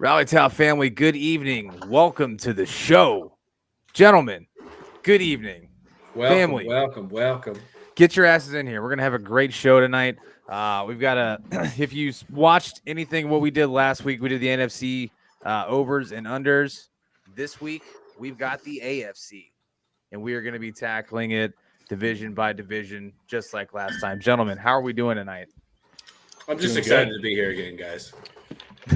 Rally Town family, good evening. Welcome to the show. Gentlemen, good evening. Family. Welcome. Get your asses in here. We're going to have a great show tonight. We've got if you watched anything what we did last week, we did the NFC overs and unders. This week, we've got the AFC, and we are going to be tackling it division by division, just like last time. Gentlemen, how are we doing tonight? I'm just excited to be here again, guys.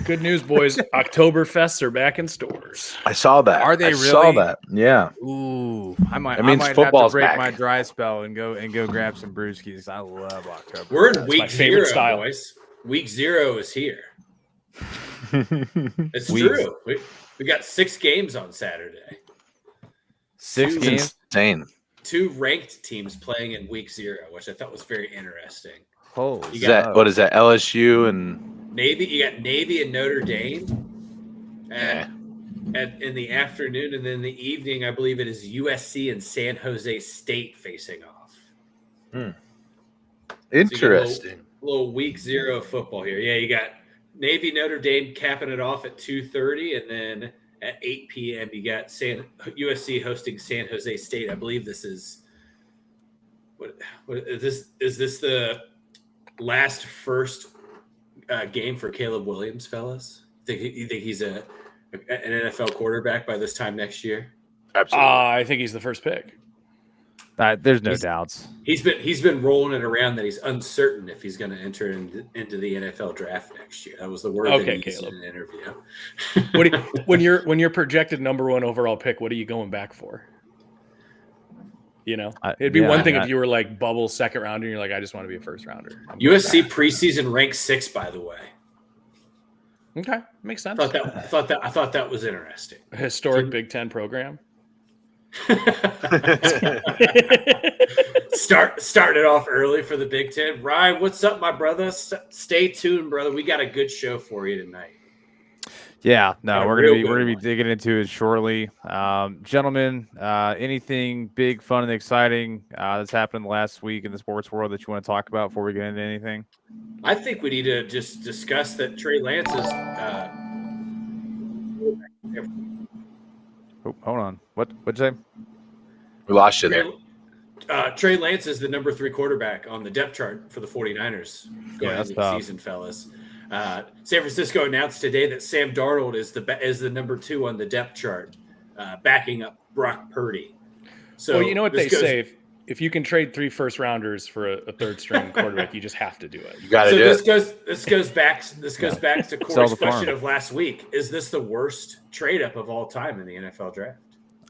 Good news, boys. Oktoberfests are back in stores. I saw that. Are they I really? saw that. Yeah. Ooh, I might have to break back. my dry spell and go grab some brewskis. I love October. We're in week my favorite 0, style. boys. Week 0 is here. It's true. We got 6 games on Saturday. 6 games? Insane. 2 ranked teams playing in week 0, which I thought was very interesting. Holy What is that? LSU and Navy. You got Navy and Notre Dame. In the afternoon, and then in the evening, I believe it is USC and San Jose State facing off. Interesting. So little week 0 of football here. Yeah, you got Navy Notre Dame capping it off at 2:30, and then at 8 p.m. you got USC hosting San Jose State. I believe this is what is this? Is this the last first game for Caleb Williams, fellas? You think he's an NFL quarterback by this time next year? Absolutely. I think he's the first pick. There's no doubts. He's been rolling it around that he's uncertain if he's going to enter into the NFL draft next year. That was the word that he used in an interview. When you're projected number 1 overall pick, what are you going back for? You know, it'd be one thing if you were like bubble second rounder and you're like, I just want to be a first rounder. USC preseason ranked 6, by the way. Okay, makes sense. I thought that was interesting. A historic Big Ten program. Starting it off early for the Big Ten. Ryan, what's up, my brother? Stay tuned, brother. We got a good show for you tonight. Yeah, no, we're gonna be digging into it shortly, gentlemen. Anything big, fun, and exciting that's happened last week in the sports world that you want to talk about before we get into anything? I think we need to just discuss that Trey Lance is. Hold on. What'd you say? We lost you there. Trey Lance is the number 3 quarterback on the depth chart for the 49ers going into the season, fellas. San Francisco announced today that Sam Darnold is the number 2 on the depth chart, backing up Brock Purdy. So you know what they say: if you can trade 3 first rounders for a third string quarterback, you just have to do it. You got to do it. This goes back to Corey's question of last week. Is this the worst trade up of all time in the NFL draft?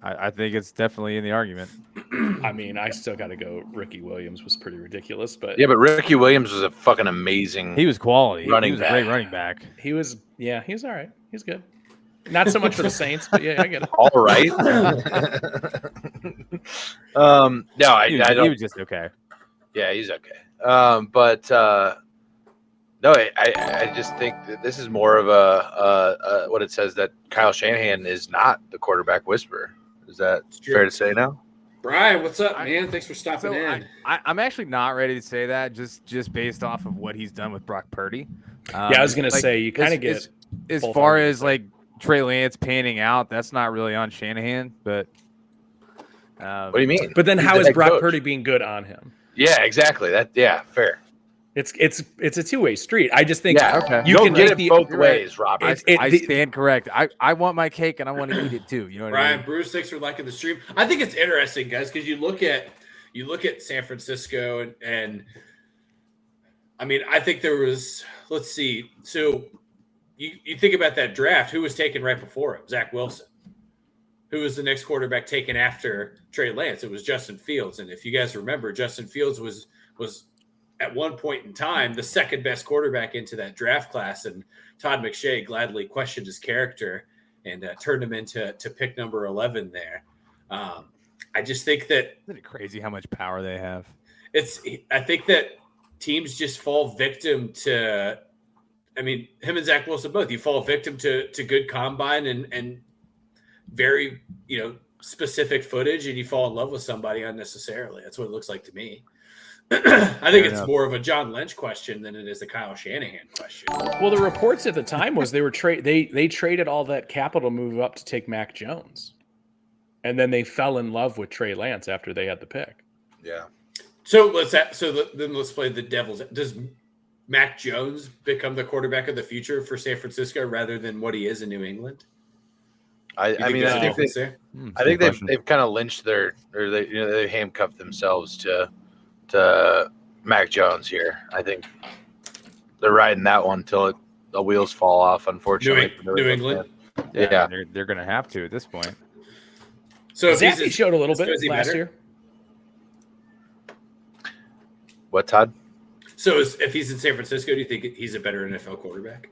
I think it's definitely in the argument. I mean, I still got to go. Ricky Williams was pretty ridiculous, but Ricky Williams was a fucking amazing. He was quality. He was a great running back. He was all right. He's good. Not so much for the Saints, but yeah, I get it. All right. He was just okay. Yeah, he's okay. But I just think that this is more of a what it says that Kyle Shanahan is not the quarterback whisperer. Is that fair to say now? Brian, what's up, man? Thanks for stopping in. I'm actually not ready to say that just based off of what he's done with Brock Purdy. I was going to say you kind of get as far as like Trey Lance panning out. That's not really on Shanahan, but what do you mean? But then how is Brock Purdy being good on him? Yeah, exactly. Fair. It's a two-way street. I just think you can get it both ways, Robert. I stand correct. I want my cake and I want to eat it too. You know what I mean? Bruce, thanks for liking the stream. I think it's interesting, guys, because you look at San Francisco and I mean, I think there was, let's see. So you think about that draft, who was taken right before him? Zach Wilson. Who was the next quarterback taken after Trey Lance? It was Justin Fields. And if you guys remember, Justin Fields was at one point in time the second best quarterback into that draft class, and Todd McShay gladly questioned his character and turned him into pick number 11 there. I just think that isn't it crazy how much power they have? I think that teams just fall victim to, I mean, him and Zach Wilson both, you fall victim to good combine and very, specific footage, and you fall in love with somebody unnecessarily. That's what it looks like to me. I think it's more of a John Lynch question than it is a Kyle Shanahan question. Well, the reports at the time was they traded all that capital move up to take Mac Jones, and then they fell in love with Trey Lance after they had the pick. Yeah. So then let's play the devil's. Does Mac Jones become the quarterback of the future for San Francisco rather than what he is in New England? I think they've kind of lynched they handcuffed themselves to Mac Jones here. I think they're riding that one till the wheels fall off. Unfortunately, New England. Yeah, they're going to have to at this point. So Zappy showed a little bit last year. What, Todd? So if he's in San Francisco, do you think he's a better NFL quarterback?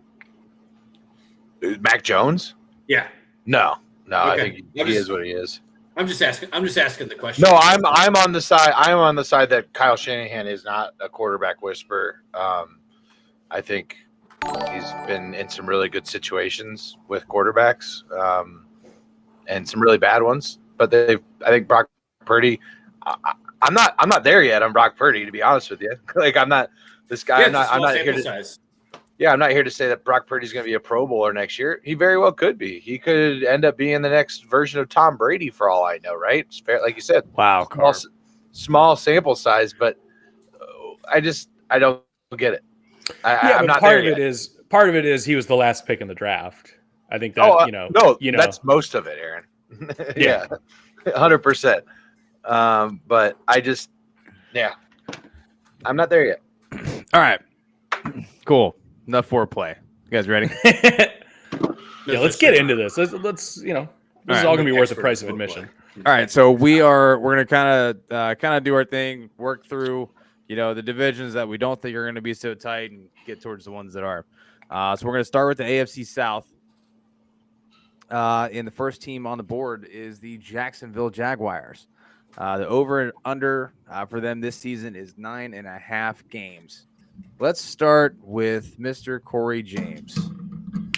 Mac Jones? Yeah. No. Okay. I think he is what he is. I'm just asking the question. No, I'm on the side that Kyle Shanahan is not a quarterback whisperer. I think he's been in some really good situations with quarterbacks, and some really bad ones. But I think Brock Purdy. I'm not there yet on Brock Purdy, to be honest with you. Like, I'm not this guy. Yeah, I'm not here to. Size. Yeah, I'm not here to say that Brock Purdy's going to be a Pro Bowler next year. He very well could be. He could end up being the next version of Tom Brady, for all I know. Right? It's fair, like you said. Wow, small sample size, but I don't get it. I'm not part there of yet. Part of it is he was the last pick in the draft. I think that that's most of it, Aaron. Yeah, 100%. But I'm not there yet. All right, cool. Enough foreplay. You guys ready? Let's get into this. Let's this is all gonna be worth the price of admission. All right, so we're gonna kind of do our thing, work through the divisions that we don't think are going to be so tight, and get towards the ones that are. So we're going to start with the AFC South. And the first team on the board is the Jacksonville Jaguars. The over and under for them this season is 9.5 games. Let's start with Mr. Corey James.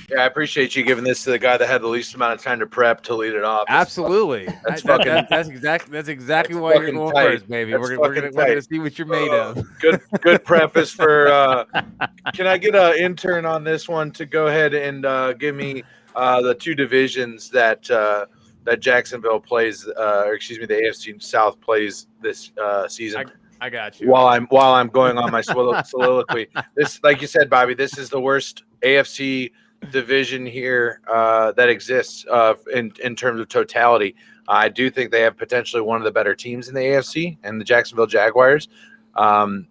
Yeah, I appreciate you giving this to the guy that had the least amount of time to prep to lead it off. Absolutely. That's exactly why you're going first, baby. We're gonna see what you're made of. Good preface for. Can I get an intern on this one to go ahead and give me the two divisions that Jacksonville plays, the AFC South plays this season? I got you. While I'm going on my soliloquy, this, like you said, Bobby, this is the worst AFC division here that exists in terms of totality. I do think they have potentially one of the better teams in the AFC, and the Jacksonville Jaguars.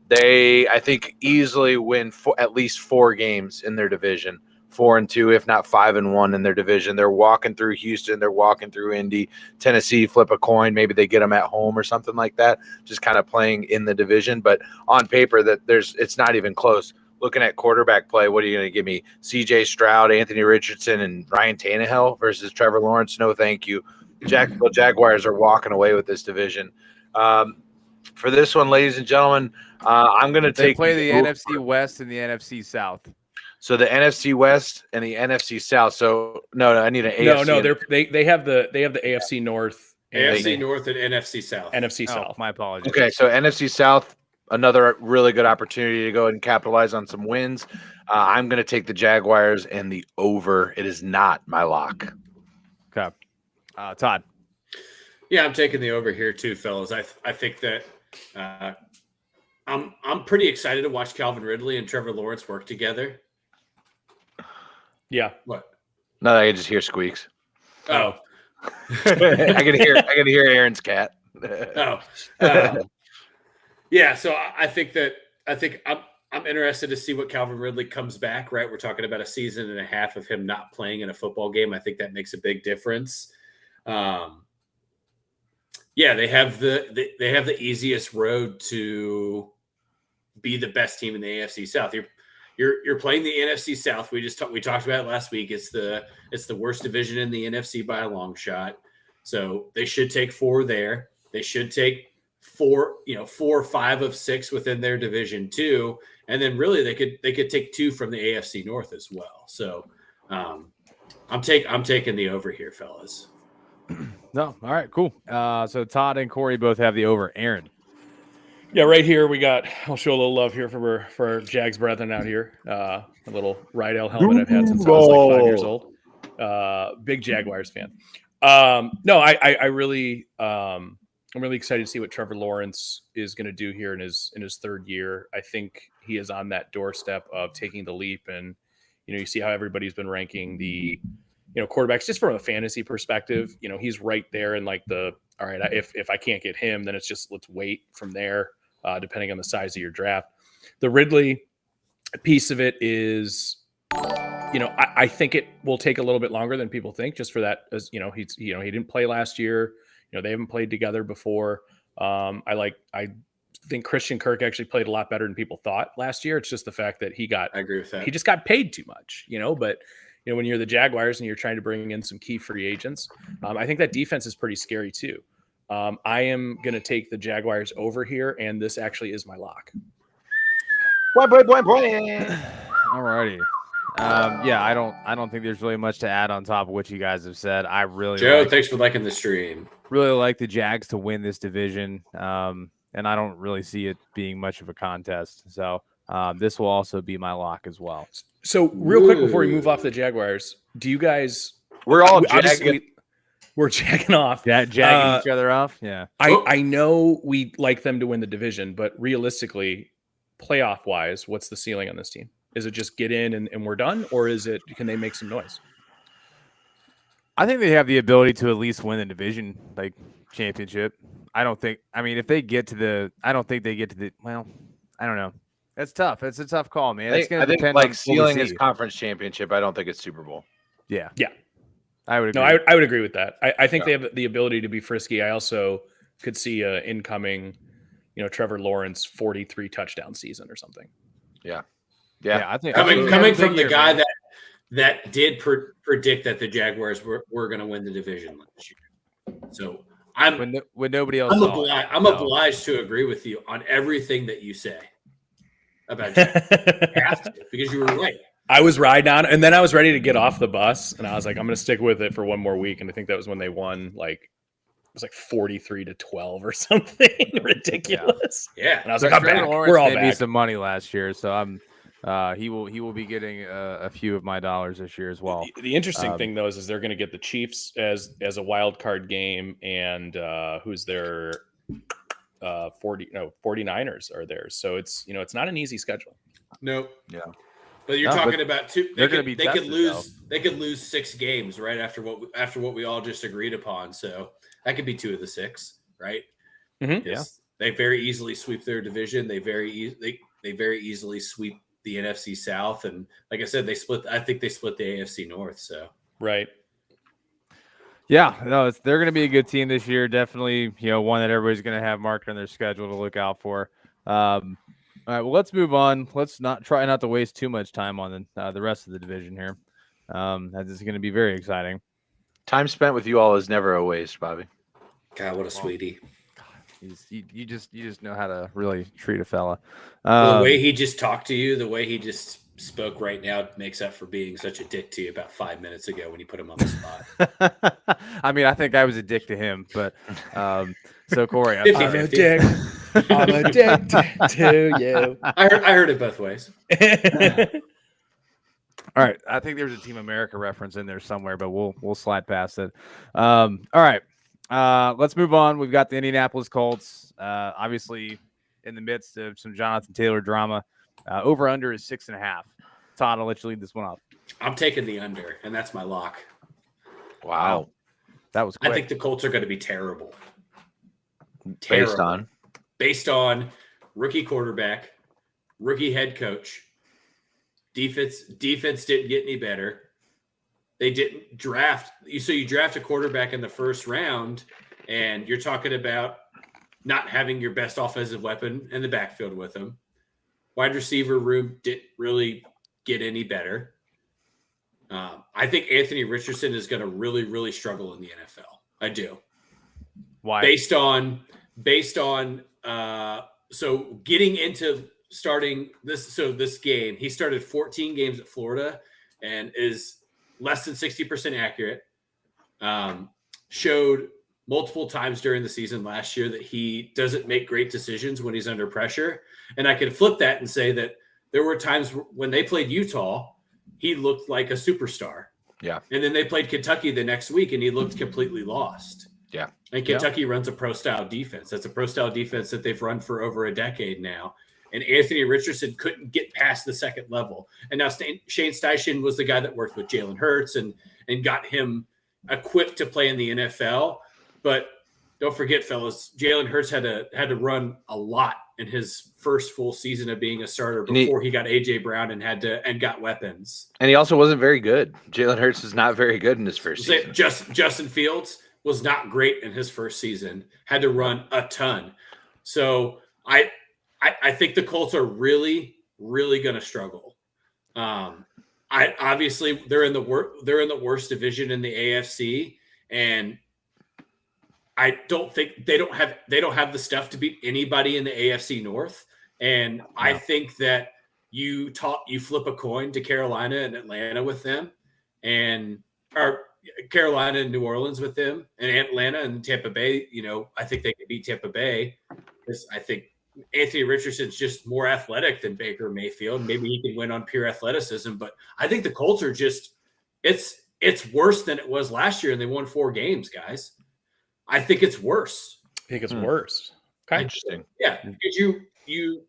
They, I think, easily win at least 4 games in their division. 4-2, if not 5-1 in their division. They're walking through Houston. They're walking through Indy, Tennessee. Flip a coin. Maybe they get them at home or something like that. Just kind of playing in the division. But on paper, it's not even close. Looking at quarterback play, what are you going to give me? C.J. Stroud, Anthony Richardson, and Ryan Tannehill versus Trevor Lawrence? No, thank you. The Jacksonville Jaguars are walking away with this division. For this one, ladies and gentlemen, I'm going to take. They play the NFC West and the NFC South. So the NFC West and the NFC South. So no, I need an AFC. No, they have the AFC North, AFC North and NFC South. NFC South. My apologies. Okay, so NFC South, another really good opportunity to go ahead and capitalize on some wins. I'm going to take the Jaguars and the over. It is not my lock. Okay, Todd. Yeah, I'm taking the over here too, fellas. I think that I'm pretty excited to watch Calvin Ridley and Trevor Lawrence work together. Yeah. What? No, I can just hear squeaks. Oh. I can hear Aaron's cat. Yeah. So I think I'm interested to see what Calvin Ridley comes back. Right. We're talking about a season and a half of him not playing in a football game. I think that makes a big difference. Yeah, they have the easiest road to be the best team in the AFC South. You're playing the NFC South. We talked about it last week. It's the worst division in the NFC by a long shot. So they should take 4 there. They should take 4 or 5 of 6 within their division too. And then really they could take 2 from the AFC North as well. So I'm taking the over here, fellas. No, all right, cool. So Todd and Corey both have the over. Aaron. Yeah, right here I'll show a little love here for our Jags brethren out here. A little Rydell helmet I've had since I was like 5 years old. Big Jaguars fan. No, I really I'm really excited to see what Trevor Lawrence is going to do here in his third year. I think he is on that doorstep of taking the leap, and you see how everybody's been ranking the quarterbacks just from a fantasy perspective. He's right there in like all right, if I can't get him, then it's just let's wait from there, depending on the size of your draft. The Ridley piece of it is, I think it will take a little bit longer than people think, just for that, as he didn't play last year. They haven't played together before. I think Christian Kirk actually played a lot better than people thought last year. It's just the fact that I agree with that. He just got paid too much, but when you're the Jaguars and you're trying to bring in some key free agents, I think that defense is pretty scary too. I am going to take the Jaguars over here, and this actually is my lock. Boy. Alrighty. Yeah, I don't think there's really much to add on top of what you guys have said. I really thanks for liking the stream. Really like the Jags to win this division, and I don't really see it being much of a contest. So this will also be my lock as well. So real quick before we move off the Jaguars, do you guys? We're all jagging. We're checking off. Yeah, jagging each other off. Yeah. I know we like them to win the division, but realistically, playoff wise, what's the ceiling on this team? Is it just get in and we're done, or can they make some noise? I think they have the ability to at least win the division, like championship. If they get to the, I don't think they get to the. Well, I don't know. That's tough. It's a tough call, man. It's going to depend on ceiling is conference championship. I don't think it's Super Bowl. Yeah. I would agree. No, I would agree with that. I think they have the ability to be frisky. I also could see a incoming, Trevor Lawrence 43 touchdown season or something. Yeah. I think coming from the guy that did predict that the Jaguars were going to win the division last year. So when nobody else, I'm obliged to agree with you on everything that you say about Jaguars because you were right. I was riding on, and then I was ready to get off the bus, and I was like, I'm going to stick with it for one more week. And I think that was when they won, it was 43-12 or something ridiculous. Yeah. And I was like, I'm back. We're all back. Made me some money last year, so he will be getting a few of my dollars this year as well. The interesting thing though is they're going to get the Chiefs as a wild card game, and who's their 49ers are there. So it's it's not an easy schedule. Nope. Yeah. But you're talking about two. They could lose. Though. They could lose 6 games right after what we all just agreed upon. So that could be 2 of the 6, right? Mm-hmm. Yeah. They very easily sweep their division. They very easily sweep the NFC South, and like I said, I think they split the AFC North. So right. Yeah, no, they're going to be a good team this year. Definitely, one that everybody's going to have marked on their schedule to look out for. All right, well, let's move on. Let's try not to waste too much time on the rest of the division here. As it's going to be very exciting. Time spent with you all is never a waste, Bobby. God, what a sweetie. You just know how to really treat a fella. The way he just talked to you, the way he just spoke right now makes up for being such a dick to you about 5 minutes ago when you put him on the spot. I think I was a dick to him, but so Corey, I'm a dick. I'm a dick to you. I heard it both ways. All right, I think there's a Team America reference in there somewhere, but we'll slide past it. All right, let's move on. We've got the Indianapolis Colts, obviously in the midst of some Jonathan Taylor drama. Over under is 6.5. Todd, I'll let you lead this one off. I'm taking the under, and that's my lock. Wow. That was quick. I think the Colts are going to be terrible. Based on rookie quarterback, rookie head coach. Defense didn't get any better. They didn't draft. So you draft a quarterback in the first round, and you're talking about not having your best offensive weapon in the backfield with him. Wide receiver room didn't really get any better. I think Anthony Richardson is going to really, really struggle in the NFL. I do. Why? Based on so getting into starting this game, he started 14 games at Florida and is less than 60% accurate. Showed multiple times during the season last year that he doesn't make great decisions when he's under pressure. And I can flip that and say that there were times when they played Utah, he looked like a superstar. Yeah. And then they played Kentucky the next week and he looked completely lost. Yeah. And Kentucky runs a pro-style defense. That's a pro-style defense that they've run for over a decade now. And Anthony Richardson couldn't get past the second level. And now Shane Steichen was the guy that worked with Jalen Hurts and got him equipped to play in the NFL. But don't forget, fellas, Jalen Hurts had to run a lot in his first full season of being a starter before he got A.J. Brown and got weapons. And he also wasn't very good. Jalen Hurts was not very good in his first season. Justin Fields was not great in his first season, had to run a ton. So I think the Colts are really, really going to struggle. Obviously they're in the worst division in the AFC, and I don't think they don't have the stuff to beat anybody in the AFC North. And I think that you flip a coin to Carolina and Atlanta with them, or Carolina and New Orleans with them, and Atlanta and Tampa Bay. I think they can beat Tampa Bay because I think Anthony Richardson's just more athletic than Baker Mayfield. Maybe he can win on pure athleticism, but I think the Colts are just it's worse than it was last year, and they won 4 games, guys. I think it's worse. I think it's worse. Okay. Interesting. Yeah, because you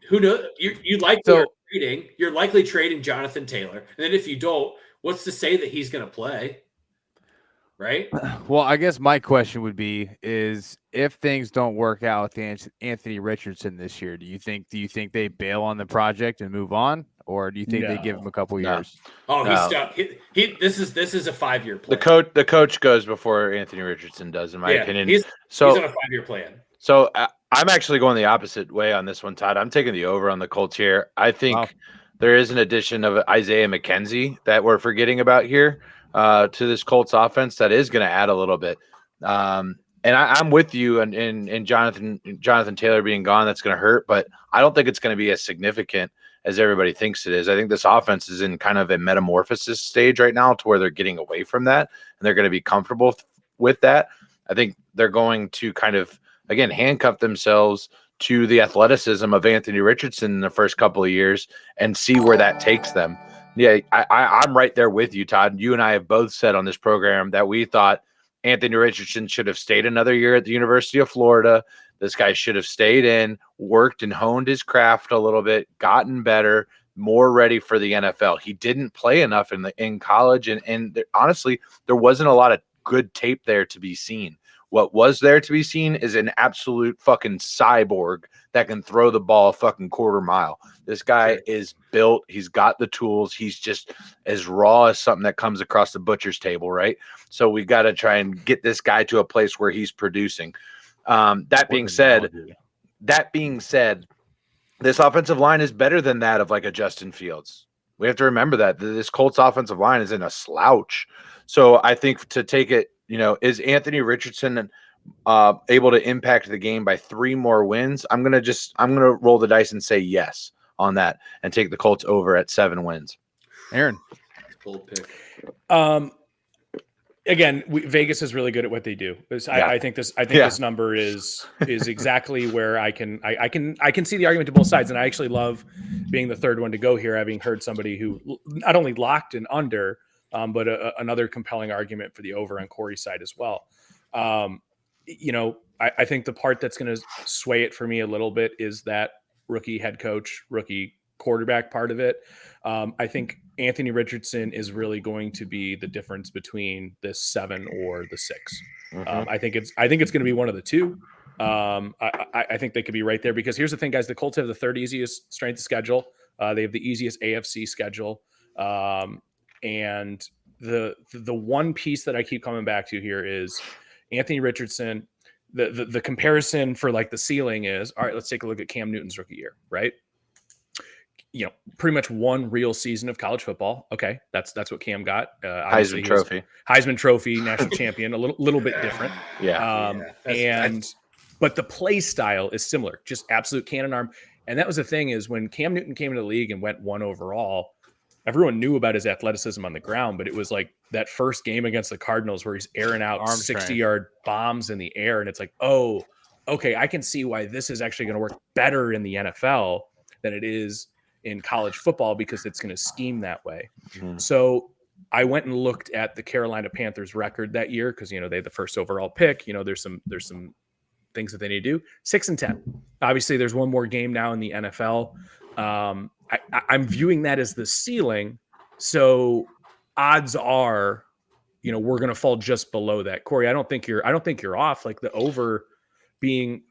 who knows, you likely are trading. You're likely trading Jonathan Taylor, and then if you don't, what's to say that he's going to play? Right. Well, I guess my question would be is if things don't work out with Anthony Richardson this year, do you think they bail on the project and move on, or do you think they give him a couple years? Oh, he's stuck. This is a 5-year plan. The coach goes before Anthony Richardson does, in my opinion. He's on a 5-year plan. So I'm actually going the opposite way on this one, Todd. I'm taking the over on the Colts here. I think there is an addition of Isaiah McKenzie that we're forgetting about here to this Colts offense that is going to add a little bit. And I'm with you and Jonathan Taylor being gone, that's going to hurt, but I don't think it's going to be as significant as everybody thinks it is. I think this offense is in kind of a metamorphosis stage right now to where they're getting away from that and they're going to be comfortable with that. I think they're going to kind of, again, handcuff themselves to the athleticism of Anthony Richardson in the first couple of years and see where that takes them. Yeah, I'm right there with you, Todd. You and I have both said on this program that we thought Anthony Richardson should have stayed another year at the University of Florida. This guy should have stayed in, worked and honed his craft a little bit, gotten better, more ready for the NFL. He didn't play enough in college, and honestly, there wasn't a lot of good tape there to be seen. What was there to be seen is an absolute fucking cyborg that can throw the ball a fucking quarter mile. This guy is built. He's got the tools. He's just as raw as something that comes across the butcher's table, right? So we got to try and get this guy to a place where he's producing. That being said, this offensive line is better than that of like a Justin Fields. We have to remember that this Colts offensive line is in a slouch. So I think to take it, is Anthony Richardson able to impact the game by 3 more wins? I'm gonna roll the dice and say yes on that and take the Colts over at 7 wins. Aaron, bold pick. Again, Vegas is really good at what they do. I think this number is exactly where I can see the argument to both sides, and I actually love being the third one to go here, having heard somebody who not only locked an under, but another compelling argument for the over on Corey's side as well. I think the part that's going to sway it for me a little bit is that rookie head coach, rookie quarterback part of it. I think Anthony Richardson is really going to be the difference between this 7 or the 6. I think it's going to be one of the two. I think they could be right there because here's the thing, guys. The Colts have the 3rd easiest strength of schedule. They have the easiest AFC schedule. And the one piece that I keep coming back to here is Anthony Richardson. The comparison for like the ceiling is, all right, let's take a look at Cam Newton's rookie year, right? Pretty much one real season of college football. Okay. That's what Cam got. Heisman Trophy, national champion, a little bit different. But the play style is similar, just absolute cannon arm. And that was the thing is when Cam Newton came into the league and went 1 overall, everyone knew about his athleticism on the ground, but it was like that first game against the Cardinals where he's airing out Arm 60-yard bombs in the air. And it's like, oh, okay, I can see why this is actually going to work better in the NFL than it is in college football because it's going to scheme that way. Mhm. So I went and looked at the Carolina Panthers record that year because, they had the first overall pick. There's some things that they need to do. 6-10. Obviously, there's one more game now in the NFL. I'm viewing that as the ceiling. So odds are, we're going to fall just below that. Corey, I don't think you're off. Like the over being,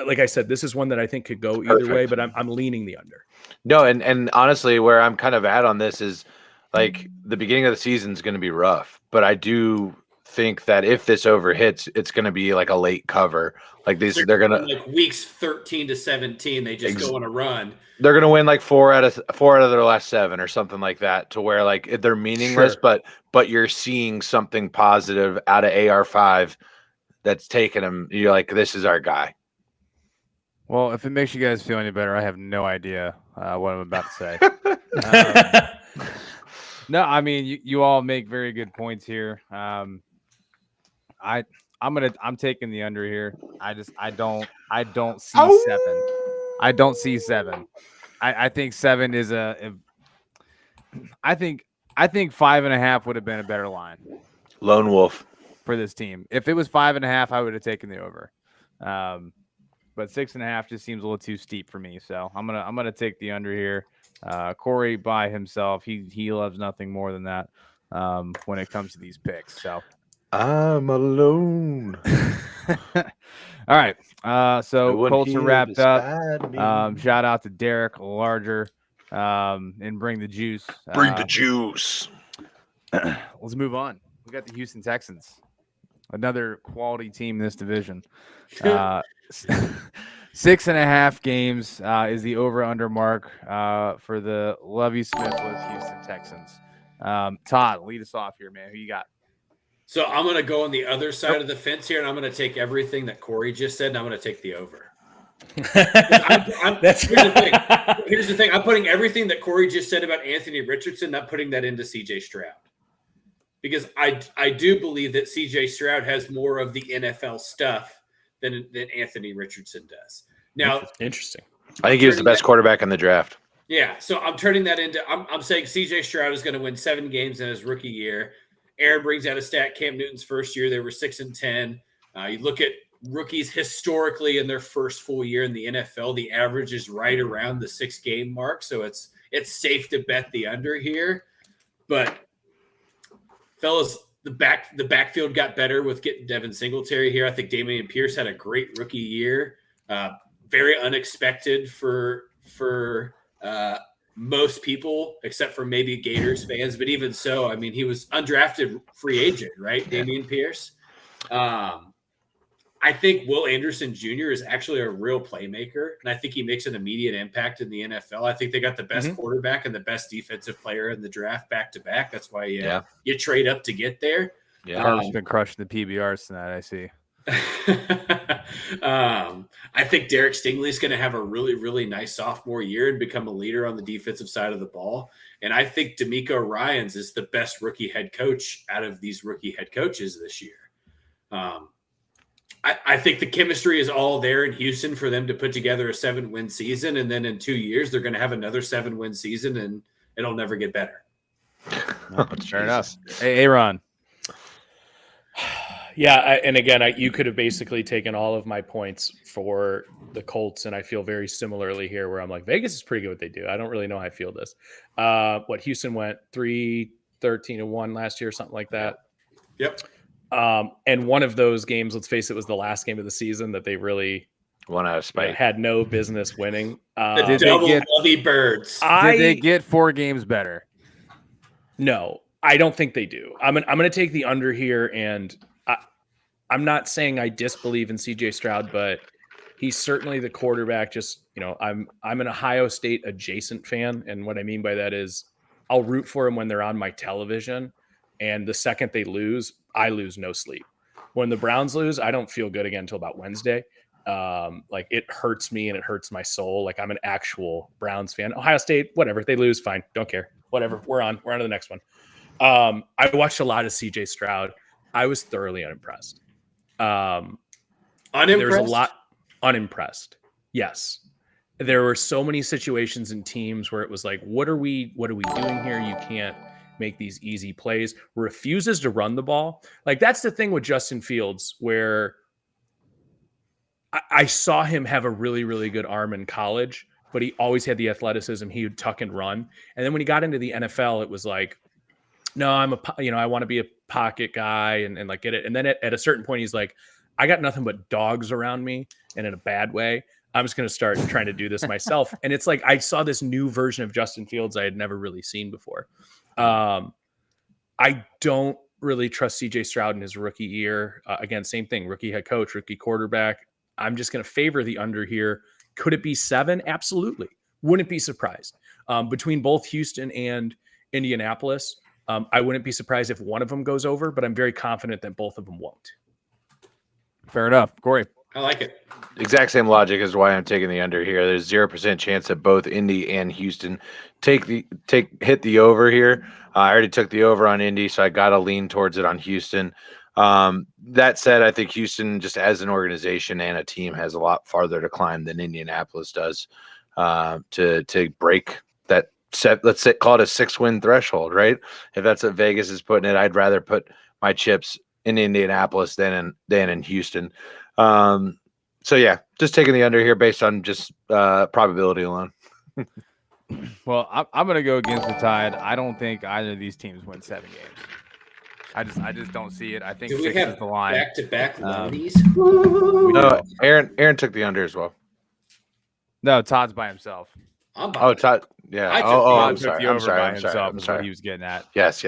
like I said, this is one that I think could go either way, but I'm leaning the under. No, and honestly, where I'm kind of at on this is like the beginning of the season is going to be rough, but I do think that if this over hits, it's going to be like a late cover. Like they're going to like weeks 13 to 17. They just go on a run. They're going to win like four out of their last 7 or something like that, to where like they're meaningless, Sure. but you're seeing something positive out of AR5 that's taking them. You're like, this is our guy. Well, if it makes you guys feel any better, I have no idea what I'm about to say. No, I mean you all make very good points here. I'm taking the under here. I don't see 7. I don't see 7. I think 7 is I think 5.5 would have been a better line. Lone wolf for this team. If it was 5.5, I would have taken the over. But 6.5 just seems a little too steep for me. So I'm gonna take the under here. Corey by himself, he loves nothing more than that when it comes to these picks. So I'm alone. All right. So Colts are wrapped up. Shout out to Derek Larger and Bring the Juice. Bring the juice. Let's move on. We got the Houston Texans, another quality team in this division. 6.5 games is the over-under mark for the Lovie Smith with Houston Texans. Todd, lead us off here, man. Who you got? So I'm going to go on the other side of the fence here, and I'm going to take everything that Corey just said, and I'm going to take the over. Here's the thing. I'm putting everything that Corey just said about Anthony Richardson, not putting that into C.J. Stroud. Because I do believe that C.J. Stroud has more of the NFL stuff than Anthony Richardson does. Now, interesting. I think he was the best quarterback in the draft. Yeah, so I'm turning that into I'm saying C.J. Stroud is going to win 7 games in his rookie year. Aaron brings out a stat. Cam Newton's first year, they were 6-10. You look at rookies historically in their first full year in the NFL, the average is right around the 6-game mark. So it's safe to bet the under here. But fellas, the backfield got better with getting Devin Singletary here. I think Dameon Pierce had a great rookie year. Very unexpected for most people, except for maybe Gators fans. But even so, I mean, he was undrafted free agent, right? Dameon Pierce. I think Will Anderson Jr. is actually a real playmaker, and I think he makes an immediate impact in the NFL. I think they got the best quarterback and the best defensive player in the draft back-to-back. That's why you trade up to get there. Yeah, Carter's been crushing the PBRs tonight, I see. I think Derek Stingley is going to have a really, really nice sophomore year and become a leader on the defensive side of the ball. And I think D'Amico Ryans is the best rookie head coach out of these rookie head coaches this year. I think the chemistry is all there in Houston for them to put together a 7-win season. And then in 2 years, they're going to have another 7-win season and it'll never get better. Fair enough. Hey, Aaron. Yeah, and again, you could have basically taken all of my points for the Colts, and I feel very similarly here, where I'm like, Vegas is pretty good what they do. I don't really know how I feel this. Houston went 3-13-1 last year, something like that. Yep. And one of those games, let's face it, was the last game of the season that they really won out of spite. Had no business winning. The double Lovey Birds. Did they get 4 games better? No, I don't think they do. I'm going to take the under here, and I'm not saying I disbelieve in C.J. Stroud, but he's certainly the quarterback. Just, I'm an Ohio State adjacent fan. And what I mean by that is I'll root for him when they're on my television. And the second they lose, I lose no sleep. When the Browns lose, I don't feel good again until about Wednesday. Like it hurts me and it hurts my soul. Like I'm an actual Browns fan. Ohio State, whatever. They lose, fine. Don't care. whatever. We're on to the next one. I watched a lot of CJ Stroud. I was thoroughly unimpressed. Unimpressed? There's a lot unimpressed. Yes. There were so many situations in teams where it was like, what are we doing here? You can't make these easy plays. Refuses to run the ball. Like, that's the thing with Justin Fields, where I saw him have a really, really good arm in college, but he always had the athleticism. He would tuck and run. And then when he got into the NFL, it was like, no, I want to be a pocket guy and like get it. And then at a certain point, he's like, I got nothing but dogs around me, and in a bad way. I'm just going to start trying to do this myself. And it's like, I saw this new version of Justin Fields I had never really seen before. I don't really trust CJ Stroud in his rookie year. Again, same thing, rookie head coach, rookie quarterback. I'm just going to favor the under here. Could it be 7? Absolutely. Wouldn't be surprised. Between both Houston and Indianapolis, I wouldn't be surprised if one of them goes over, but I'm very confident that both of them won't. Fair enough. Corey. I like it. Exact same logic as why I'm taking the under here. There's 0% chance that both Indy and Houston hit the over here. I already took the over on Indy, so I got to lean towards it on Houston. That said, I think Houston, just as an organization and a team, has a lot farther to climb than Indianapolis does to break that set. Let's call it a 6-win threshold, right? If that's what Vegas is putting it, I'd rather put my chips in Indianapolis than in Houston. So yeah, just taking the under here based on just probability alone. Well, I'm going to go against the Tide. I don't think either of these teams win 7 games. I just don't see it. I think 6 is the line. Back-to-back ladies? No, Aaron took the under as well. No, Todd's by himself. Todd. Yeah. I'm sorry. I'm sorry. What he was getting at. Yes.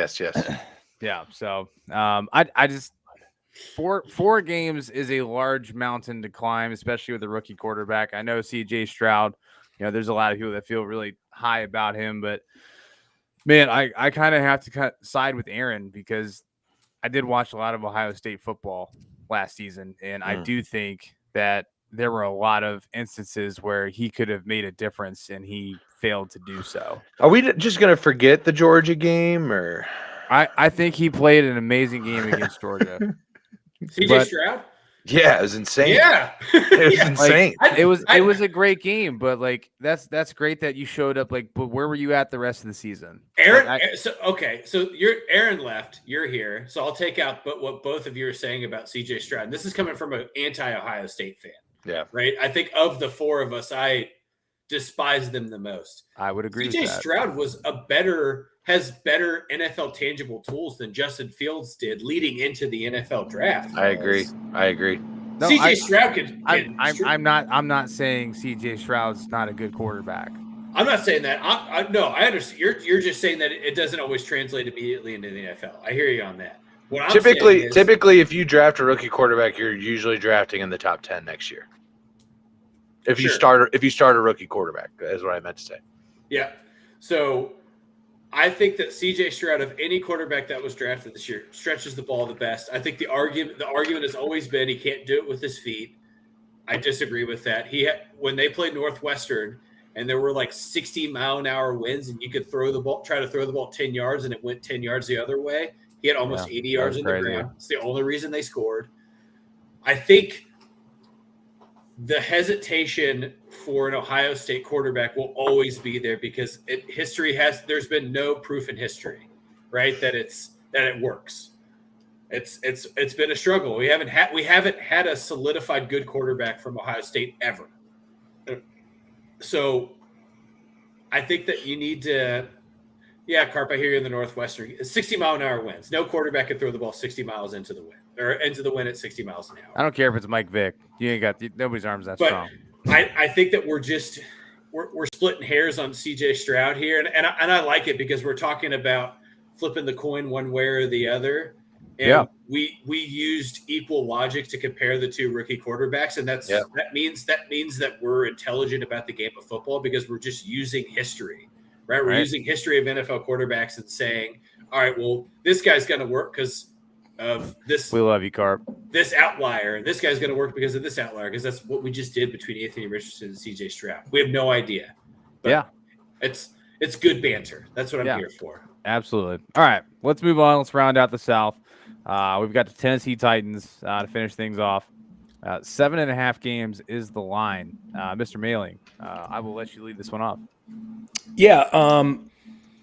Yeah. So I just 4 games is a large mountain to climb, especially with a rookie quarterback. I know CJ Stroud, there's a lot of people that feel really high about him, but man, I kind of have to side with Aaron because I did watch a lot of Ohio State football last season, and I do think that there were a lot of instances where he could have made a difference and he failed to do so. Are we just going to forget the Georgia game, or? I think he played an amazing game against Georgia. CJ Stroud? Yeah, it was insane. Yeah. It was insane. It was a great game, but like that's great that you showed up. Like, but where were you at the rest of the season? Aaron, so Aaron left. You're here, so I'll take out what both of you are saying about CJ Stroud. And this is coming from an anti-Ohio State fan. Yeah. Right. I think of the 4 of us, I despise them the most. I would agree. CJ Stroud has better NFL tangible tools than Justin Fields did leading into the NFL draft. I agree. No, CJ Stroud could. I'm not saying CJ Stroud's not a good quarterback. I'm not saying that. I understand. You're just saying that it doesn't always translate immediately into the NFL. I hear you on that. Typically, if you draft a rookie quarterback, you're usually drafting in the top 10 next year. If you start a rookie quarterback, is what I meant to say. Yeah. So I think that CJ Stroud, of any quarterback that was drafted this year, stretches the ball the best. I think the argument has always been he can't do it with his feet. I disagree with that. When they played Northwestern and there were like 60-mile-an-hour winds and you could try to throw the ball 10 yards and it went 10 yards the other way, he had almost 80 yards in the ground. It's the only reason they scored. I think the hesitation for an Ohio State quarterback will always be there because there's been no proof in history, right, that it works. It's been a struggle. We haven't had a solidified good quarterback from Ohio State ever. So I think that you need to. Yeah, Carp, I hear you in the Northwestern. 60-mile-an-hour winds. No quarterback can throw the ball 60 miles into the wind or into the wind at 60 miles an hour. I don't care if it's Mike Vick. You ain't got nobody's arms that strong. I think that we're splitting hairs on CJ Stroud here, and I like it because we're talking about flipping the coin one way or the other. And we used equal logic to compare the 2 rookie quarterbacks, and that means that we're intelligent about the game of football because we're just using history. Right, we're using history of NFL quarterbacks and saying, all right, well, this guy's going to work because of this. We love you, Carp. This outlier. This guy's going to work because of this outlier because that's what we just did between Anthony Richardson and CJ Stroud. We have no idea. But it's it's good banter. That's what I'm here for. Absolutely. All right, let's move on. Let's round out the South. We've got the Tennessee Titans to finish things off. 7.5 games is the line. Mr. Mailing, I will let you lead this one off. Yeah.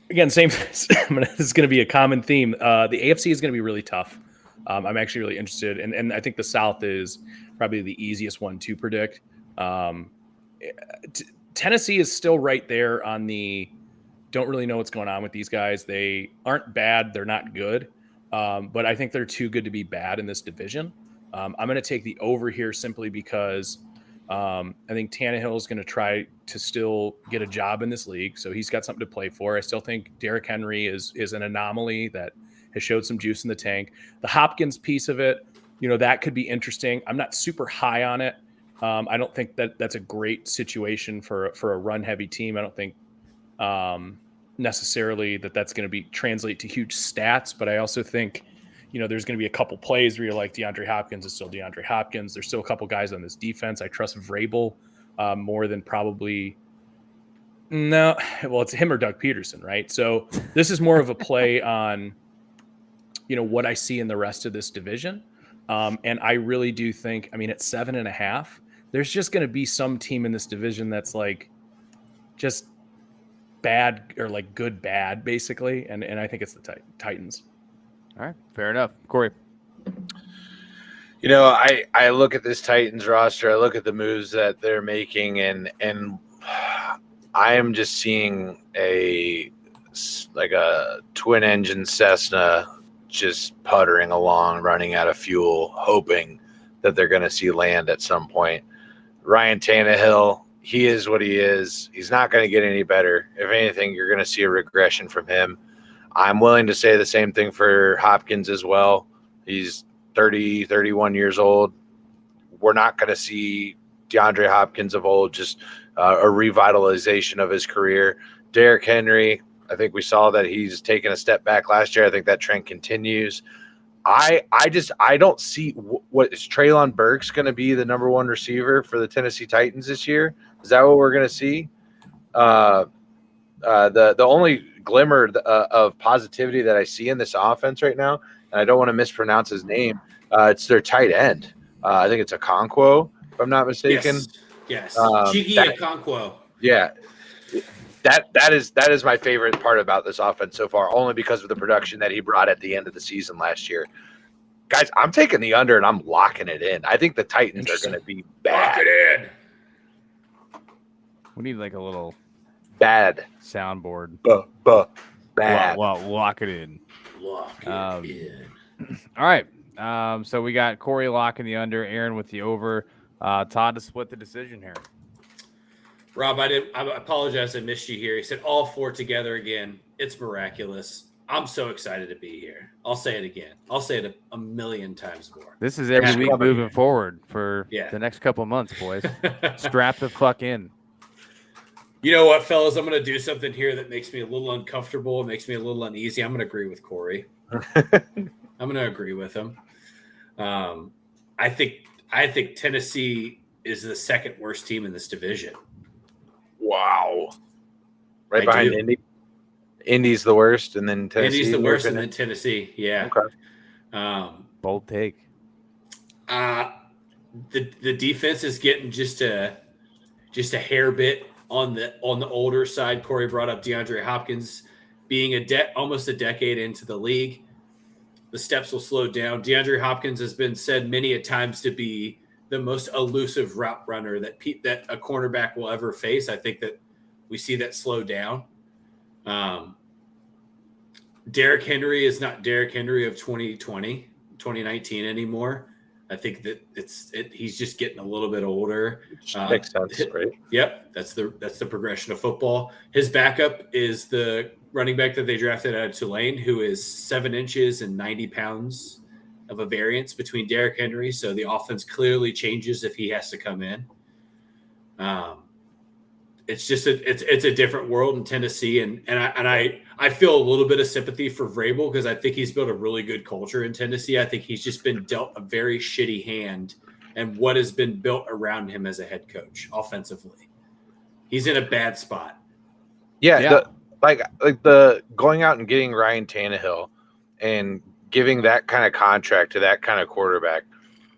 Again, same. This is going to be a common theme. The AFC is going to be really tough. I'm actually really interested, and I think the South is probably the easiest one to predict. Tennessee is still right there on the don't really know what's going on with these guys. They aren't bad. They're not good. But I think they're too good to be bad in this division. I'm going to take the over here simply because I think Tannehill is going to try to still get a job in this league. So he's got something to play for. I still think Derrick Henry is an anomaly that has showed some juice in the tank. The Hopkins piece of it, that could be interesting. I'm not super high on it. I don't think that's a great situation for a run-heavy team. I don't think necessarily that's going to be translate to huge stats, but I also think there's going to be a couple plays where you're like, DeAndre Hopkins is still DeAndre Hopkins. There's still a couple guys on this defense. I trust Vrabel more than probably it's him or Doug Peterson, right? So this is more of a play on what I see in the rest of this division, and I really do think, at 7.5, there's just going to be some team in this division that's like just bad or like good bad basically, and I think it's the Titans. All right, fair enough. Corey. I look at this Titans roster, I look at the moves that they're making, and I am just seeing a twin engine Cessna just puttering along, running out of fuel, hoping that they're going to see land at some point. Ryan Tannehill, he is what he is. He's not going to get any better. If anything, you're going to see a regression from him. I'm willing to say the same thing for Hopkins as well. He's 30, 31 years old. We're not going to see DeAndre Hopkins of old, just a revitalization of his career. Derrick Henry, I think we saw that he's taken a step back last year. I think that trend continues. I don't see what is Treylon Burks going to be the number one receiver for the Tennessee Titans this year. Is that what we're going to see? The only glimmer of positivity that I see in this offense right now, and I don't want to mispronounce his name, it's their tight end. I think it's Okonkwo, if I'm not mistaken. Yes. Chigi Okonkwo. Yeah. That is my favorite part about this offense so far, only because of the production that he brought at the end of the season last year. Guys, I'm taking the under and I'm locking it in. I think the Titans are going to be bad. Lock it in. We need like a little bad soundboard. Bad. Lock it in. Lock it in. All right. So we got Corey locking the under, Aaron with the over. Todd to split the decision here. Rob, I apologize. I missed you here. He said all four together again. It's miraculous. I'm so excited to be here. I'll say it again. I'll say it a million times more. This is every week moving forward for the next couple of months, boys. Strap the fuck in. You know what, fellas? I'm going to do something here that makes me a little uncomfortable. It makes me a little uneasy. I'm going to agree with Corey. I'm going to agree with him. I think Tennessee is the second worst team in this division. Wow. Right behind Indy. Indy's the worst, and then Tennessee. Indy's the worst, and then Tennessee. Yeah. Okay. Bold take. The defense is getting just a hair bit on the older side. Corey brought up DeAndre Hopkins being almost a decade into the league. The steps will slow down. DeAndre Hopkins has been said many a times to be the most elusive route runner that a cornerback will ever face. I think that we see that slow down. Derrick Henry is not Derrick Henry of 2019 anymore. I think that he's just getting a little bit older. Makes sense, right? Yep, that's the progression of football. His backup is the running back that they drafted out of Tulane, who is 7 inches and 90 pounds of a variance between Derrick Henry. So the offense clearly changes if he has to come in. It's just it's a different world in Tennessee, and I feel a little bit of sympathy for Vrabel because I think he's built a really good culture in Tennessee. I think he's just been dealt a very shitty hand, and what has been built around him as a head coach offensively, he's in a bad spot. Yeah. like the going out and getting Ryan Tannehill and giving that kind of contract to that kind of quarterback.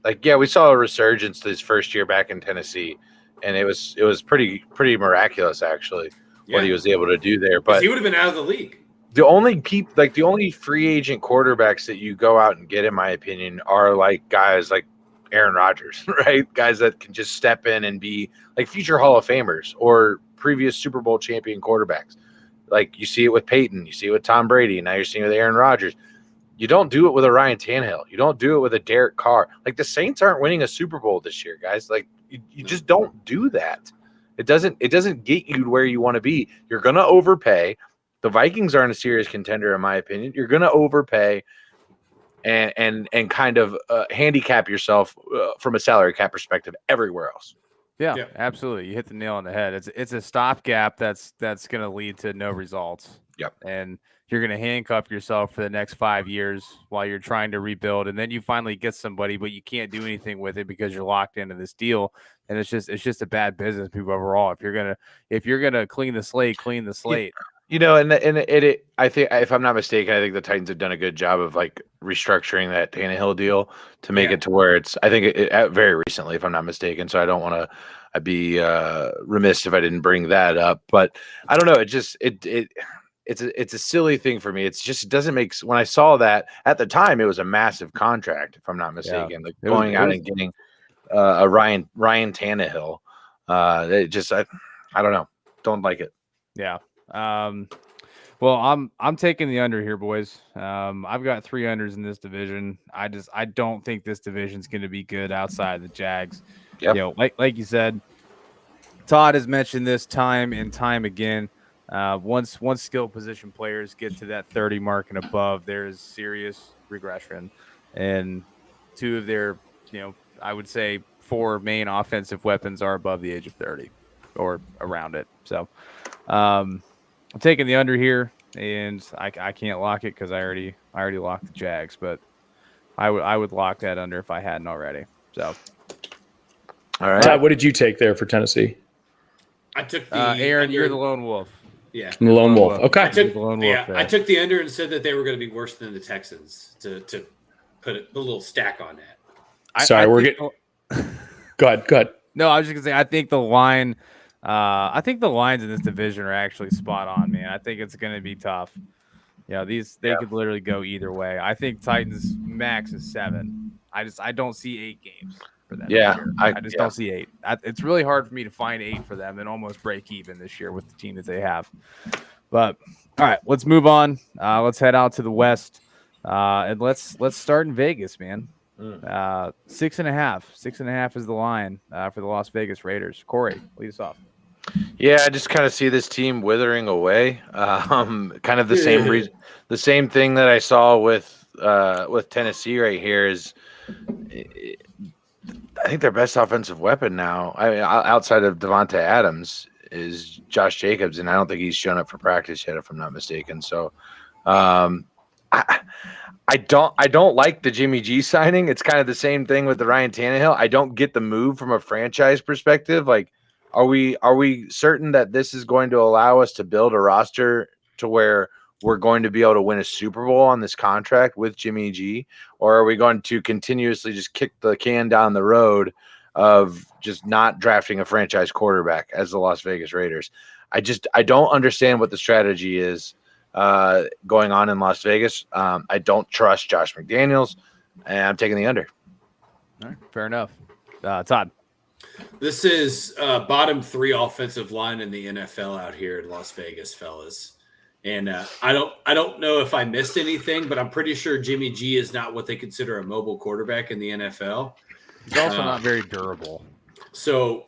Like, yeah, we saw a resurgence this first year back in Tennessee, and it was pretty miraculous actually what he was able to do there. But he would have been out of the league. The only free agent quarterbacks that you go out and get, in my opinion, are like guys like Aaron Rodgers, right? Guys that can just step in and be like future Hall of Famers or previous Super Bowl champion quarterbacks. Like you see it with Peyton, you see it with Tom Brady, and now you're seeing it with Aaron Rodgers. You don't do it with a Ryan Tannehill. You don't do it with a Derek Carr. Like the Saints aren't winning a Super Bowl this year, guys. Like you just don't do that. It doesn't get you where you want to be. You're gonna overpay. The Vikings aren't a serious contender, in my opinion. You're gonna overpay and kind of handicap yourself from a salary cap perspective everywhere else. Yeah, absolutely. You hit the nail on the head. It's a stopgap that's going to lead to no results. Yep. And you're going to handcuff yourself for the next 5 years while you're trying to rebuild, and then you finally get somebody, but you can't do anything with it because you're locked into this deal. And it's just a bad business move overall. If you're gonna clean the slate, clean the slate. You know, and I think, if I'm not mistaken, I think the Titans have done a good job of like restructuring that Tannehill deal to make it to where it's. I think it very recently, if I'm not mistaken. So I don't want to. I'd be remiss if I didn't bring that up. But I don't know. It's a silly thing for me. It doesn't make. When I saw that at the time, it was a massive contract, if I'm not mistaken. Like going out and getting a Ryan Tannehill. I don't know. Don't like it. Yeah. Well, I'm taking the under here, boys. I've got 3 unders in this division. I don't think this division's going to be good outside the Jags. Yep. You know, like you said, Todd has mentioned this time and time again. Once skill position players get to that 30 mark and above, there's serious regression. And 2 of their, I would say 4 main offensive weapons are above the age of 30 or around it. So, I'm taking the under here, and I can't lock it because I already locked the Jags, but I would lock that under if I hadn't already. So, all right. Todd, what did you take there for Tennessee? I took the Aaron. under. You're the lone wolf. Yeah, The lone wolf. Okay. I took the under and said that they were going to be worse than the Texans to put a little stack on that. Sorry, we're getting. Go ahead. No, I was just gonna say I think the line. I think the lines in this division are actually spot on, man. I think it's going to be tough. They could literally go either way. I think Titans max is 7. I don't see 8 games for them. Yeah, I just don't see 8. It's really hard for me to find 8 for them and almost break even this year with the team that they have. But all right, let's move on. Let's head out to the West, and let's start in Vegas, man. 6.5. 6.5 is the line for the Las Vegas Raiders. Corey, lead us off. Yeah, I just kind of see this team withering away. Kind of the same reason, the same thing that I saw with Tennessee right here is, I think their best offensive weapon now, outside of Devontae Adams, is Josh Jacobs, and I don't think he's shown up for practice yet, if I'm not mistaken. So, I don't like the Jimmy G signing. It's kind of the same thing with the Ryan Tannehill. I don't get the move from a franchise perspective. Like, are we certain that this is going to allow us to build a roster to where we're going to be able to win a Super Bowl on this contract with Jimmy G? Or are we going to continuously just kick the can down the road of just not drafting a franchise quarterback as the Las Vegas Raiders? I don't understand what the strategy is going on in Las Vegas. I don't trust Josh McDaniels, and I'm taking the under. All right, fair enough. Todd. This is bottom 3 offensive line in the NFL out here in Las Vegas, fellas. And I don't know if I missed anything, but I'm pretty sure Jimmy G is not what they consider a mobile quarterback in the NFL. He's also not very durable. So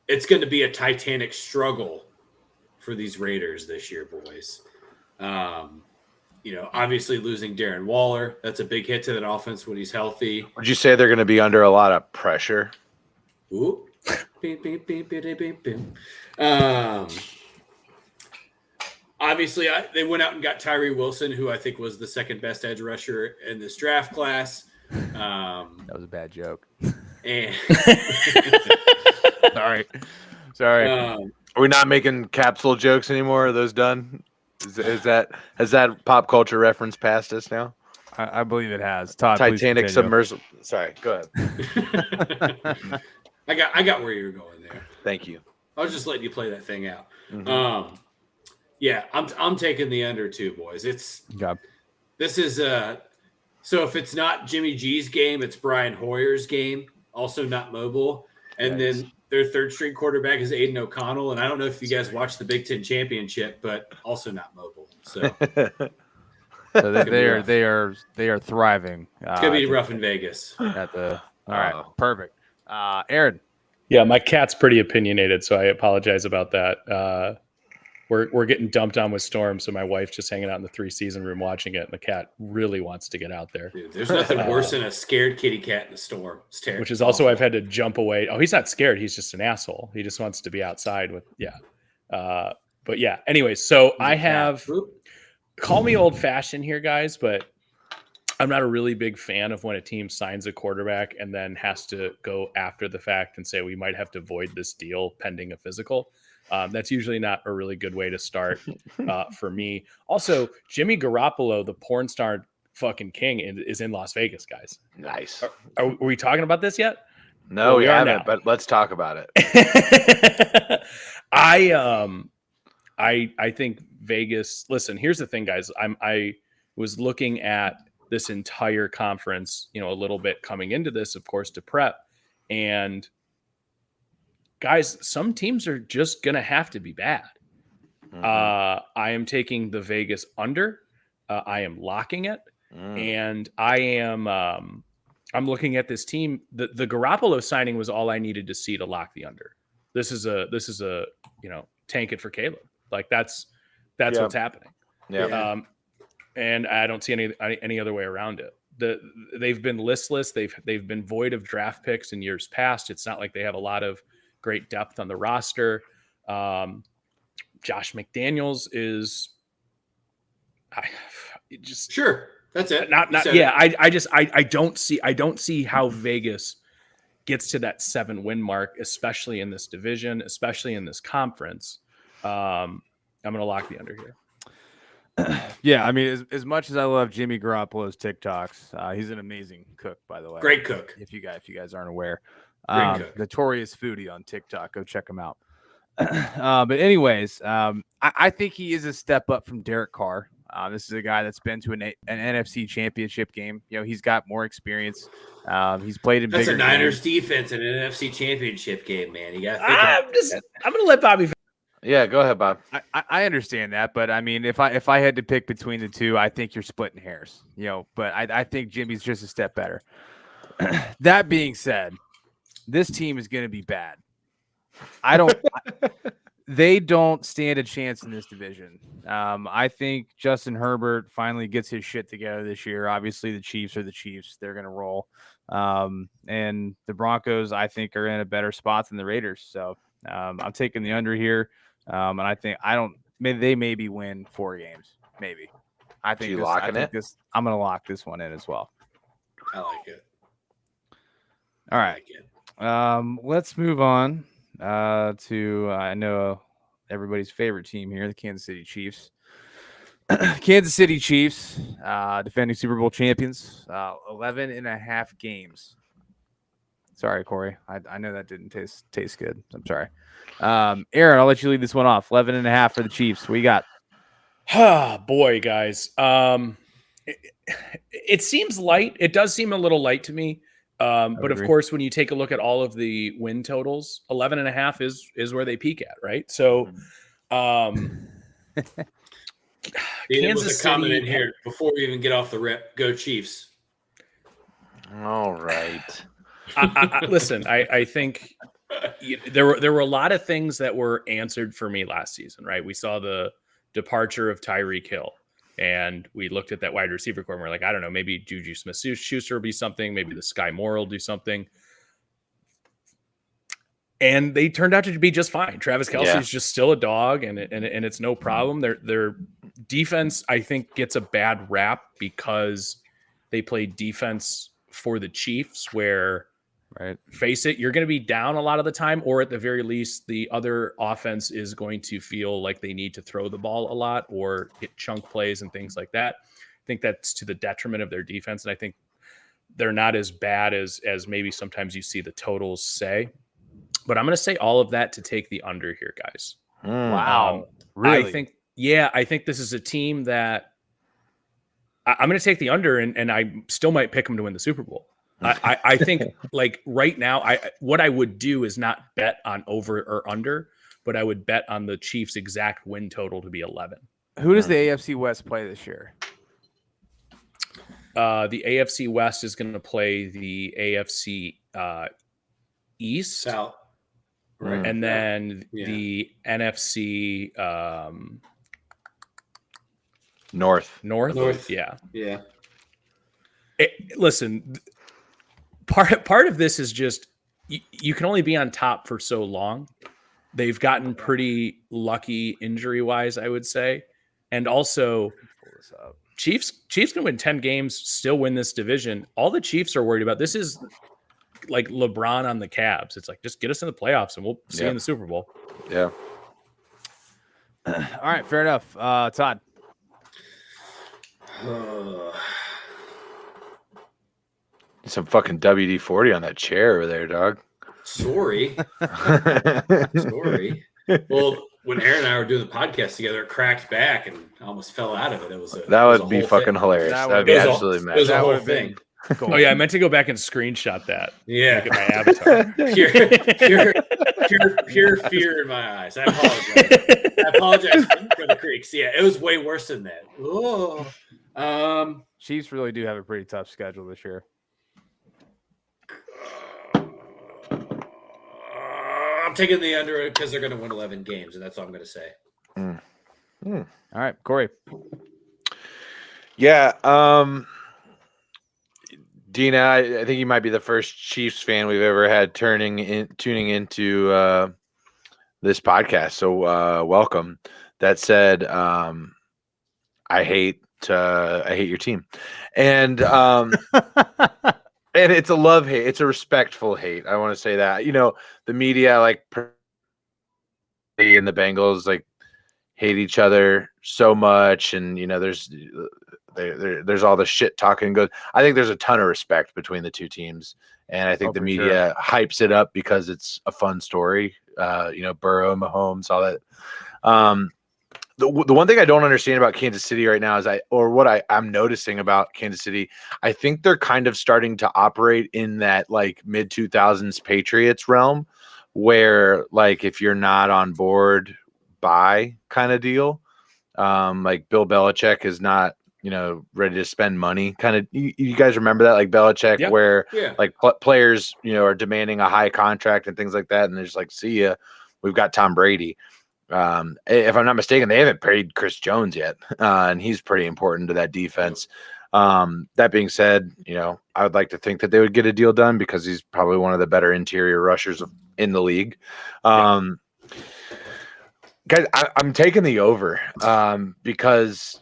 it's going to be a titanic struggle for these Raiders this year, boys. Obviously losing Darren Waller, that's a big hit to that offense when he's healthy. Would you say they're going to be under a lot of pressure? Ooh. Beep, beep, beep, beep, beep, beep. Obviously, they went out and got Tyree Wilson, who I think was the second best edge rusher in this draft class. That was a bad joke. And Sorry. Are we not making capsule jokes anymore? Are those done? Has that pop culture reference passed us now? I believe it has. Todd, please Titanic continue. submersible. Sorry, go ahead. I got where you were going there. Thank you. I was just letting you play that thing out. Mhm. Yeah, I'm taking the under too, boys. Okay. This is so if it's not Jimmy G's game, it's Brian Hoyer's game, also not mobile. And then their third string quarterback is Aiden O'Connell. And I don't know if you guys watched the Big Ten championship, but also not mobile. So So they are thriving. it's gonna be rough in Vegas. At the all right, perfect. Aaron. Yeah, my cat's pretty opinionated, so I apologize about that. We're getting dumped on with storm, so my wife's just hanging out in the 3-season room watching it, and the cat really wants to get out there. Dude, there's nothing worse than a scared kitty cat in the storm. It's terrible. Which is also I've had to jump away. Oh, he's not scared. He's just an asshole. He just wants to be outside with but yeah. Anyways, so I have call me old fashioned here, guys, but I'm not a really big fan of when a team signs a quarterback and then has to go after the fact and say we might have to void this deal pending a physical. That's usually not a really good way to start for me. Also, Jimmy Garoppolo, the porn star fucking king, is in Las Vegas, guys. Nice. Are we talking about this yet? No, Well, we we are haven't, now. but let's talk about it. I think Vegas. Listen, here's the thing, guys. I was looking at this entire conference, a little bit coming into this, of course, to prep. And guys, some teams are just gonna have to be bad. I am taking the Vegas under. I am locking it, and I am. I'm looking at this team. The Garoppolo signing was all I needed to see to lock the under. This is a tank it for Caleb. Like that's what's happening. Yeah. And I don't see any other way around it. They've been listless. They've been void of draft picks in years past. It's not like they have a lot of great depth on the roster. Josh McDaniels is Sure. That's it. I don't see how Vegas gets to that 7-win mark, especially in this division, especially in this conference. I'm going to lock the under here. Yeah, I mean, as much as I love Jimmy Garoppolo's TikToks, he's an amazing cook, by the way. Great cook. If you guys aren't aware, Cook. notorious foodie on TikTok. Go check him out. But anyways, I think he is a step up from Derek Carr. This is a guy that's been to an NFC Championship game. He's got more experience. He's played in That's bigger a Niners games. defense in an NFC Championship game, man. You got. I'm going to let Bobby. Yeah, go ahead, Bob. I understand that, but I mean, if I had to pick between the two, I think you're splitting hairs. But I think Jimmy's just a step better. That being said, this team is going to be bad. They don't stand a chance in this division. I think Justin Herbert finally gets his shit together this year. Obviously, the Chiefs are the Chiefs. They're going to roll. And the Broncos, I think, are in a better spot than the Raiders. So I'm taking the under here. And I think they maybe win 4 games. Maybe. I think I'm going to lock this one in as well. I like it. All right. Let's move on to I know everybody's favorite team here, the Kansas City Chiefs. Kansas City Chiefs, defending Super Bowl champions, 11 and a half games. Sorry, Corey. I know that didn't taste good. I'm sorry. Aaron, I'll let you lead this one off. 11 and a half for the Chiefs. What you got? Boy, guys. It seems light. It does seem a little light to me. But of course, when you take a look at all of the win totals, 11 and a half is where they peak at, right? So, Kansas City, comment in here before we even get off the rip. Go Chiefs. All right. Listen, I think there were a lot of things that were answered for me last season, right? We saw the departure of Tyreek Hill. And we looked at that wide receiver core and we're like, I don't know, maybe Juju Smith-Schuster will be something. Maybe the Sky Moore will do something. And they turned out to be just fine. Travis Kelce is just still a dog, and it's no problem. Their defense, I think, gets a bad rap because they play defense for the Chiefs, where Right. face it, you're going to be down a lot of the time, or at the very least, the other offense is going to feel like they need to throw the ball a lot or get chunk plays and things like that. I think that's to the detriment of their defense. And I think they're not as bad as maybe sometimes you see the totals say. But I'm going to say all of that to take the under here, guys. Wow. Really? I think this is a team that I'm going to take the under, and I still might pick them to win the Super Bowl. I think like right now, what I would do is not bet on over or under, but I would bet on the Chiefs' exact win total to be 11. Who does the AFC West play this year? The AFC West is going to play the AFC East. South. Right. And then the NFC North. Yeah. Listen, part of this is just you can only be on top for so long. They've gotten pretty lucky injury wise, I would say. And also Chiefs can win 10 games, still win this division. All the Chiefs are worried about, this is like LeBron on the Cavs. It's like, just get us in the playoffs and we'll see you in the Super Bowl. Yeah. All right. Fair enough. Todd. Some fucking WD-40 on that chair over there, dog. Sorry. Well, when Aaron and I were doing the podcast together, it cracked back and I almost fell out of it. That would be fucking hilarious. That would be absolutely mad. It was a whole thing. Cool. Oh yeah, I meant to go back and screenshot that. Yeah, look at my avatar. pure fear in my eyes. I apologize for the creaks. Yeah, it was way worse than that. Oh, Chiefs really do have a pretty tough schedule this year. I'm taking the under because they're going to win 11 games, and that's all I'm going to say. All right, Corey. Yeah. Dina, I think you might be the first Chiefs fan we've ever had tuning into this podcast. So welcome. That said, I hate your team, and and it's a love hate. It's a respectful hate. I want to say that. The media and the Bengals hate each other so much, and there's all the shit talking good. I think there's a ton of respect between the two teams, and I think the media hypes it up because it's a fun story. Burrow, Mahomes, all that. The one thing I don't understand about Kansas City right now is I'm noticing about Kansas City, I think they're kind of starting to operate in that mid 2000s Patriots realm, where if you're not on board, buy kind of deal. Bill Belichick is not ready to spend money. Kind of, you guys remember that, Belichick, where players, are demanding a high contract and things like that, and they're just see ya. We've got Tom Brady. If I'm not mistaken, they haven't paid Chris Jones yet, and he's pretty important to that defense. That being said, I would like to think that they would get a deal done because he's probably one of the better interior rushers in the league. Guys, I'm taking the over because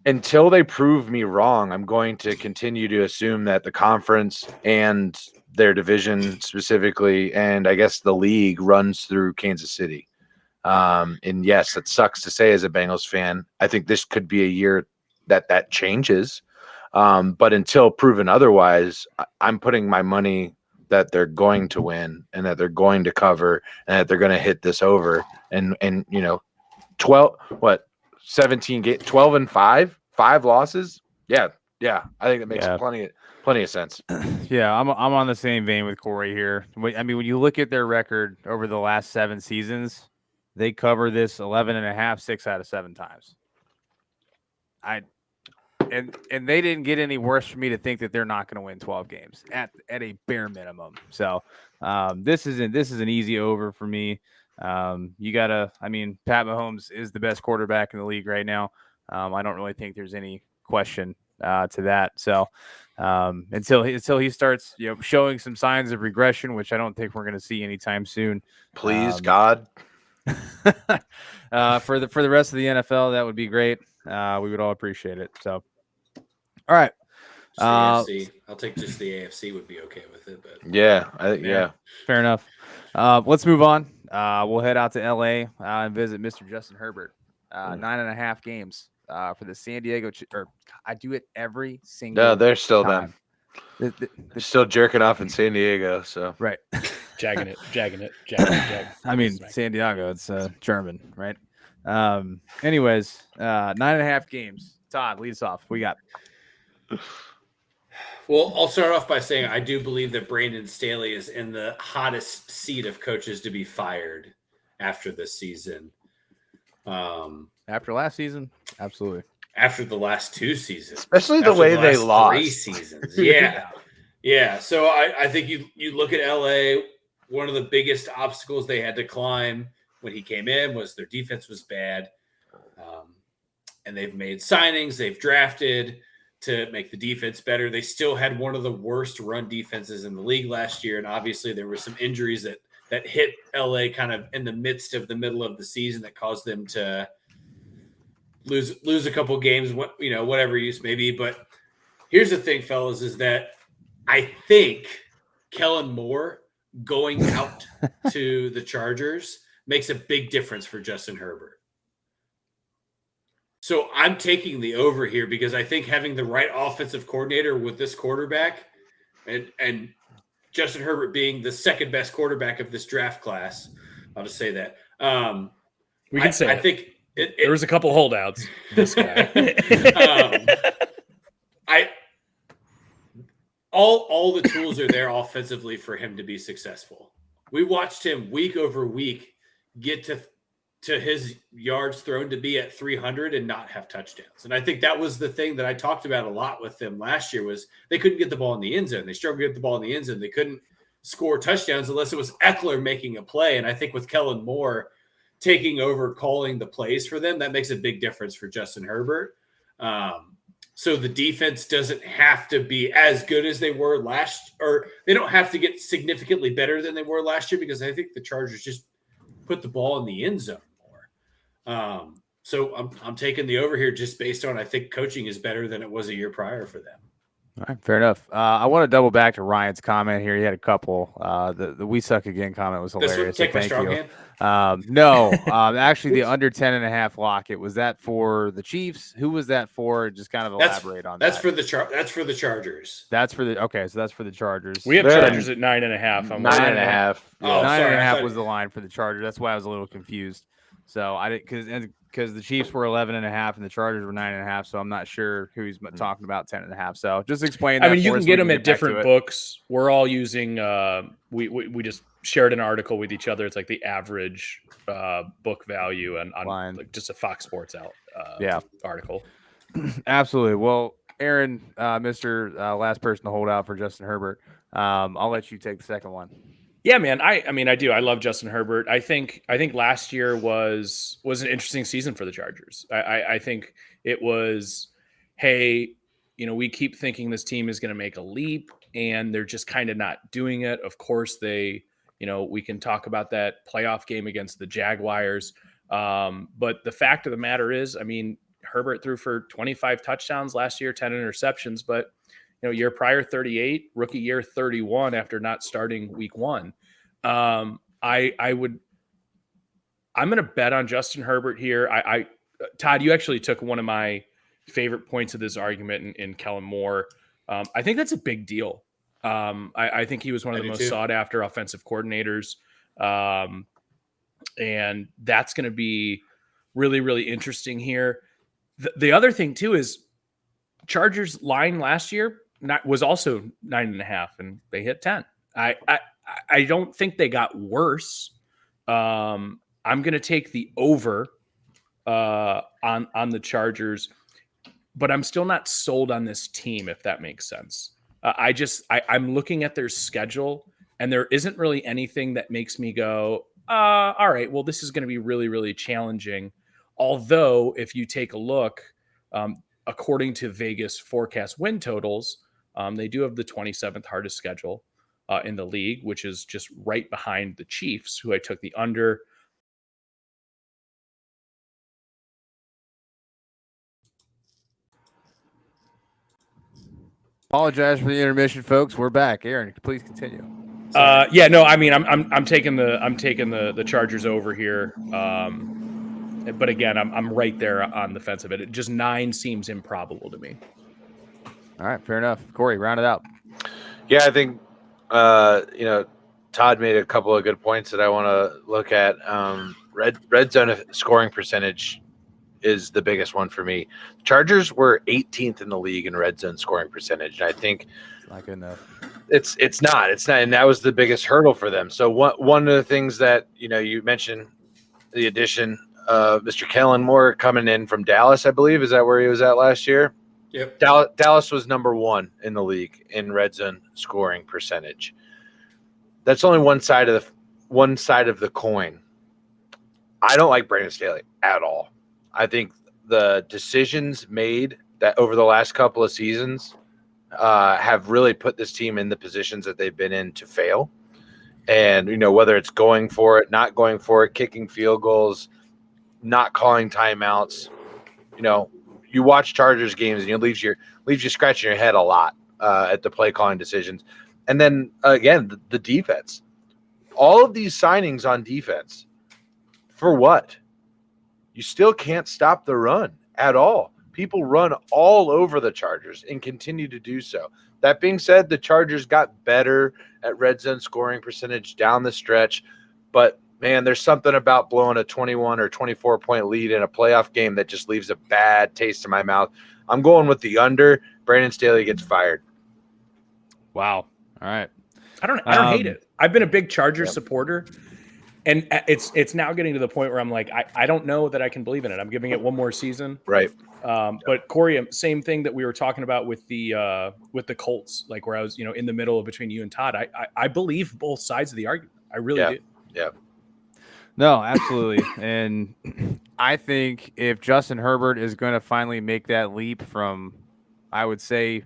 until they prove me wrong, I'm going to continue to assume that the conference and their division specifically, and I guess the league, runs through Kansas City. And yes, it sucks to say as a Bengals fan. I think this could be a year that changes. But until proven otherwise, I'm putting my money that they're going to win and that they're going to cover and that they're going to hit this over. And 12 and 5 losses. Yeah. I think that makes plenty of sense. Yeah, I'm on the same vein with Corey here. I mean, when you look at their record over the last 7 seasons, they cover this 11.5, 6 out of 7 times. And they didn't get any worse for me to think that they're not going to win 12 games at a bare minimum. So this is an easy over for me. Pat Mahomes is the best quarterback in the league right now. I don't really think there's any question to that. So until he starts, showing some signs of regression, which I don't think we're going to see anytime soon. Please, God. For the rest of the NFL, that would be great. We would all appreciate it. So, all right. Just the AFC. I'll take just the AFC. Would be okay with it, but Yeah. Fair enough. Let's move on. We'll head out to LA and visit Mr. Justin Herbert. 9.5 games for the San Diego. I do it every single. No, they're still time. them. They're still jerking off in San Diego. So right, jagging it. I mean, San Diego. It's German, right? Anyways, 9.5 games. Todd, lead us off. We got. Well, I'll start off by saying I do believe that Brandon Staley is in the hottest seat of coaches to be fired after this season. After last season, absolutely. After the last 2 seasons, especially the way they lost 3 seasons, yeah. So I think you look at LA. One of the biggest obstacles they had to climb when he came in was their defense was bad, and they've made signings, they've drafted to make the defense better. They still had one of the worst run defenses in the league last year, and obviously there were some injuries that hit LA kind of in the midst of the middle of the season that caused them to lose a couple games, whatever use may be. But here's the thing, fellas, is that I think Kellen Moore going out to the Chargers makes a big difference for Justin Herbert. So I'm taking the over here because I think having the right offensive coordinator with this quarterback and Justin Herbert being the second best quarterback of this draft class, I'll just say that. We can say I think there was a couple holdouts. This guy. All the tools are there offensively for him to be successful. We watched him week over week get to his yards thrown to be at 300 and not have touchdowns. And I think that was the thing that I talked about a lot with them last year was they couldn't get the ball in the end zone. They struggled to get the ball in the end zone. They couldn't score touchdowns unless it was Eckler making a play. And I think with Kellen Moore taking over calling the plays for them, that makes a big difference for Justin Herbert. So the defense doesn't have to be as good as they were or they don't have to get significantly better than they were last year because I think the Chargers just put the ball in the end zone more. So I'm taking the over here just based on I think coaching is better than it was a year prior for them. All right, fair enough. I want to double back to Ryan's comment here. He had a couple. The "we suck again" comment was hilarious. This would take my strong hand. No, actually, the under 10.5 lock. It was that for the Chiefs. Who was that for? Just kind of elaborate on that. That's for the Chargers. That's for the So that's for the Chargers. We have Chargers at 9.5. 9.5. Oh, 9.5 was the line for the Chargers. That's why I was a little confused. So I didn't because the Chiefs were 11.5 and the Chargers were 9.5. So I'm not sure who he's talking about 10.5. So just explain that. I mean, you can get them at different books. books. We're all using. We just shared an article with each other. It's like the average book value on like just a Fox Sports article. Absolutely. Well, Aaron, Mr. Last person to hold out for Justin Herbert. I'll let you take the second one. Yeah, man. I do. I love Justin Herbert. I think last year was an interesting season for the Chargers. I think it was, hey, we keep thinking this team is going to make a leap, and they're just kind of not doing it. Of course, we can talk about that playoff game against the Jaguars. But the fact of the matter is, I mean, Herbert threw for 25 touchdowns last year, 10 interceptions, but year prior 38, rookie year 31 after not starting week 1. I'm going to bet on Justin Herbert here. Todd, you actually took one of my favorite points of this argument in Kellen Moore. I think that's a big deal. I think he was one of the most sought after offensive coordinators. And that's going to be really, really interesting here. The other thing too is Chargers line last year was also 9.5 and they hit 10. I don't think they got worse. I'm going to take the over on the Chargers, but I'm still not sold on this team, if that makes sense. I'm looking at their schedule and there isn't really anything that makes me go, all right, well, this is going to be really, really challenging. Although if you take a look, according to Vegas forecast win totals, they do have the 27th hardest schedule in the league, which is just right behind the Chiefs, who I took the under. Apologize for the intermission, folks. We're back. Aaron, please continue. Yeah, no, I mean, I'm taking the Chargers over here. But again, I'm right there on the fence of it. Just 9 seems improbable to me. All right, fair enough. Corey, round it out. Yeah, I think Todd made a couple of good points that I want to look at. Red zone scoring percentage is the biggest one for me. Chargers were 18th in the league in red zone scoring percentage, and I think It's not good enough. it's not, and that was the biggest hurdle for them. So one of the things that you mentioned, the addition of Mr. Kellen Moore coming in from Dallas, I believe, is that where he was at last year? Yep. Dallas was number 1 in the league in red zone scoring percentage. That's only one side of the coin. I don't like Brandon Staley at all. I think the decisions made that over the last couple of seasons have really put this team in the positions that they've been in to fail. And, whether it's going for it, not going for it, kicking field goals, not calling timeouts, you watch Chargers games and it leaves you scratching your head a lot at the play calling decisions. And then again, the defense, all of these signings on defense for what? You still can't stop the run at all. People run all over the Chargers and continue to do so. That being said, the Chargers got better at red zone scoring percentage down the stretch, but man, there's something about blowing a 21 or 24 point lead in a playoff game that just leaves a bad taste in my mouth. I'm going with the under. Brandon Staley gets fired. Wow. All right. I don't hate it. I've been a big Chargers supporter, and it's now getting to the point where I'm like, I don't know that I can believe in it. I'm giving it one more season. Right. But Corey, same thing that we were talking about with the Colts, like where I was, in the middle between you and Todd. I believe both sides of the argument. I really do. Yeah. No, absolutely. And I think if Justin Herbert is going to finally make that leap from, I would say,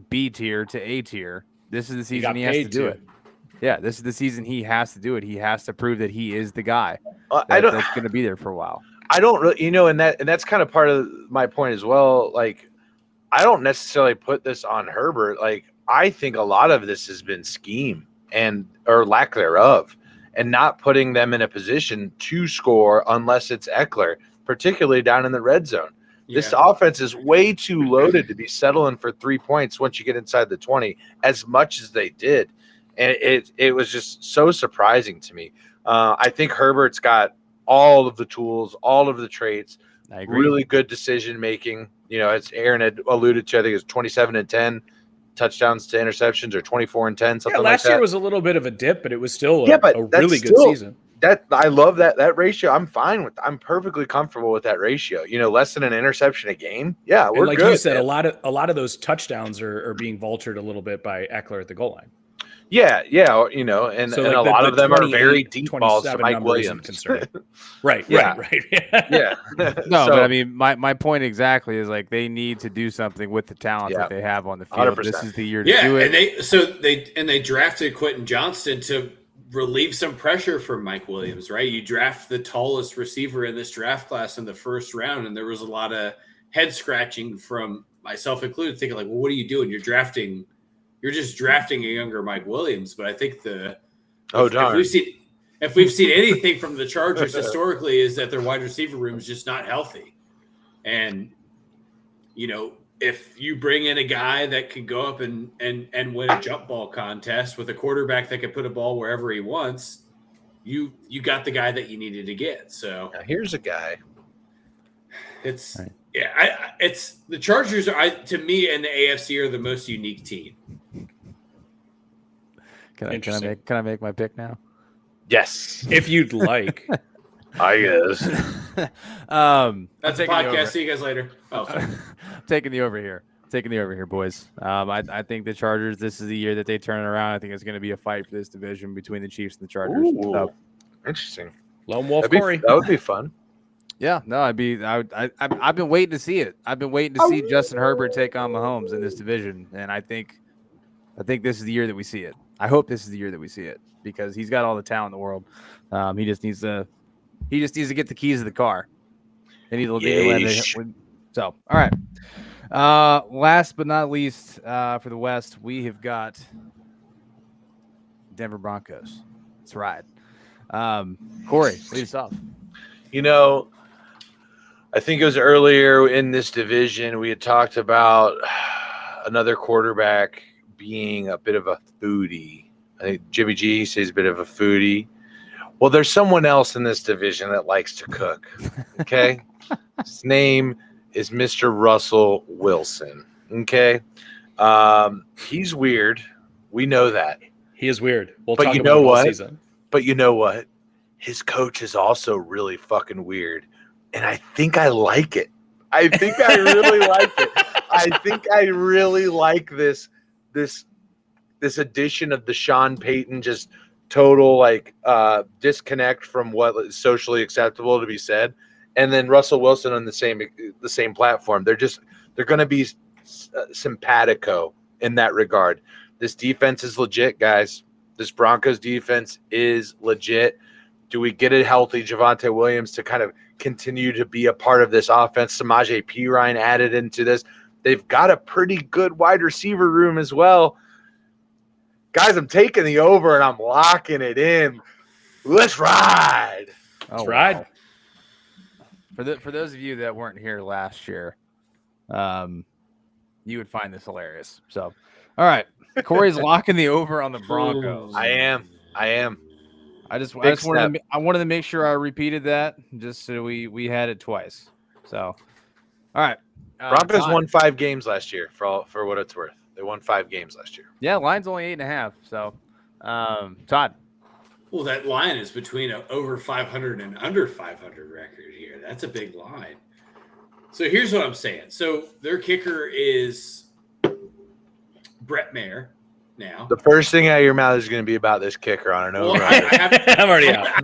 B tier to A tier, this is the season he has to do it. Yeah, this is the season he has to do it. He has to prove that he is the guy that's going to be there for a while. I don't really, and that's kind of part of my point as well. Like, I don't necessarily put this on Herbert. Like, I think a lot of this has been scheme or lack thereof, and not putting them in a position to score unless it's Eckler, particularly down in the red zone. Yeah. This offense is way too loaded to be settling for 3 points once you get inside the 20, as much as they did. And it was just so surprising to me. I think Herbert's got all of the tools, all of the traits, I agree. Really good decision making. As Aaron had alluded to, I think it was 27-10 touchdowns to interceptions, or 24-10, something like that. Last year was a little bit of a dip, but it was still a really good season. I love that ratio. I'm fine with. I'm perfectly comfortable with that ratio. Less than an interception a game. Yeah, we're like good. You said, a lot of those touchdowns are being vultured a little bit by Eckler at the goal line. Yeah, and a lot of them are very deep balls to Mike Williams. Right. Yeah. No, but I mean, my point exactly is like they need to do something with the talent that they have on the field. 100%. This is the year to do it. And they drafted Quentin Johnston to relieve some pressure from Mike Williams, right? You draft the tallest receiver in this draft class in the first round, and there was a lot of head scratching from myself included, thinking like, well, what are you doing? You're just drafting a younger Mike Williams. But I think if we've seen anything from the Chargers historically is that their wide receiver room is just not healthy. And, if you bring in a guy that can go up and win a jump ball contest with a quarterback that can put a ball wherever he wants, you got the guy that you needed to get. So now here's a guy. It's right. It's the Chargers to me and the AFC are the most unique team. Can I make my pick now? Yes, if you'd like. I guess. That's a podcast. See you guys later. Oh, sorry. Taking the over here, boys. I think the Chargers. This is the year that they turn it around. I think it's going to be a fight for this division between the Chiefs and the Chargers. Ooh, interesting. Lone Wolf Corey. That would be fun. Yeah, no, I've been waiting to see it. I've been waiting to see Justin Herbert take on Mahomes in this division, and I think this is the year that we see it. I hope this is the year that we see it because he's got all the talent in the world. He just needs to get the keys of the car. So, all right. Last but not least, for the West, we have got Denver Broncos. That's right. Corey, lead us off. You know, I think it was earlier in this division we had talked about another quarterback being a bit of a foodie. I think Jimmy G says a bit of a foodie. Well, there's someone else in this division that likes to cook. Okay. His name is Mr. Russell Wilson. Okay. He's weird. We know that. He is weird. We'll But talk you about know it all what? season. But you know what? His coach is also really fucking weird. And I think I like it. I think I really like it. I think I really like this addition of the Sean Payton just total disconnect from what is socially acceptable to be said. And then Russell Wilson on the same platform. They're going to be simpatico in that regard. This defense is legit, guys. This Broncos defense is legit. Do we get a healthy Javonte Williams to kind of continue to be a part of this offense? Samaje Perine added into this. They've got a pretty good wide receiver room as well. Guys, I'm taking the over and I'm locking it in. Let's ride. Let's ride. Wow. For those of you that weren't here last year, you would find this hilarious. So, all right, Corey's locking the over on the Broncos. I am. I wanted to make sure I repeated that just so we had it twice. So, all right. Broncos won 5 games last year for what it's worth. They won 5 games last year. Yeah, line's only 8.5. So, Todd. Well, that line is between an over 500 and under 500 record here. That's a big line. So here's what I'm saying. So their kicker is Brett Mayer. Now the first thing out of your mouth is going to be about this kicker on an over. Well, I'm already out. I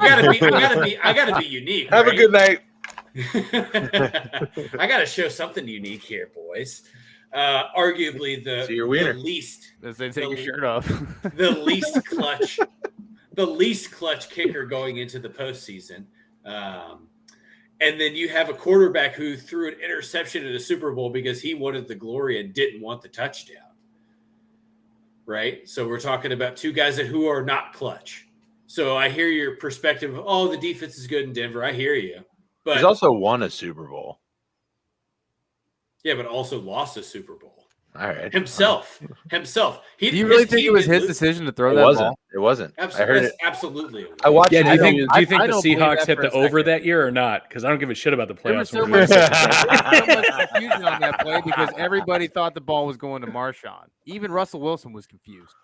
gotta be unique. Have right? a good night. I gotta show something unique here, boys. Arguably the least. As they take your shirt off. The least clutch kicker going into the postseason. And then you have a quarterback who threw an interception in a Super Bowl because he wanted the glory and didn't want the touchdown. Right? So we're talking about 2 guys who are not clutch. So I hear your perspective of, oh, the defense is good in Denver. I hear you. But he's also won a Super Bowl. Yeah, but also lost a Super Bowl. All right. Himself. Do you really think it was his decision to throw that ball? It wasn't. Absolutely. I heard it. Absolutely. I watched. Yeah, do you think I the don't believe Seahawks that hit for the a over second. that year or not? Because I don't give a shit about the There was playoffs. so much confusion on that play because everybody thought the ball was going to Marshawn. Even Russell Wilson was confused.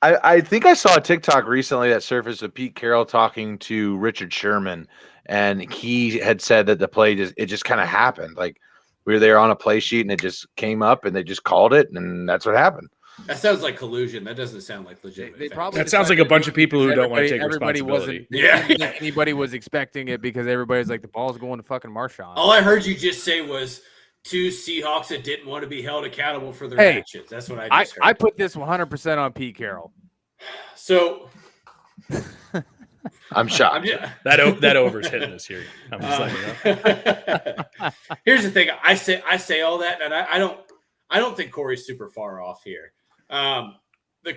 I think I saw a TikTok recently that surfaced of Pete Carroll talking to Richard Sherman, and he had said that the play just kind of happened. Like we were there on a play sheet, and it just came up, and they just called it, and that's what happened. That sounds like collusion. That doesn't sound like legitimate. They probably That sounds like a bunch of people who don't want to take everybody responsibility. Wasn't. Yeah, anybody was expecting it because everybody's like the ball's going to fucking Marshawn. All I heard you just say was 2 Seahawks that didn't want to be held accountable for their actions. That's what I just heard. I put this 100% on Pete Carroll. So I'm shocked. That over's hitting this year. I'm just letting you know. Here's the thing. I say all that, and I don't think Corey's super far off here. The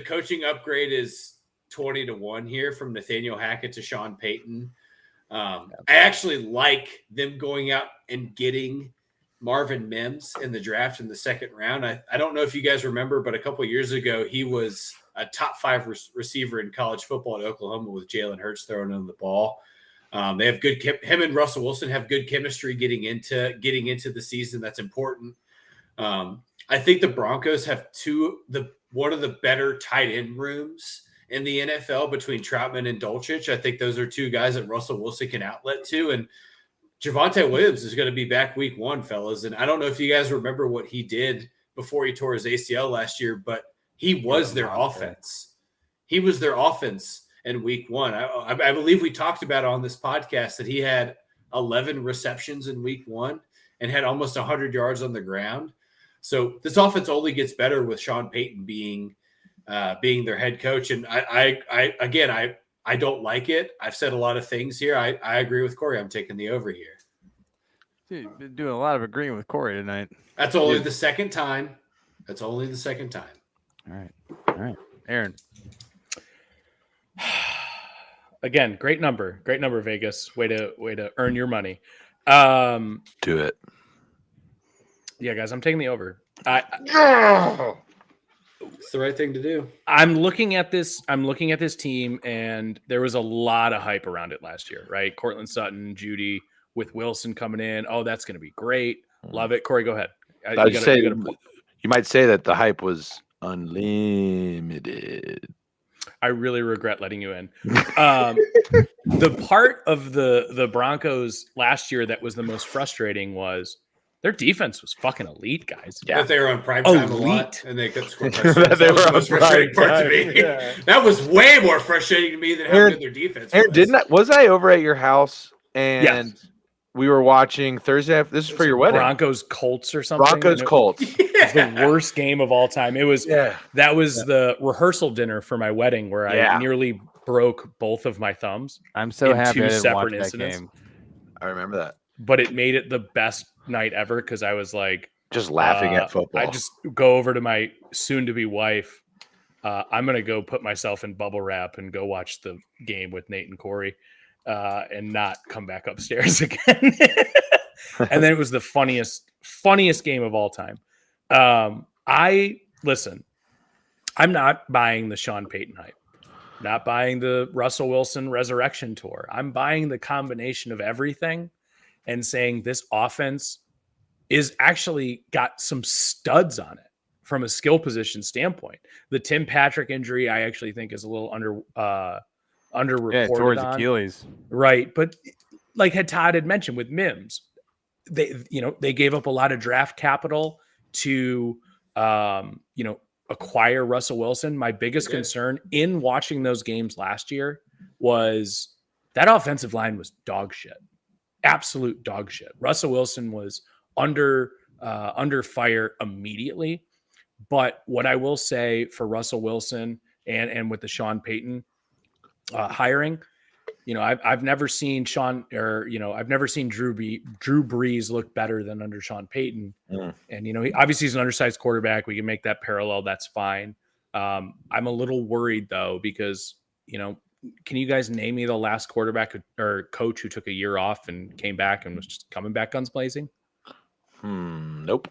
coaching upgrade is 20-1 here from Nathaniel Hackett to Sean Payton. I actually like them going out and getting Marvin Mims in the draft in the second round. I don't know if you guys remember, but a couple of years ago, he was a top 5 receiver in college football at Oklahoma with Jalen Hurts throwing him the ball. They have him and Russell Wilson have good chemistry getting into the season. That's important. I think the Broncos have one of the better tight end rooms in the NFL between Troutman and Dulcich. I think those are 2 guys that Russell Wilson can outlet to. And Javonte Williams is going to be back week 1, fellas. And I don't know if you guys remember what he did before he tore his ACL last year, but he was their offense. He was their offense in week 1. I believe we talked about on this podcast that he had 11 receptions in week 1 and had almost 100 yards on the ground. So this offense only gets better with Sean Payton being their head coach. And I don't like it. I've said a lot of things here. I agree with Corey. I'm taking the over here. Dude, been doing a lot of agreeing with Corey tonight. That's only the second time. That's only the second time. All right, Aaron. Again, great number, Vegas. Way to earn your money. Do it. Yeah, guys, I'm taking the over. It's the right thing to do. I'm looking at this team, and there was a lot of hype around it last year, right? Cortland Sutton, Judy, with Wilson coming in. Oh, that's going to be great. Love it. Corey, go ahead. You might say that the hype was unlimited. I really regret letting you in. The part of the Broncos last year that was the most frustrating was their defense was fucking elite, guys. Yeah, they were on prime time a lot, and they could score touchdowns. They That was were the most on frustrating prime part to time, me. yeah. That was way more frustrating to me than how good their defense was. Was I over at your house and we were watching Thursday? This is for your wedding. Broncos Colts or something. Broncos Colts. It was the worst game of all time. It was that was the rehearsal dinner for my wedding where I nearly broke both of my thumbs. I'm so happy I two didn't watch separate that incidents. game. I remember that. But it made it the best night ever because I was like just laughing at football. I just go over to my soon-to-be wife. I'm gonna go put myself in bubble wrap and go watch the game with Nate and Corey, and not come back upstairs again. And then it was the funniest game of all time. I'm not buying the Sean Payton hype. Not buying the Russell Wilson resurrection tour. I'm buying the combination of everything and saying this offense is actually got some studs on it from a skill position standpoint. The Tim Patrick injury, I actually think is a little underreported. Yeah, towards Achilles. Right. But like Todd had mentioned with Mims, they gave up a lot of draft capital to, acquire Russell Wilson. My biggest concern in watching those games last year was that offensive line was dog shit, absolute dog shit. Russell Wilson was under fire immediately. But what I will say for Russell Wilson and with the Sean Payton hiring, I've never seen I've never seen Drew Brees look better than under Sean Payton. And, obviously he's an undersized quarterback. We can make that parallel. That's fine. I'm a little worried though, because, can you guys name me the last quarterback or coach who took a year off and came back and was just coming back guns blazing? Nope.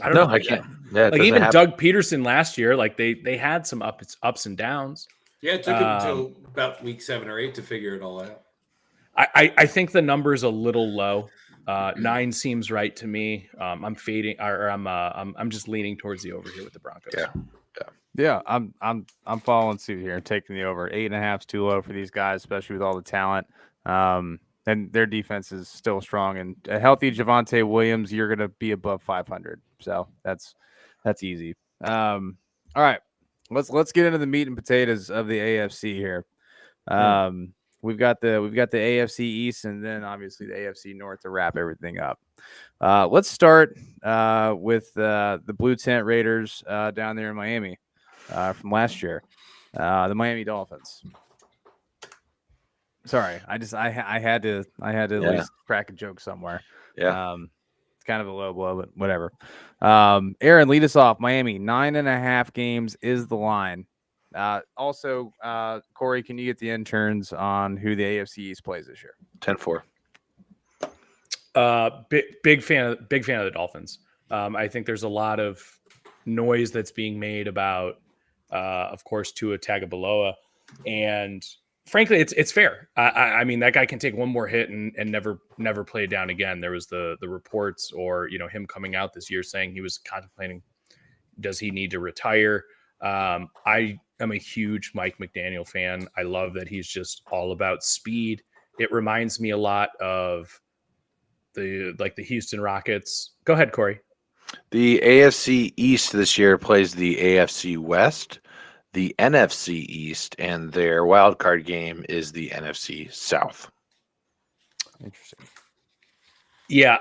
I don't know. I can't. Yeah, like even Doug Peterson last year, like they had some ups and downs. Yeah, it took him until about week 7 or 8 to figure it all out. I think the number's a little low. 9 seems right to me. I'm fading, or I'm just leaning towards the over here with the Broncos. Yeah. I'm following suit here and taking the over. 8.5 is too low for these guys, especially with all the talent. And their defense is still strong. And a healthy Javonte Williams, you're gonna be above 500. So that's easy. All right. Let's get into the meat and potatoes of the AFC here. We've got the AFC East and then obviously the AFC North to wrap everything up. Let's start with the Blue Tent Raiders down there in Miami from last year, the Miami Dolphins. Sorry, I had to at least crack a joke somewhere. Yeah. It's kind of a low blow, but whatever. Aaron, lead us off. Miami, 9.5 games is the line. Also, Corey, can you get the interns on who the AFC East plays this year? 10-4. Big fan of the Dolphins. I think there's a lot of noise that's being made about, of course, Tua Tagovailoa, and frankly, it's fair. I mean, that guy can take one more hit and never play it down again. There was the reports, or him coming out this year saying he was contemplating, does he need to retire? I am a huge Mike McDaniel fan. I love that he's just all about speed. It reminds me a lot of the Houston Rockets. Go ahead, Corey. The AFC East this year plays the AFC West, the NFC East, and their wild card game is the NFC South. Interesting. Yeah,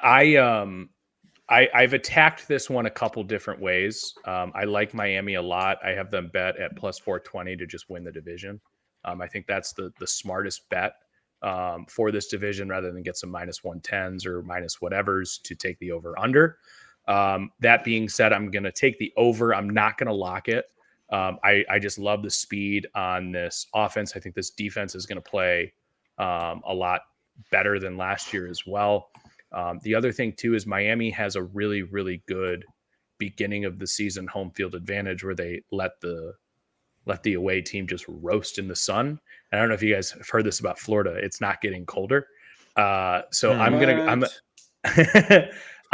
I've attacked this one a couple different ways. I like Miami a lot. I have them bet at plus 420 to just win the division. I think that's the smartest bet for this division rather than get some minus 110s or minus whatevers to take the over under. That being said, I'm going to take the over. I'm not going to lock it. I just love the speed on this offense. I think this defense is going to play a lot better than last year as well. The other thing too is Miami has a really, really good beginning of the season home field advantage where they let the away team just roast in the sun. And I don't know if you guys have heard this about Florida. It's not getting colder. So I'm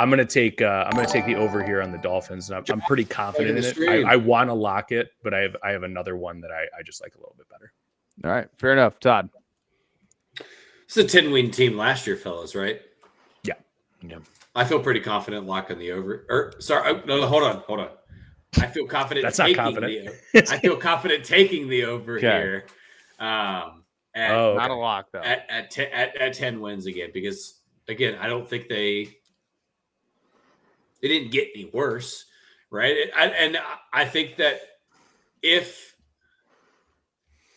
gonna take the over here on the Dolphins. And I'm pretty confident in it. I want to lock it, but I have another one that I just like a little bit better. All right, fair enough, Todd. It's a 10-win team last year, fellas, right? Yeah. I feel pretty confident locking the over. No, hold on. I feel confident. That's not confident. I feel confident taking the over here. Not a lock though. At 10 wins again, because again, I don't think they didn't get any worse, right? I think that if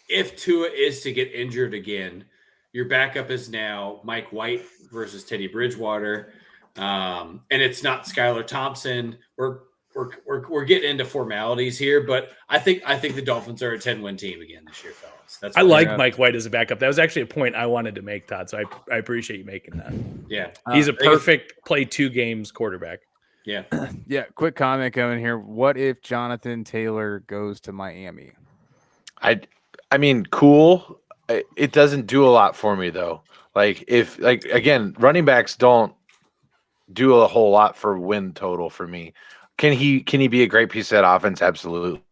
Tua is to get injured again, your backup is now Mike White versus Teddy Bridgewater, and it's not Skylar Thompson. We're getting into formalities here, but I think the Dolphins are a 10-win team again this year, fellas. I like Mike White as a backup. That was actually a point I wanted to make, Todd. So I appreciate you making that. Yeah, he's a perfect play 2 games quarterback. Yeah. Yeah. Quick comment coming here. What if Jonathan Taylor goes to Miami? I mean, cool. It doesn't do a lot for me though. Again, running backs don't do a whole lot for win total for me. Can he be a great piece of that offense? Absolutely.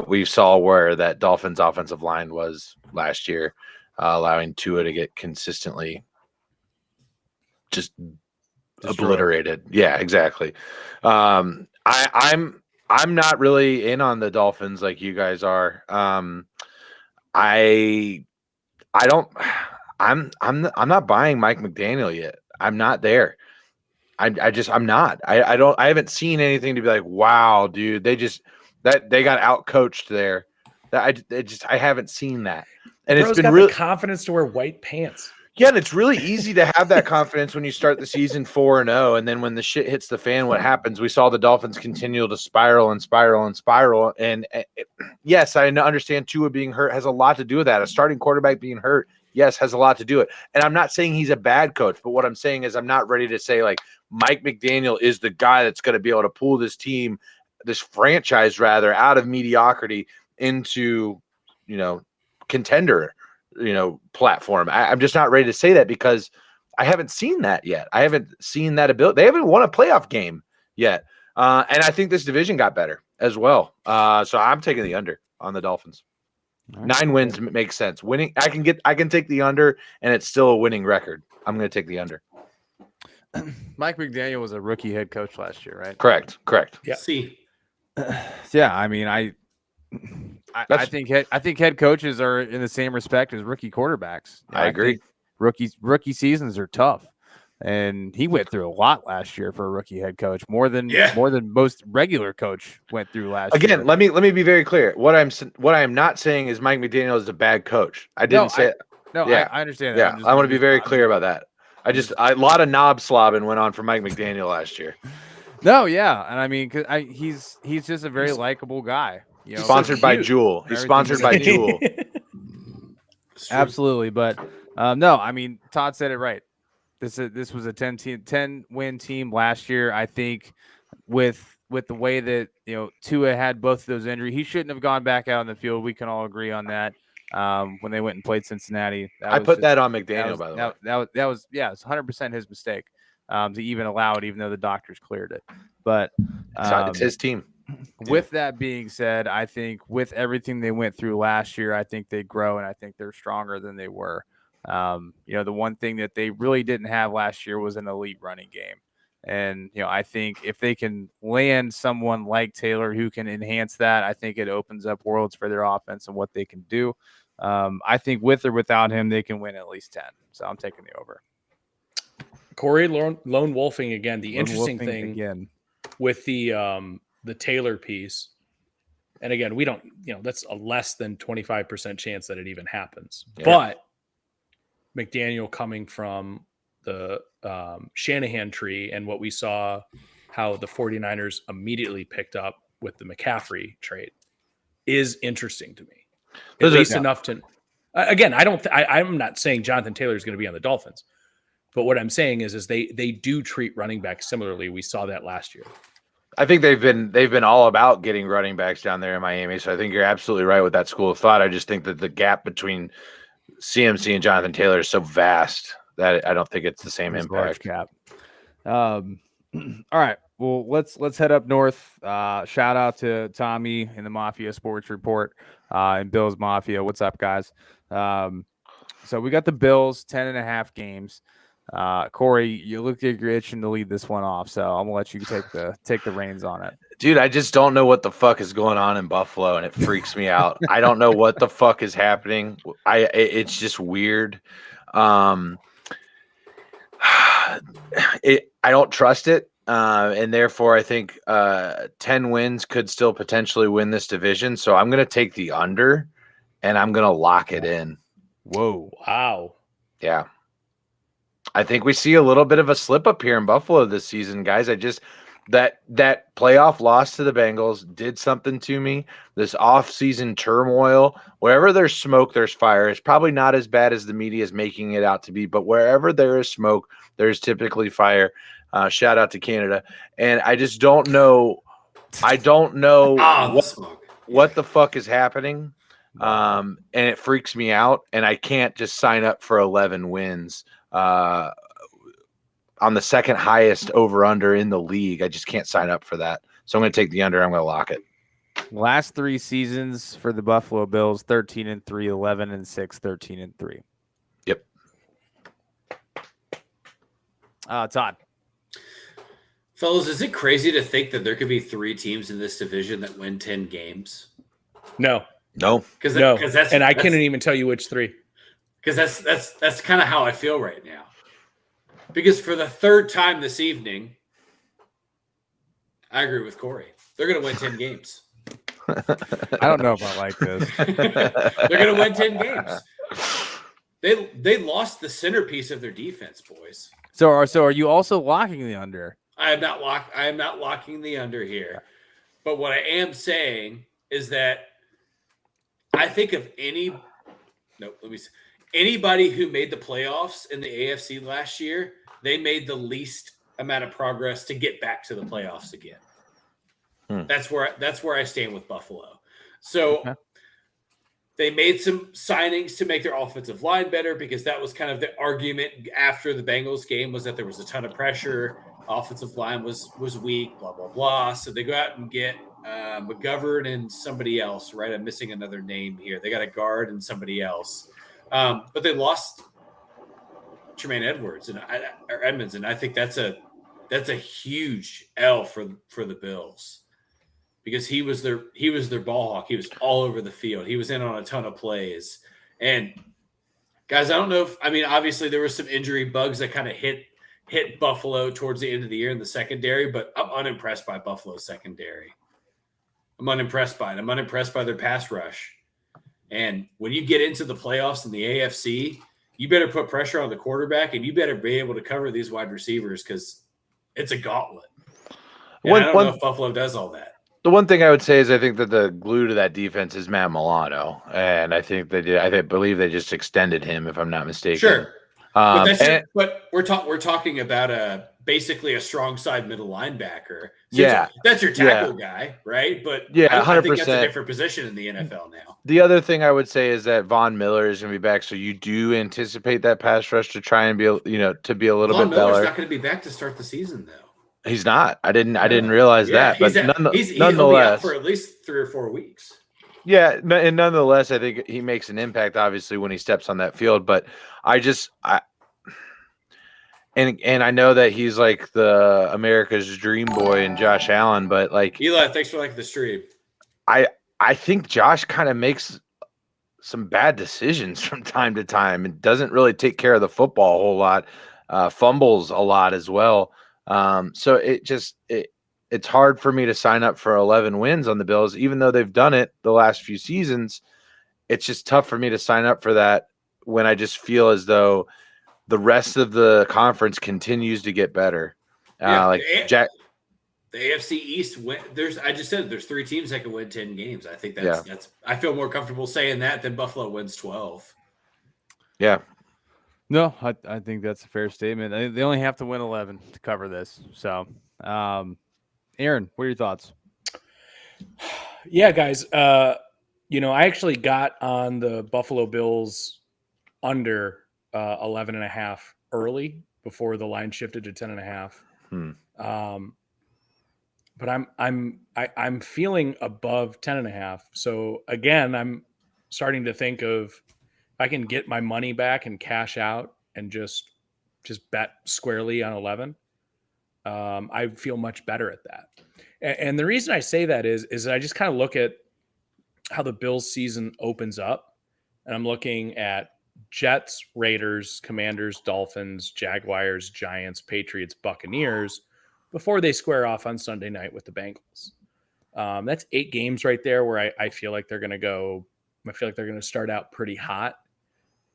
We saw where that Dolphins offensive line was last year, allowing Tua to get consistently just obliterated. Yeah, exactly. I'm not really in on the Dolphins like you guys are. I'm not buying Mike McDaniel yet. I'm not there. I'm not. I haven't seen anything to be like, wow, dude, they got out coached there. I haven't seen that. And Bro's it's been got really the confidence to wear white pants. Yeah, and it's really easy to have that confidence when you start the season 4-0, and then when the shit hits the fan, what happens? We saw the Dolphins continue to spiral and spiral and spiral. And yes, I understand Tua being hurt has a lot to do with that. A starting quarterback being hurt, yes, has a lot to do with it. And I'm not saying he's a bad coach, but what I'm saying is I'm not ready to say like Mike McDaniel is the guy that's going to be able to pull this team, this franchise rather, out of mediocrity into, contender, platform. I'm just not ready to say that because I haven't seen that yet. I haven't seen that ability. They haven't won a playoff game yet. And I think this division got better as well. So I'm taking the under on the Dolphins. Right. 9 wins makes sense. Winning, I can take the under, and it's still a winning record. I'm going to take the under. Mike McDaniel was a rookie head coach last year, right? Correct. Yeah. See. Yeah, I mean, I think head coaches are in the same respect as rookie quarterbacks. I agree. Rookie seasons are tough, and he went through a lot last year for a rookie head coach, more than most regular coach went through last year. Again, let me be very clear. What I'm not saying is Mike McDaniel is a bad coach. I didn't say it. No, yeah. I understand that. Yeah, I want to be very clear about that. A lot of knob slobbing went on for Mike McDaniel last year. No, yeah, and I mean, he's just a very likable guy. Sponsored by Jewel. He's sponsored by Jewel. Absolutely, but no, I mean, Todd said it right. This was a 10-win team last year. I think with the way that Tua had both of those injuries, he shouldn't have gone back out on the field. We can all agree on that. When they went and played Cincinnati, I put that on McDaniel, by the way. That was it's 100% his mistake to even allow it, even though the doctors cleared it. But it's his team. With that being said, I think with everything they went through last year, I think they grow, and I think they're stronger than they were. The one thing that they really didn't have last year was an elite running game. And, I think if they can land someone like Taylor who can enhance that, I think it opens up worlds for their offense and what they can do. I think with or without him, they can win at least 10. So I'm taking the over. Corey, lone wolfing again. The interesting thing again with the Taylor piece, and again, we don't, that's a less than 25% chance that it even happens. Yeah. But McDaniel coming from the Shanahan tree and what we saw how the 49ers immediately picked up with the McCaffrey trade is interesting to me. At least enough to again, I'm not saying Jonathan Taylor is going to be on the Dolphins, but what I'm saying is they do treat running backs similarly. We saw that last year. I think they've been all about getting running backs down there in Miami. So I think you're absolutely right with that school of thought. I just think that the gap between CMC and Jonathan Taylor is so vast that I don't think it's the same impact. Cap. All right. Well, let's head up north. Shout out to Tommy in the Mafia Sports Report and Bills Mafia. What's up, guys? So we got the Bills 10.5 games. Corey, you look like you're itching to lead this one off, so I'm gonna let you take the reins on it. Dude, I just don't know what the fuck is going on in Buffalo, and it freaks me out. I don't know what the fuck is happening. It's just weird. I don't trust it, and therefore I think 10 wins could still potentially win this division. So I'm gonna take the under, and I'm gonna lock it in. Whoa! Wow! Yeah. I think we see a little bit of a slip up here in Buffalo this season, guys. That playoff loss to the Bengals did something to me. This off-season turmoil, wherever there's smoke, there's fire. It's probably not as bad as the media is making it out to be, but wherever there is smoke, there's typically fire. Shout out to Canada. And I just don't know. I don't know what the fuck is happening. And it freaks me out. And I can't just sign up for 11 wins. On the second highest over-under in the league. I just can't sign up for that. So I'm going to take the under. I'm going to lock it. Last 3 seasons for the Buffalo Bills, 13-3, 11-6, 13-3. Yep. Todd. Fellas, is it crazy to think that there could be 3 teams in this division that win 10 games? No. Because I couldn't even tell you which 3. Because that's kind of how I feel right now. Because for the 3rd time this evening, I agree with Corey. They're going to win 10 games. I don't know if I like this. They're going to win 10 games. They lost the centerpiece of their defense, boys. So are you also locking the under? I am not locking the under here. But what I am saying is that I think of anybody who made the playoffs in the AFC last year, they made the least amount of progress to get back to the playoffs again. That's where I stand with Buffalo. So they made some signings to make their offensive line better because that was kind of the argument after the Bengals game was that there was a ton of pressure. Offensive line was weak, blah, blah, blah. So they go out and get McGovern and somebody else, right? I'm missing another name here. They got a guard and somebody else. But they lost Tremaine Edwards or Edmonds, and I think that's a huge L for the Bills because he was their ball hawk. He was all over the field. He was in on a ton of plays. And guys, I don't know obviously there were some injury bugs that kind of hit Buffalo towards the end of the year in the secondary, but I'm unimpressed by Buffalo's secondary. I'm unimpressed by it. I'm unimpressed by their pass rush. And when you get into the playoffs in the AFC, you better put pressure on the quarterback and you better be able to cover these wide receivers because it's a gauntlet. And I don't know if Buffalo does all that. The one thing I would say is I think that the glue to that defense is Matt Milano. And I think I believe they just extended him, if I'm not mistaken. Sure. But we're talking about basically a strong side middle linebacker. So that's your tackle guy, right? But 100%. I think that's a different position in the NFL now. The other thing I would say is that Von Miller is going to be back, so you do anticipate that pass rush to try and be a little bit better. Von Miller's not going to be back to start the season, though. He's not. I didn't realize that. But he's nonetheless, out for at least 3 or 4 weeks. Yeah, and nonetheless, I think he makes an impact, obviously, when he steps on that field. But I I know that he's like the America's dream boy and Josh Allen, but like Eli, thanks for liking the stream. I think Josh kind of makes some bad decisions from time to time and doesn't really take care of the football a whole lot, fumbles a lot as well. So it's hard for me to sign up for 11 wins on the Bills, even though they've done it the last few seasons. It's just tough for me to sign up for that when I just feel as though the rest of the conference continues to get better. Like Jack. The AFC East I just said there's 3 teams that can win 10 games. I think Yeah. that's I feel more comfortable saying that than Buffalo wins 12. Yeah. No, I think that's a fair statement. They only have to win 11 to cover this. So, Aaron, what are your thoughts? Yeah, guys. I actually got on the Buffalo Bills under 11.5 early before the line shifted to 10.5. But I'm feeling above 10.5. So again, I'm starting to think of if I can get my money back and cash out and just bet squarely on 11. I feel much better at that. And the reason I say that is I just kind of look at how the Bills season opens up, and I'm looking at Jets, Raiders, Commanders, Dolphins, Jaguars, Giants, Patriots, Buccaneers before they square off on Sunday night with the Bengals. That's 8 games right there where I feel like they're going to go. I feel like they're going to start out pretty hot.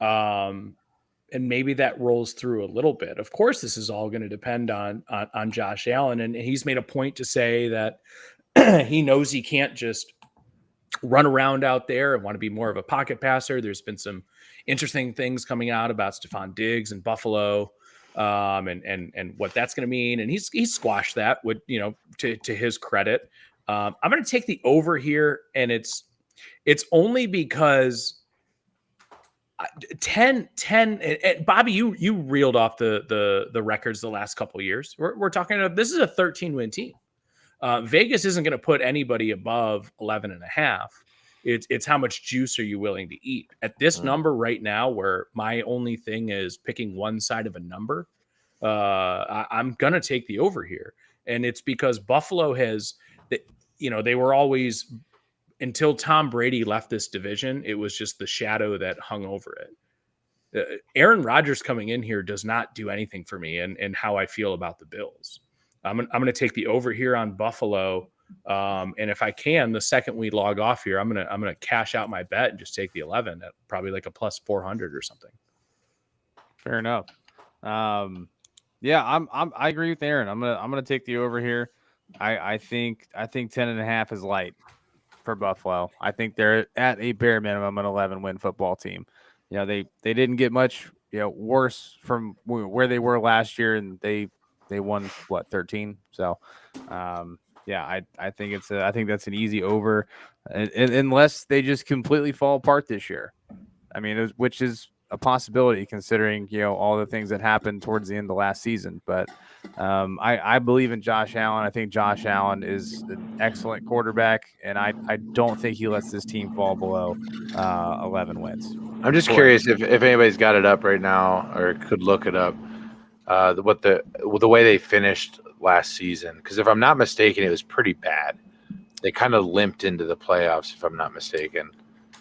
And maybe that rolls through a little bit. Of course, this is all going to depend on Josh Allen. And he's made a point to say that he knows he can't just run around out there and want to be more of a pocket passer. There's been some interesting things coming out about Stephon Diggs and Buffalo, and what that's going to mean. And he's squashed that with, to his credit. I'm going to take the over here, and it's only because 10 and Bobby, you reeled off the records the last couple of years. We're talking about, this is a 13-win team. Vegas isn't going to put anybody above 11.5. It's how much juice are you willing to eat at this number right now, where my only thing is picking one side of a number. I'm going to take the over here. And it's because Buffalo they were always, until Tom Brady left this division, it was just the shadow that hung over it. Aaron Rodgers coming in here does not do anything for me and how I feel about the Bills. I'm going to take the over here on Buffalo. And if I can, the second we log off here, I'm going to cash out my bet and just take the 11 at probably like a plus 400 or something. Fair enough. Yeah, I agree with Aaron. I'm going to take the over here. I think 10.5 is light for Buffalo. I think they're at a bare minimum an 11-win football team. They didn't get much worse from where they were last year, and they won 13. So I think I think that's an easy over, unless they just completely fall apart this year. I mean, which is a possibility considering all the things that happened towards the end of last season. But I believe in Josh Allen. I think Josh Allen is an excellent quarterback, and I don't think he lets this team fall below 11 wins. I'm just curious if anybody's got it up right now or could look it up. The way they finished last season, because if I'm not mistaken, it was pretty bad. They kind of limped into the playoffs, if I'm not mistaken.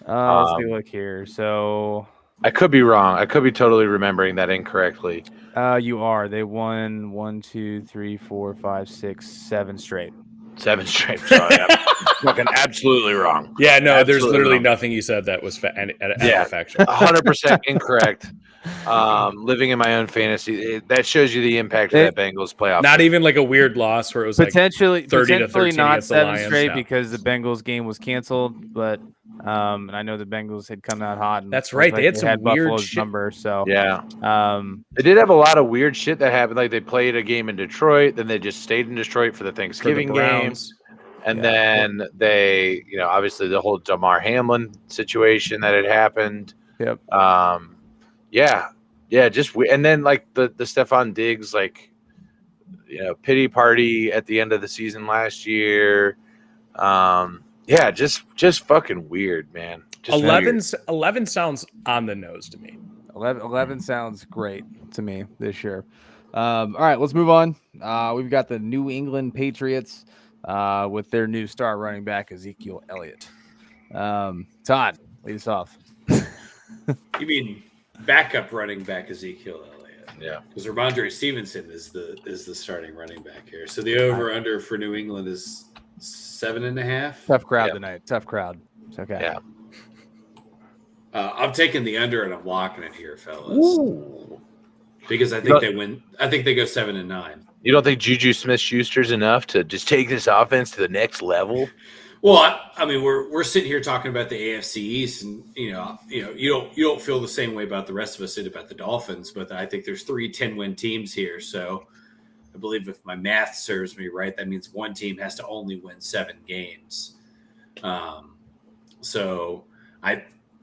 Let's take a look here. So I could be wrong. I could be totally remembering that incorrectly. You are. They won 1, 2, 3, 4, 5, 6, 7 straight. 7 straight. Sorry, I'm fucking absolutely wrong. Yeah, no, absolutely there's literally wrong. nothing you said that was factual. 100% incorrect. Living in my own fantasy, that shows you the impact of that Bengals playoff. Not even like a weird loss where it was potentially 30 to 13 not against the 7 Lions. straight No. because the Bengals game was canceled. But and I know the Bengals had come out hot. And that's right. They had some weird Buffalo's shit. number. So yeah, they did have a lot of weird shit that happened. Like they played a game in Detroit, then they just stayed in Detroit for the Thanksgiving game. And then they, obviously the whole Damar Hamlin situation that had happened. Yep. And then like the Stephon Diggs, pity party at the end of the season last year. Just fucking weird, man. Just 11 sounds on the nose to me. 11 sounds great to me this year. All right, let's move on. We've got the New England Patriots with their new star running back, Ezekiel Elliott. Todd, lead us off. You mean backup running back Ezekiel Elliott? Yeah, because Ramondre Stevenson is the starting running back here. So the over under for New England is 7.5. Tough crowd tonight. Tough crowd. It's okay. Yeah. I'm taking the under and I'm locking it here, fellas. Ooh. Because I think they win. I think they go 7-9. You don't think Juju Smith-Schuster's enough to just take this offense to the next level? Well, I mean, we're sitting here talking about the AFC East, and you don't feel the same way about the rest of us did about the Dolphins, but I think there's 3 10-win teams here. So I believe if my math serves me right, that means one team has to only win 7 games. So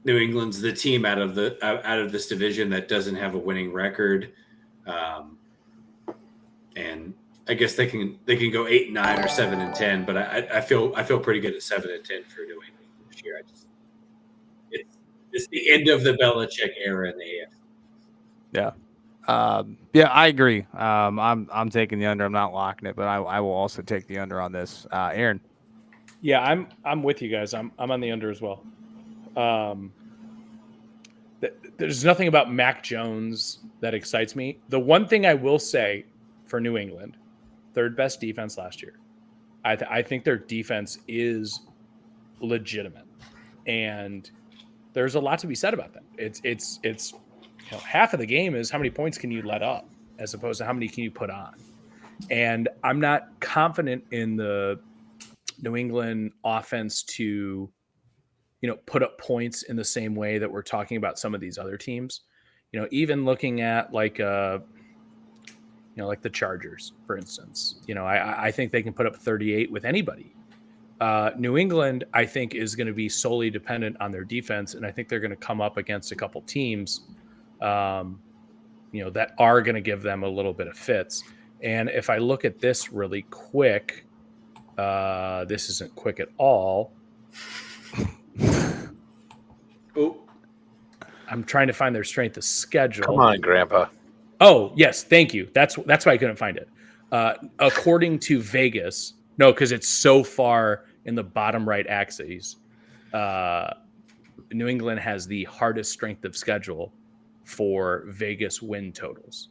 New England's the team out of this division that doesn't have a winning record, and I guess they can go 8-9 or 7-10, but I feel pretty good at 7-10 for New England this year. It's the end of the Belichick era in the AFC. Yeah. Yeah, I agree. I'm taking the under. I'm not locking it, but I will also take the under on this. Aaron. Yeah, I'm with you guys. I'm on the under as well. There's nothing about Mac Jones that excites me. The one thing I will say for New England, third best defense last year. I think their defense is legitimate, and there's a lot to be said about that. It's half of the game is how many points can you let up as opposed to how many can you put on. And I'm not confident in the New England offense to put up points in the same way that we're talking about some of these other teams. Even looking at like the Chargers, for instance, I think they can put up 38 with anybody. New England, I think, is going to be solely dependent on their defense, and I think they're going to come up against a couple teams, that are going to give them a little bit of fits. And if I look at this really quick, this isn't quick at all. Oh, I'm trying to find their strength of schedule. Come on, Grandpa. Oh, yes, thank you. That's why I couldn't find it. According to Vegas, no, because it's so far in the bottom right axis. New England has the hardest strength of schedule for Vegas win totals.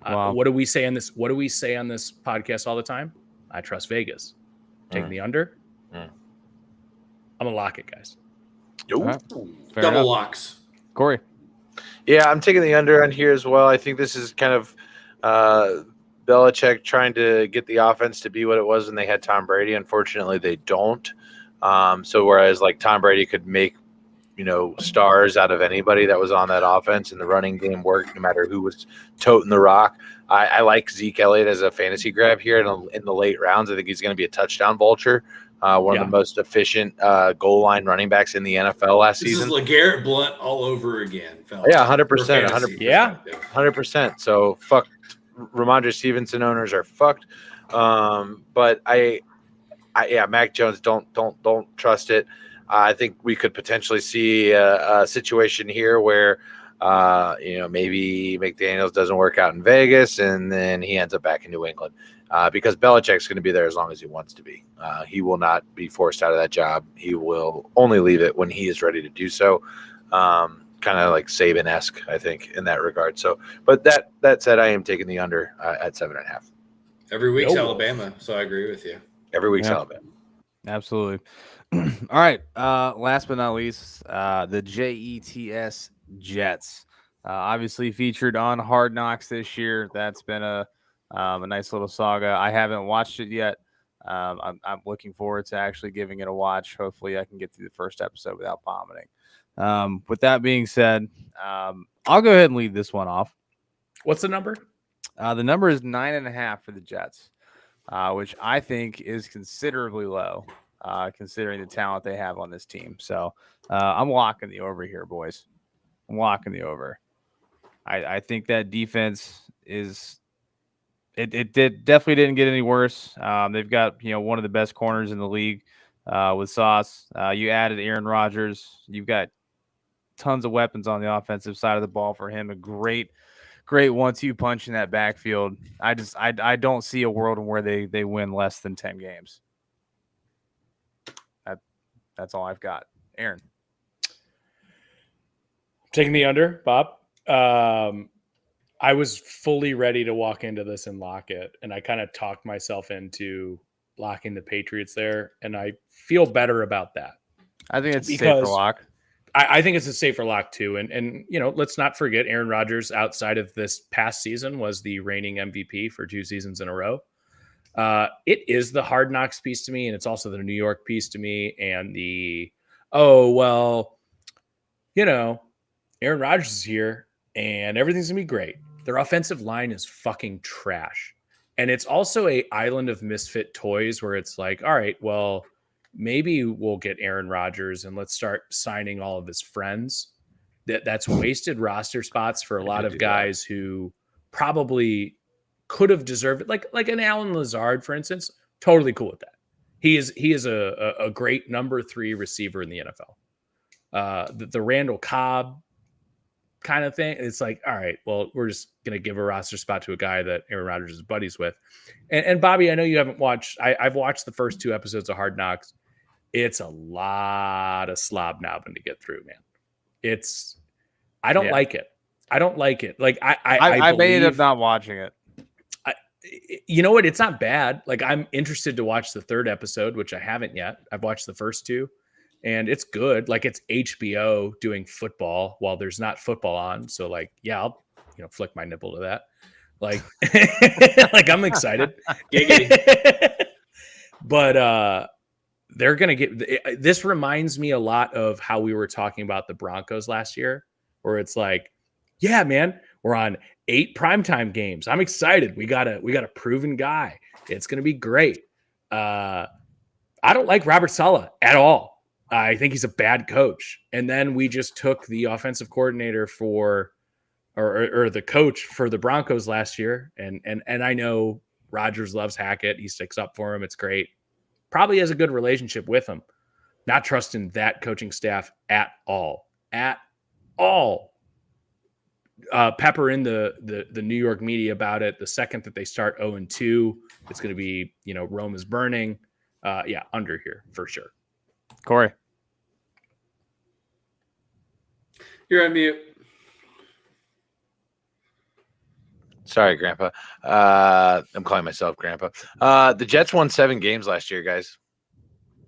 Wow. What do we say on this? What do we say on this podcast all the time? I trust Vegas. Taking the under. I'm gonna lock it, guys. Right. Double locks. Corey. Yeah, I'm taking the under on here as well. I think this is kind of Belichick trying to get the offense to be what it was when they had Tom Brady. Unfortunately, they don't. So whereas like Tom Brady could make stars out of anybody that was on that offense, and the running game worked no matter who was toting the rock. I like Zeke Elliott as a fantasy grab here in the late rounds. I think he's going to be a touchdown vulture. One of the most efficient goal line running backs in the NFL last season. This is LeGarrette Blount all over again, fellas. Yeah, 100%. 100%. Yeah. 100%. So fuck, Ramondre Stevenson owners are fucked. But Mac Jones, don't trust it. I think we could potentially see a situation here where, maybe McDaniels doesn't work out in Vegas and then he ends up back in New England because Belichick's going to be there as long as he wants to be. He will not be forced out of that job. He will only leave it when he is ready to do so. Kind of like Saban-esque, I think, in that regard. So, but that said, I am taking the under at 7.5. Every week's Alabama, so I agree with you. Every week's Alabama. Absolutely. All right. Last but not least, the Jets Jets. Obviously featured on Hard Knocks this year. That's been a nice little saga. I haven't watched it yet. I'm looking forward to actually giving it a watch. Hopefully I can get through the first episode without vomiting. With that being said, I'll go ahead and lead this one off. What's the number? The number is 9.5 for the Jets, which I think is considerably low, considering the talent they have on this team. So I'm locking the over here, boys. I'm locking the over. I think that defense is definitely didn't get any worse. They've got one of the best corners in the league with Sauce. You added Aaron Rodgers. You've got tons of weapons on the offensive side of the ball for him. A great 1-2 punch in that backfield. I don't see a world where they win less than 10 games. That's all I've got. Aaron. Taking the under, Bob. I was fully ready to walk into this and lock it, and I kind of talked myself into locking the Patriots there, and I feel better about that. I think it's safe for lock. I think it's a safer lock too. And let's not forget Aaron Rodgers outside of this past season was the reigning MVP for 2 seasons in a row. It is the Hard Knocks piece to me, and it's also the New York piece to me, and Aaron Rodgers is here and everything's gonna be great. Their offensive line is fucking trash. And it's also a island of misfit toys where it's like, all right, well, maybe we'll get Aaron Rodgers and let's start signing all of his friends. That's wasted roster spots for a lot of guys who probably could have deserved it. Like an Alan Lazard, for instance, totally cool with that. He is a great number 3 receiver in the NFL. The Randall Cobb kind of thing. It's like, all right, well, we're just going to give a roster spot to a guy that Aaron Rodgers is buddies with. And Bobby, I know you haven't watched, I've watched the first 2 episodes of Hard Knocks. It's a lot of slob knobbing to get through, man. I don't like it. I don't like it. Like I may end up not watching it. You know what? It's not bad. Like, I'm interested to watch the 3rd episode, which I haven't yet. I've watched the first 2. And it's good. Like, it's HBO doing football while there's not football on. So, like, yeah, I'll flick my nipple to that. Like, like, I'm excited. But they're gonna get. This reminds me a lot of how we were talking about the Broncos last year, where it's like, yeah, man, we're on 8 primetime games. I'm excited. We got a proven guy. It's gonna be great. I don't like Robert Saleh at all. I think he's a bad coach. And then we just took the offensive coordinator or the coach for the Broncos last year. And I know Rodgers loves Hackett. He sticks up for him. It's great. Probably has a good relationship with him. Not trusting that coaching staff at all. At all. Pepper in the New York media about it. The second that they start 0-2, it's going to be, Rome is burning. Yeah, under here for sure. Corey. You're on mute. Sorry, Grandpa. I'm calling myself Grandpa. The Jets won 7 games last year, guys.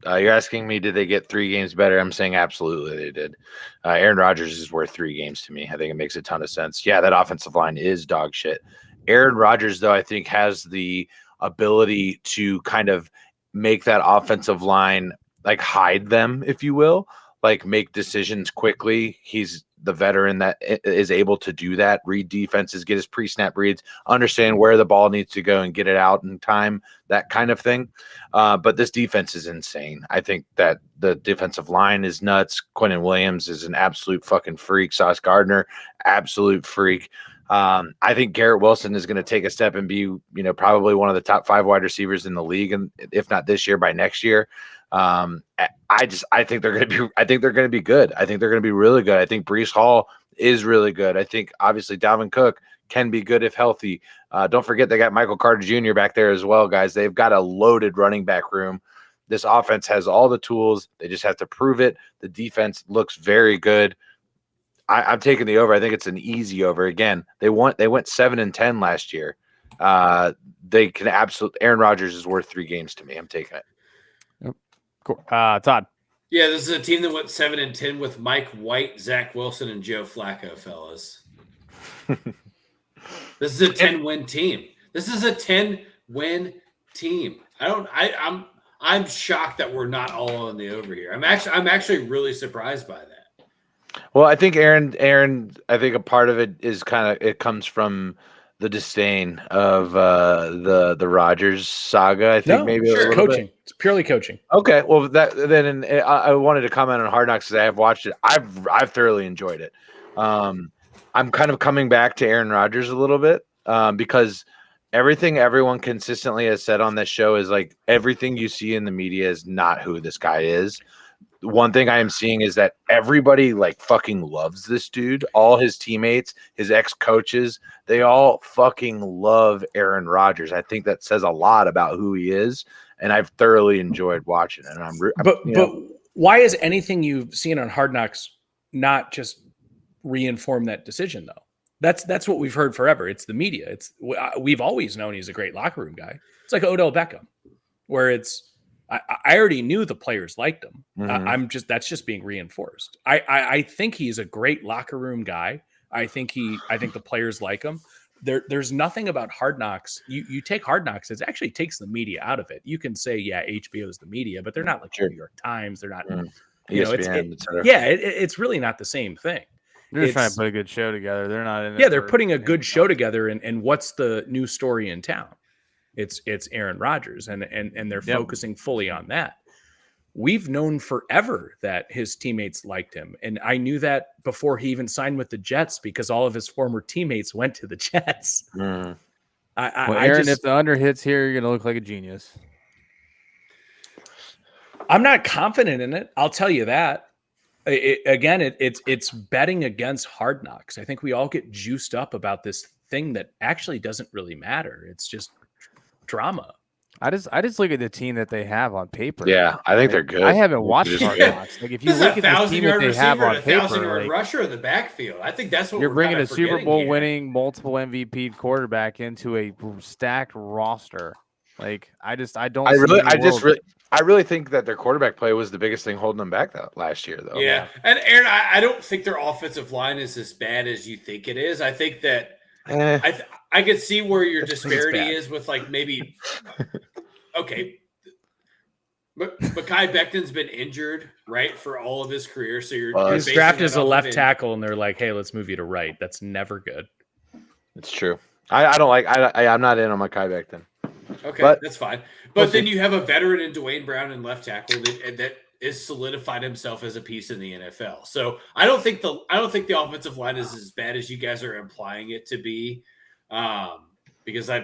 You're asking me, did they get 3 games better? I'm saying absolutely they did. Aaron Rodgers is worth 3 games to me. I think it makes a ton of sense. Yeah, that offensive line is dog shit. Aaron Rodgers, though, I think has the ability to kind of make that offensive line, like, hide them, if you will, like, make decisions quickly. He's the veteran that is able to do that, read defenses, get his pre-snap reads, understand where the ball needs to go and get it out in time, that kind of thing. But this defense is insane. I think that the defensive line is nuts. Quinnen Williams is an absolute fucking freak. Sauce Gardner, absolute freak. I think Garrett Wilson is going to take a step and be, probably one of the top 5 wide receivers in the league, and if not this year, by next year. I think they're going to be good. I think they're going to be really good. I think Breece Hall is really good. I think obviously Dalvin Cook can be good if healthy. Don't forget they got Michael Carter Jr. back there as well, guys. They've got a loaded running back room. This offense has all the tools. They just have to prove it. The defense looks very good. I'm taking the over. I think it's an easy over. Again, they went 7-10 last year. They can absolutely. Aaron Rodgers is worth 3 games to me. I'm taking it. Cool. Todd. Yeah, this is a team that went 7-10 with Mike White, Zach Wilson, and Joe Flacco, fellas. This is a 10-win team. This is a 10-win team. I'm shocked that we're not all on the over here. I'm actually really surprised by that. Well, I think Aaron, I think a part of it is it comes from the disdain of the Rodgers saga. I think maybe sure. Coaching. Bit. It's purely coaching. Okay, well I wanted to comment on Hard Knocks because I have watched it. I've thoroughly enjoyed it. I'm kind of coming back to Aaron Rodgers a little bit because everything everyone consistently has said on this show is like everything you see in the media is not who this guy is. One thing I am seeing is that everybody like fucking loves this dude. All his teammates, his ex-coaches, they all fucking love Aaron Rodgers. I think that says a lot about who he is, and I've thoroughly enjoyed watching it. And but why is anything you've seen on Hard Knocks not just reinform that decision though? That's what we've heard forever. It's the media. We've always known he's a great locker room guy. It's like Odell Beckham, where it's I already knew the players liked him. Mhm. That's just being reinforced. I think he's a great locker room guy. I think the players like him. There's nothing about Hard Knocks. You take Hard Knocks, it actually takes the media out of it. You can say, yeah, HBO is the media, but they're not like Sure. the New York Times. They're not, ESPN, et cetera. it's really not the same thing. They're just trying to put a good show together. They're not in it. Yeah, they're putting a good show together. And what's the new story in town? It's Aaron Rodgers, and they're focusing fully on that. We've known forever that his teammates liked him. And I knew that before he even signed with the Jets because all of his former teammates went to the Jets. Mm. Aaron, if the under hits here, you're going to look like a genius. I'm not confident in it. I'll tell you that. It's betting against Hard Knocks. I think we all get juiced up about this thing that actually doesn't really matter. It's just drama. I just look at the team that they have on paper. Yeah, I think they're good. I haven't watched Hard Knocks. Like if you look at the team that they have on paper, 1,000-yard rusher in the backfield. I think that's what you're we're bringing kinda a Super forgetting Bowl here. winning, multiple MVP quarterback into a stacked roster. Like I really think that their quarterback play was the biggest thing holding them back that last year, though. Yeah, and Aaron, I don't think their offensive line is as bad as you think it is. I think that I could see where your disparity is with like maybe okay. But Mekhi Becton's been injured, right, for all of his career. So you're he's drafted as a left tackle, and they're like, "Hey, let's move you to right." That's never good. It's true. I don't like. I'm not in on Mekhi Becton. Okay, that's fine. But then you have a veteran in Dwayne Brown and left tackle that is solidified himself as a piece in the NFL. So I don't think the offensive line is as bad as you guys are implying it to be, because I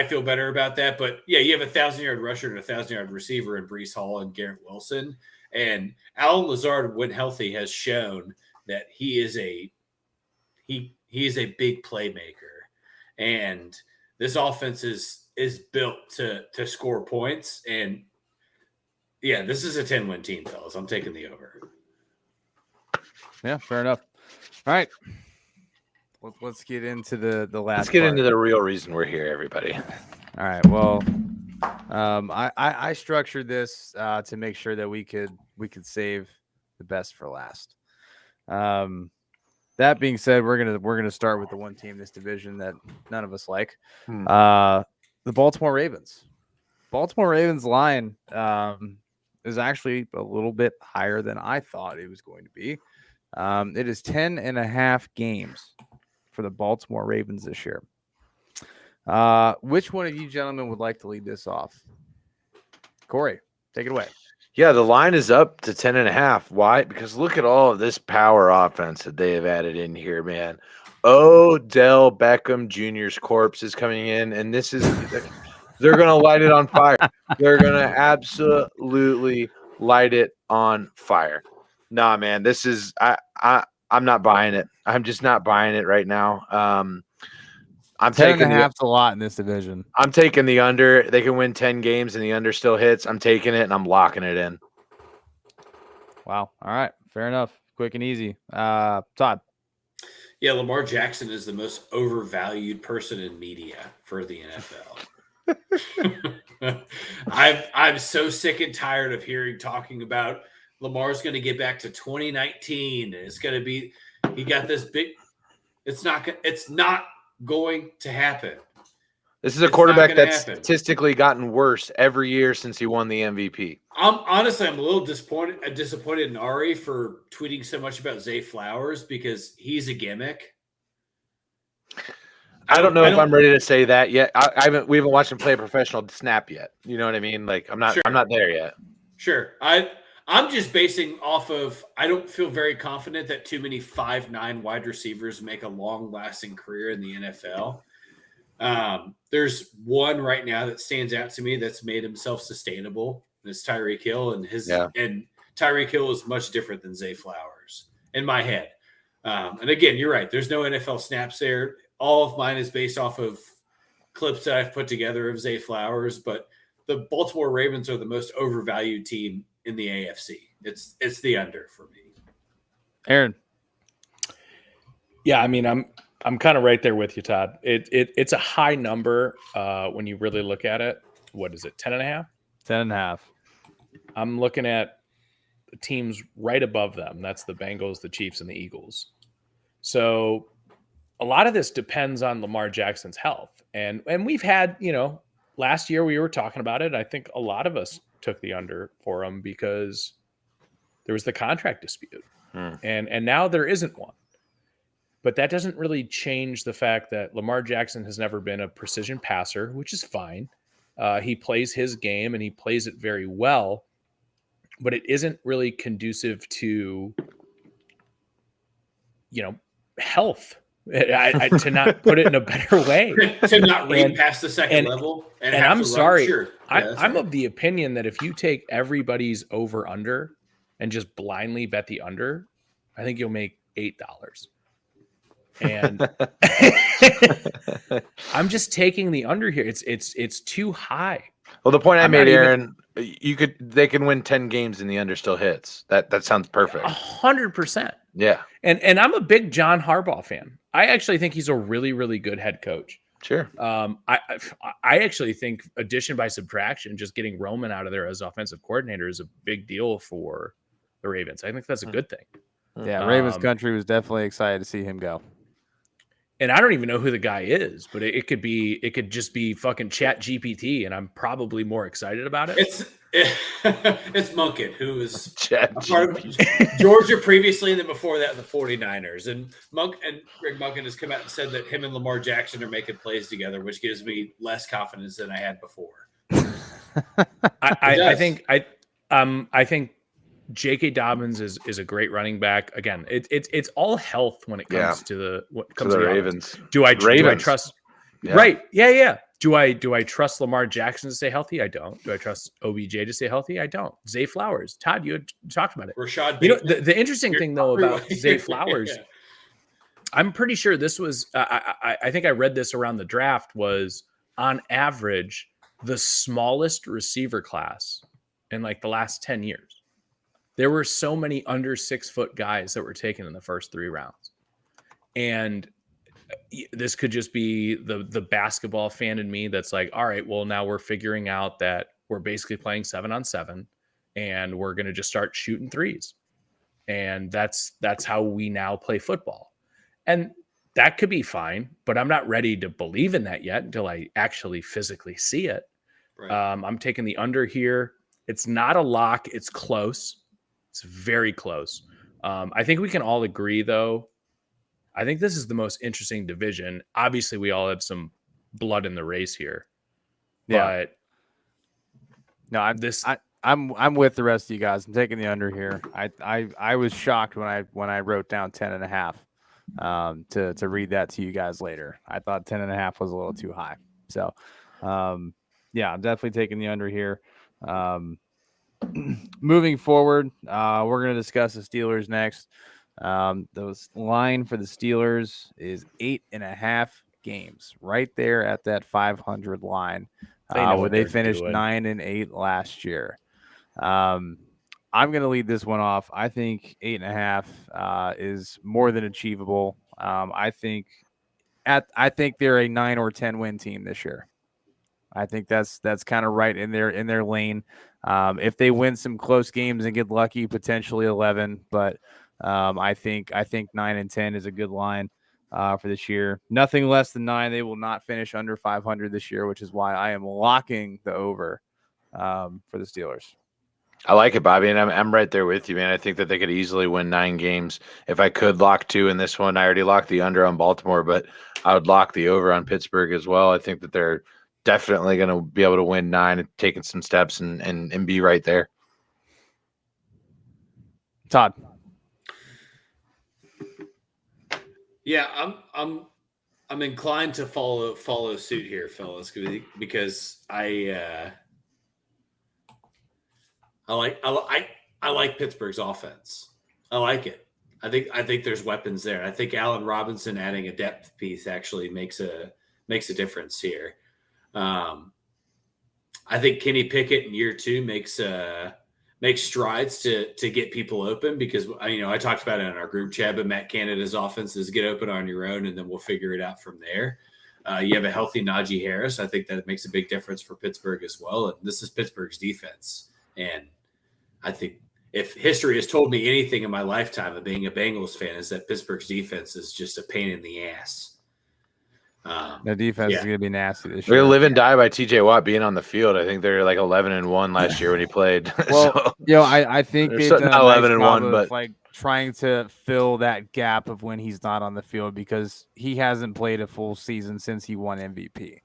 feel better about that. But yeah, you have a 1,000-yard rusher and a 1,000-yard receiver in Breece Hall and Garrett Wilson, and Alan Lazard, when healthy, has shown that he is a big playmaker, and this offense is built to score points. And yeah, this is a 10-win team, fellas. I'm taking the over. Yeah, fair enough. All right. Let's get into the last. Let's get into the real reason we're here, everybody. All right. Well, I structured this to make sure that we could save the best for last. That being said, we're gonna start with the one team in this division that none of us like, the Baltimore Ravens. Baltimore Ravens line is actually a little bit higher than I thought it was going to be. It is 10.5 games for the Baltimore Ravens this year. Which one of you gentlemen would like to lead this off? Corey, take it away. Yeah, the line is up to 10.5. Why? Because look at all of this power offense that they have added in here, man. Odell Beckham Jr.'s corpse is coming in, and they're going to light it on fire. They're going to absolutely light it on fire. Nah, man, this is I'm not buying it. I'm just not buying it right now. I'm 10.5's a lot in this division. I'm taking the under. They can win 10 games and the under still hits. I'm taking it and I'm locking it in. Wow. All right. Fair enough. Quick and easy. Todd. Yeah, Lamar Jackson is the most overvalued person in media for the NFL. I'm so sick and tired of talking about Lamar's going to get back to 2019 and it's going to be he got this big. It's not going to happen. This is a quarterback that's statistically gotten worse every year since he won the MVP. I'm a little disappointed in Ari for tweeting so much about Zay Flowers because he's a gimmick. I don't know if I'm ready to say that yet. We haven't watched him play a professional snap yet. You know what I mean? Like I'm not there yet. Sure. I'm just basing off of I don't feel very confident that too many 5'9" wide receivers make a long-lasting career in the NFL. There's one right now that stands out to me that's made himself sustainable. It's Tyreek Hill, and and Tyreek Hill is much different than Zay Flowers in my head. And again, you're right. There's no NFL snaps there. All of mine is based off of clips that I've put together of Zay Flowers, but the Baltimore Ravens are the most overvalued team in the AFC. It's the under for me. Aaron. Yeah, I mean, I'm kind of right there with you, Todd. It's a high number when you really look at it. What is it? 10.5? 10.5. I'm looking at teams right above them. That's the Bengals, the Chiefs, and the Eagles. So a lot of this depends on Lamar Jackson's health. And we've had, last year we were talking about it. I think a lot of us took the under for him because there was the contract dispute. And now there isn't one. But that doesn't really change the fact that Lamar Jackson has never been a precision passer, which is fine. He plays his game and he plays it very well, but it isn't really conducive to, health. To not put it in a better way, to not read past the second level. And I'm sorry, sure. Yeah, I'm of the opinion that if you take everybody's over under and just blindly bet the under, I think you'll make $8. And I'm just taking the under here. It's too high. Well, the point I made, Aaron, they can win 10 games and the under still hits. That sounds perfect. 100%. Yeah. And I'm a big John Harbaugh fan. I actually think he's a really, really good head coach. Sure. I actually think addition by subtraction, just getting Roman out of there as offensive coordinator is a big deal for the Ravens. I think that's a good thing. Yeah, Ravens country was definitely excited to see him go. And I don't even know who the guy is, but it could just be fucking Chat GPT, and I'm probably more excited about it. It's Munkin, who was Chat part of Georgia previously, and then before that, the 49ers. And Greg Munkin has come out and said that him and Lamar Jackson are making plays together, which gives me less confidence than I had before. I think J.K. Dobbins is a great running back. Again, it's all health when it comes to the Ravens. Do I trust? Yeah. Right? Yeah. Do I trust Lamar Jackson to stay healthy? I don't. Do I trust OBJ to stay healthy? I don't. Zay Flowers, Todd, you had talked about it. Rashad, the interesting thing though about Zay Flowers, yeah. I'm pretty sure this was. I think I read this around the draft was on average the smallest receiver class in like the last 10 years. There were so many under 6 foot guys that were taken in the first 3 rounds. And this could just be the basketball fan in me that's like, all right, well, now we're figuring out that we're basically playing 7-on-7 and we're going to just start shooting threes. And that's how we now play football. And that could be fine, but I'm not ready to believe in that yet until I actually physically see it. Right. I'm taking the under here. It's not a lock. It's close. It's very close. I think we can all agree, though. I think this is the most interesting division. Obviously, we all have some blood in the race here. Yeah. But no, I'm with the rest of you guys. I'm taking the under here. I was shocked when I wrote down 10.5 to read that to you guys later. I thought 10.5 was a little too high. So yeah, I'm definitely taking the under here. Moving forward, we're going to discuss the Steelers next. The line for the Steelers is 8.5 games, right there at that 500 line, where they finished 9-8 last year. I'm going to lead this one off. I think 8.5 is more than achievable. I think they're a 9 or 10 win team this year. I think that's kind of right in their lane. If they win some close games and get lucky, potentially 11. But I think 9 and 10 is a good line for this year. Nothing less than 9. They will not finish under 500 this year, which is why I am locking the over for the Steelers. I like it, Bobby, and I'm right there with you, man. I think that they could easily win 9 games. If I could lock 2 in this one, I already locked the under on Baltimore, but I would lock the over on Pittsburgh as well. I think that they're definitely going to be able to win 9 and taking some steps and be right there. Todd. Yeah, I'm inclined to follow suit here, fellas, because I like Pittsburgh's offense. I like it. I think there's weapons there. I think Allen Robinson adding a depth piece actually makes a difference here. I think Kenny Pickett in year 2 makes strides to get people open because I talked about it in our group chat, but Matt Canada's offense is get open on your own and then we'll figure it out from there. You have a healthy Najee Harris. I think that makes a big difference for Pittsburgh as well. And this is Pittsburgh's defense. And I think if history has told me anything in my lifetime of being a Bengals fan, is that Pittsburgh's defense is just a pain in the ass. The defense is going to be nasty this We're year. gonna live and die by TJ Watt being on the field. I think they're like 11-1 last year when he played. Well, So, I think they're they've so- done not a nice 11-1, job of but- like trying to fill that gap of when he's not on the field because he hasn't played a full season since he won MVP.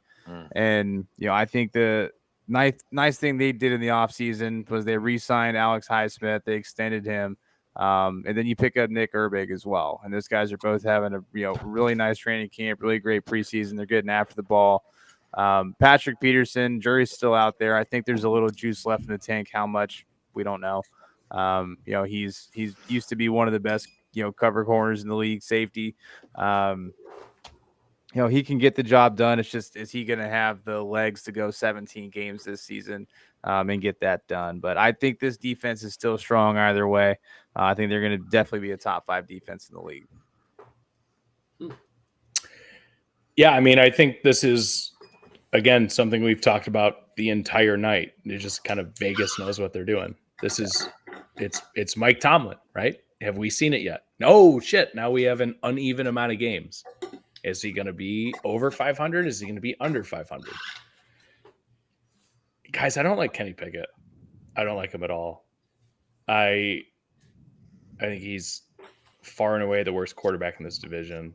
And I think the nice thing they did in the offseason was they re-signed Alex Highsmith, they extended him, and then you pick up Nick Herbig as well. And those guys are both having a really nice training camp, really great preseason. They're getting after the ball. Patrick Peterson, jury's still out there. I think there's a little juice left in the tank. How much, we don't know. He's used to be one of the best cover corners in the league, safety. He can get the job done. It's just, is he going to have the legs to go 17 games this season and get that done? But I think this defense is still strong either way. I think they're going to definitely be a top 5 defense in the league. Yeah, I mean, I think this is, again, something we've talked about the entire night. It's just kind of Vegas knows what they're doing. It's Mike Tomlin, right? Have we seen it yet? No, shit. Now we have an uneven amount of games. Is he going to be over 500? Is he going to be under 500? Guys, I don't like Kenny Pickett. I don't like him at all. I think he's far and away the worst quarterback in this division.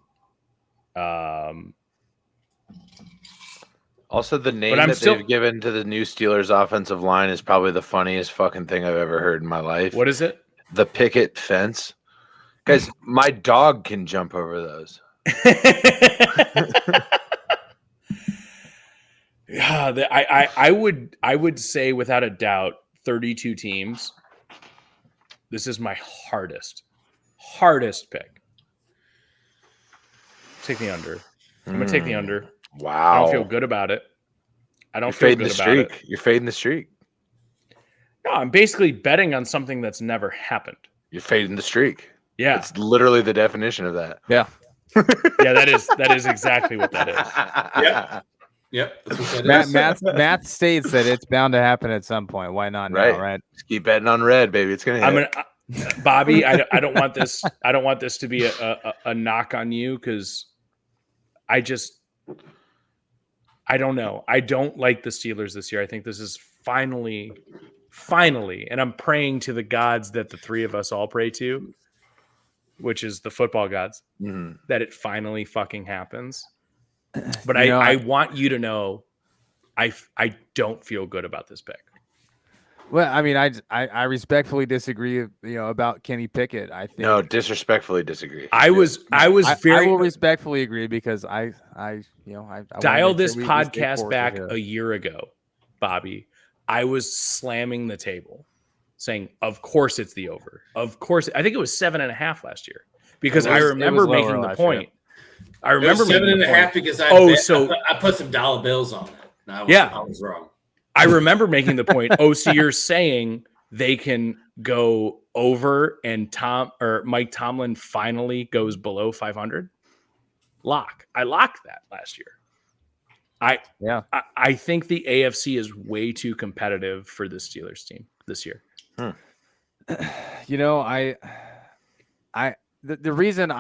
Also, the name that they've given to the new Steelers offensive line is probably the funniest fucking thing I've ever heard in my life. What is it? The picket fence. Guys, my dog can jump over those. Yeah, I would say without a doubt 32 teams. This is my hardest pick. Take the under. I'm gonna take the under. Wow. I don't feel good about it. I don't You're feel fading good the about it. streak. You're fading the streak. No, I'm basically betting on something that's never happened. You're fading the streak. Yeah. It's literally the definition of that. Yeah. Yeah, that is exactly what that is. Yep. That's what that is. Math states that it's bound to happen at some point. Why not now, right? Just keep betting on red, baby. It's gonna hit. Bobby, I don't want this. I don't want this to be a knock on you because I don't know. I don't like the Steelers this year. I think this is finally, and I'm praying to the gods that the three of us all pray to, which is the football gods, that it finally fucking happens. But I want you to know I don't feel good about this pick. Well, I mean, I respectfully disagree, about Kenny Pickett. I think No, disrespectfully disagree. I will respectfully agree because I dial this podcast back a year ago, Bobby. I was slamming the table saying, of course it's the over. Of course. I think it was 7.5 last year because I remember making the point. I remember 7.5 because I put some dollar bills on it. I was wrong. I remember making the point. Oh, so you're saying they can go over and Mike Tomlin finally goes below 500? I locked that last year. I think the AFC is way too competitive for the Steelers team this year. The reason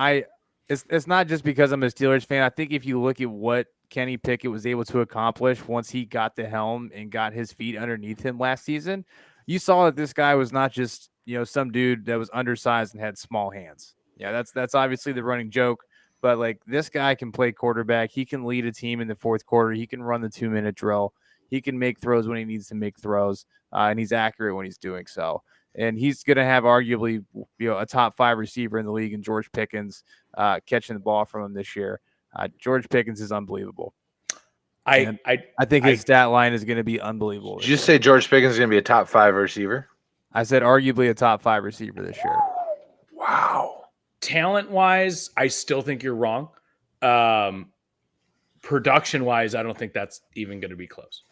it's not just because I'm a Steelers fan. I think if you look at what Kenny Pickett was able to accomplish once he got the helm and got his feet underneath him last season, you saw that this guy was not just, some dude that was undersized and had small hands. Yeah, that's obviously the running joke, but like this guy can play quarterback. He can lead a team in the fourth quarter. He can run the 2-minute drill. He can make throws when he needs to make throws, and he's accurate when he's doing so. And he's going to have arguably, a top 5 receiver in the league in George Pickens catching the ball from him this year. George Pickens is unbelievable. I think his stat line is going to be unbelievable. Did you just say George Pickens is going to be a top 5 receiver? I said arguably a top 5 receiver this year. Wow. Talent-wise, I still think you're wrong. Production-wise, I don't think that's even going to be close.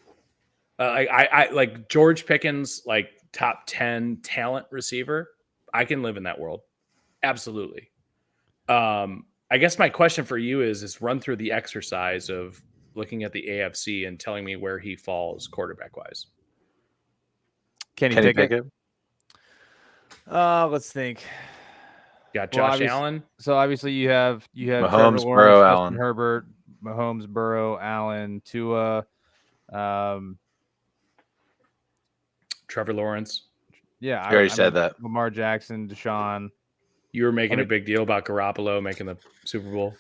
I like George Pickens, like top 10 talent receiver. I can live in that world. Absolutely. I guess my question for you is run through the exercise of looking at the AFC and telling me where he falls quarterback wise. Kenny Pickett. Let's think. Got Josh Allen. So obviously you have Mahomes, Trevor Lawrence, Burrow, Justin Allen. Herbert, Mahomes, Burrow, Allen, Tua. Trevor Lawrence. Yeah, You already said that. Lamar Jackson, Deshaun. You were making a big deal about Garoppolo making the Super Bowl.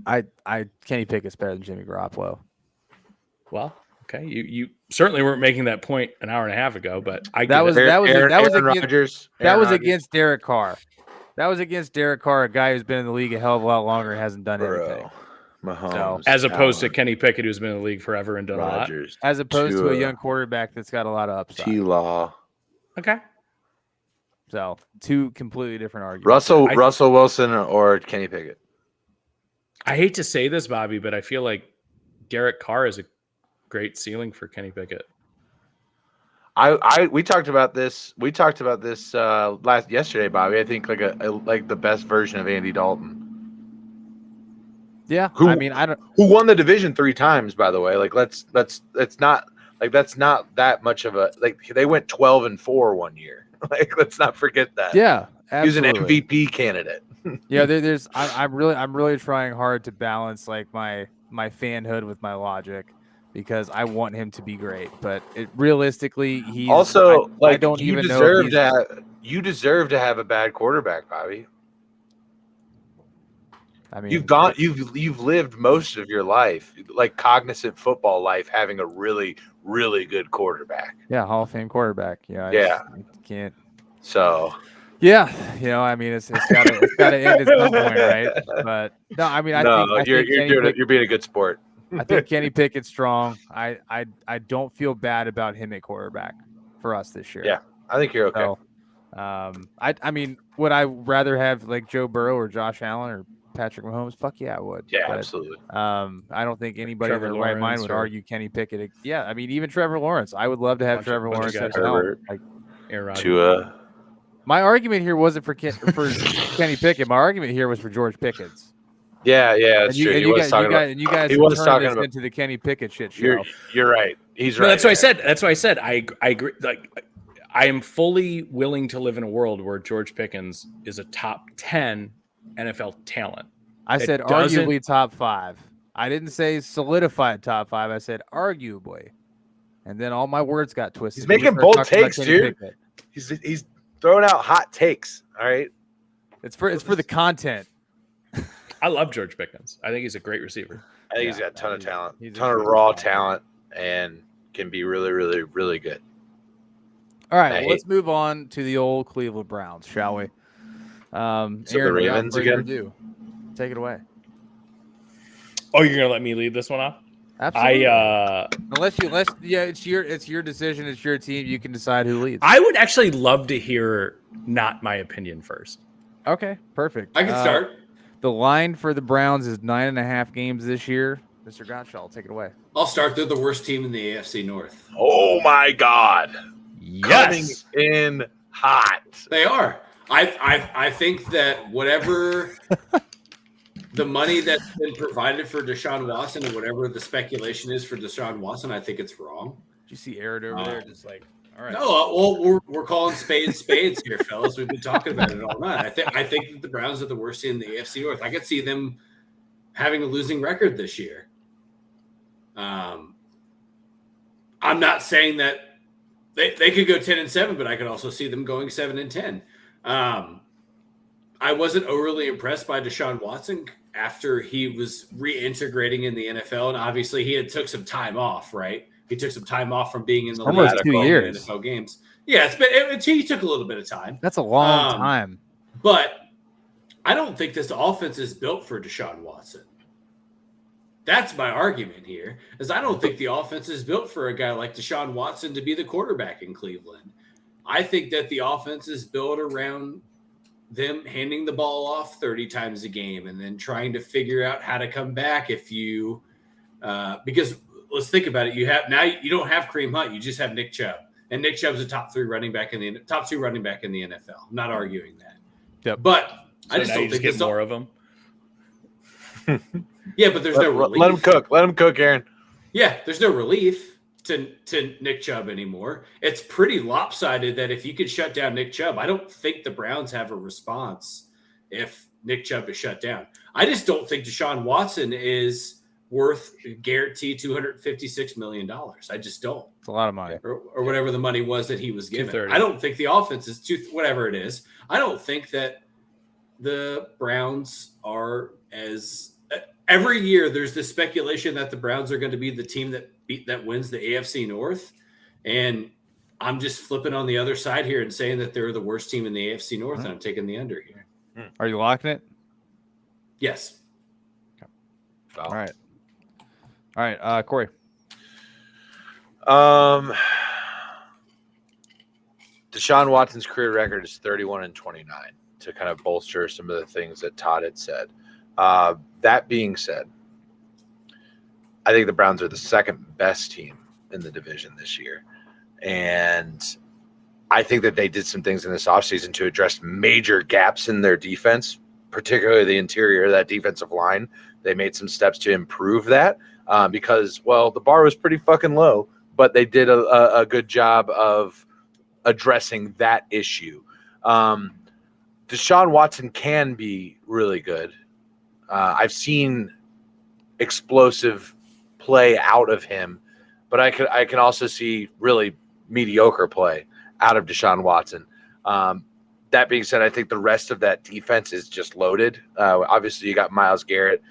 Kenny Pickett's better than Jimmy Garoppolo. Well, okay. You certainly weren't making that point an hour and a half ago, but that was Rodgers. against Derek Carr. That was against Derek Carr, a guy who's been in the league a hell of a lot longer and hasn't done anything. Mahomes, as opposed Allen, to Kenny Pickett, who's been in the league forever and done Rodgers, a lot. As opposed to a young quarterback that's got a lot of upside. T-Law. Okay. So two completely different arguments. Russell Wilson or Kenny Pickett. I hate to say this, Bobby, but I feel like Derek Carr is a great ceiling for Kenny Pickett. We talked about this. We talked about this yesterday, Bobby. I think like the best version of Andy Dalton. Yeah, who won the division 3 times, by the way. Like that's not that much of a they went 12-4 one year. Like let's not forget that. Yeah, absolutely. He was an MVP candidate. Yeah, I'm really trying hard to balance like my fanhood with my logic because I want him to be great, but realistically he's also I don't even know you deserve to have a bad quarterback, Bobby. I mean, you've lived most of your life, like cognizant football life, having a really, really good quarterback. Yeah, Hall of Fame quarterback. I can't. So. Yeah, I mean, it's got to end at some point, right? But no, I mean, you're being a good sport. I think Kenny Pickett's strong. I don't feel bad about him at quarterback for us this year. Yeah, I think you're okay. So, I mean, would I rather have like Joe Burrow or Josh Allen or Patrick Mahomes? Fuck yeah, I would. Yeah, absolutely. I don't think anybody in their right mind would argue Kenny Pickett. Yeah, I mean, even Trevor Lawrence. I would love to have Trevor Lawrence as Aaron Rodgers. My argument here wasn't for Kenny Pickett. My argument here was for George Pickens. Yeah, that's true. You guys turned this into the Kenny Pickett shit show. You're right. He's right. No, that's what I said. That's what I said. I agree. Like, I am fully willing to live in a world where George Pickens is a top 10 NFL talent. I said arguably top 5. I didn't say solidified top 5. I said arguably, and then all my words got twisted. He's making bold takes, dude. He's throwing out hot takes. All right. It's for the content. I love George Pickens. I think he's a great receiver. I think he's got a ton of talent, ton of raw talent, and can be really, really, really good. All right, let's move on to the old Cleveland Browns, shall we? So the Ravens again. Take it away. Oh, you're gonna let me lead this one off? Absolutely. It's your decision. It's your team. You can decide who leads. I would actually love to hear not my opinion first. Okay, perfect. I can start. The line for the Browns is 9.5 games this year. Mr. Gottschall, take it away. I'll start. They're the worst team in the AFC North. Oh my God! Yes, coming in hot. They are. I think that whatever the money that's been provided for Deshaun Watson and whatever the speculation is for Deshaun Watson, I think it's wrong. Did you see Aaron over there just like, all right. No, well, we're calling spades here, fellas. We've been talking about it all night. I think that the Browns are the worst team in the AFC North. I could see them having a losing record this year. I'm not saying that they could go 10-7, but I could also see them going 7-10. I wasn't overly impressed by Deshaun Watson after he was reintegrating in the NFL, and obviously he took some time off, right? He took some time off from being in the almost 2 years NFL games. Yeah, he took a little bit of time. That's a long time. But I don't think this offense is built for Deshaun Watson. That's my argument here, is I don't think the offense is built for a guy like Deshaun Watson to be the quarterback in Cleveland. I think that the offense is built around them handing the ball off 30 times a game and then trying to figure out how to come back if you because let's think about it. You don't have Kareem Hunt, you just have Nick Chubb. And Nick Chubb's a top 2 running back in the NFL. I'm not arguing that. Yep. But So I just now don't you just think get more of them. Yeah, but there's no relief. Let him cook. Let him cook, Aaron. Yeah, there's no relief to Nick Chubb anymore. It's pretty lopsided that if you could shut down Nick Chubb, I don't think the Browns have a response if Nick Chubb is shut down. I just don't think Deshaun Watson is worth guaranteed $256 million. I just don't. It's a lot of money. Or whatever the money was that he was given. 230. I don't think the offense is whatever it is. I don't think that the Browns are as every year there's this speculation that the Browns are going to be the team that wins the AFC North. And I'm just flipping on the other side here and saying that they're the worst team in the AFC North, and I'm taking the under here. Are you locking it? Yes. Wow. All right, Corey. Deshaun Watson's career record is 31-29 to kind of bolster some of the things that Todd had said. That being said, I think the Browns are the second best team in the division this year. And I think that they did some things in this offseason to address major gaps in their defense, particularly the interior of that defensive line. They made some steps to improve that because, well, the bar was pretty fucking low, but they did a good job of addressing that issue. Deshaun Watson can be really good. I've seen explosive play out of him, but I can also see really mediocre play out of Deshaun Watson. That being said, I think the rest of that defense is just loaded. Obviously, you got Myles Garrett.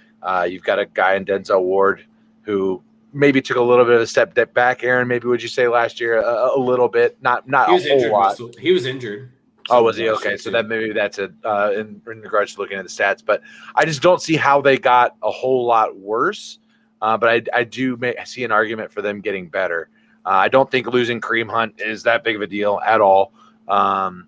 You've got a guy in Denzel Ward who maybe took a little bit of a step back. Aaron, maybe would you say last year a little bit, not He was a whole injured. lot. He was injured. Oh, was he? Okay, so that maybe that's in regards to looking at the stats. But I just don't see how they got a whole lot worse. But I do see an argument for them getting better. I don't think losing Kareem Hunt is that big of a deal at all. Donovan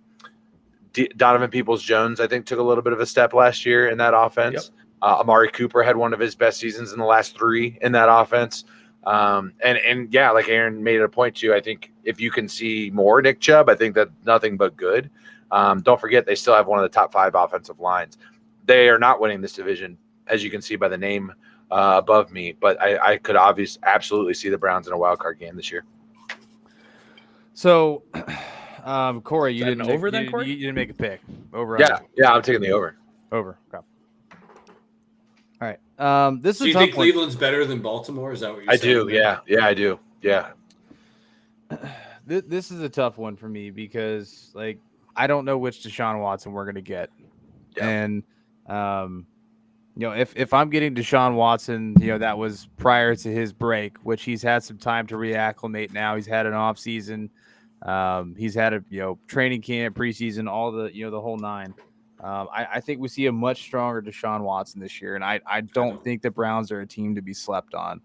Peoples-Jones, I think, took a little bit of a step last year in that offense. Yep. Amari Cooper had one of his best seasons in the last 3 in that offense. And yeah, like Aaron made it a point too. I think if you can see more Nick Chubb, I think that's nothing but good. Don't forget, they still have one of the top 5 offensive lines. They are not winning this division, as you can see by the name above me. But I could absolutely see the Browns in a wild card game this year. So, Corey, you didn't over then, Corey? You didn't make a pick. Over. Yeah, I'm taking the over. Over. Okay. All right. This is. So you think Cleveland's better than Baltimore? Is that what you're saying? I do. Yeah, I do. Yeah. This is a tough one for me because, like, I don't know which Deshaun Watson we're gonna get, and if I'm getting Deshaun Watson, that was prior to his break, which he's had some time to reacclimate. Now he's had an off season. He's had a training camp, preseason, all the the whole 9. I think we see a much stronger Deshaun Watson this year, and I don't think the Browns are a team to be slept on.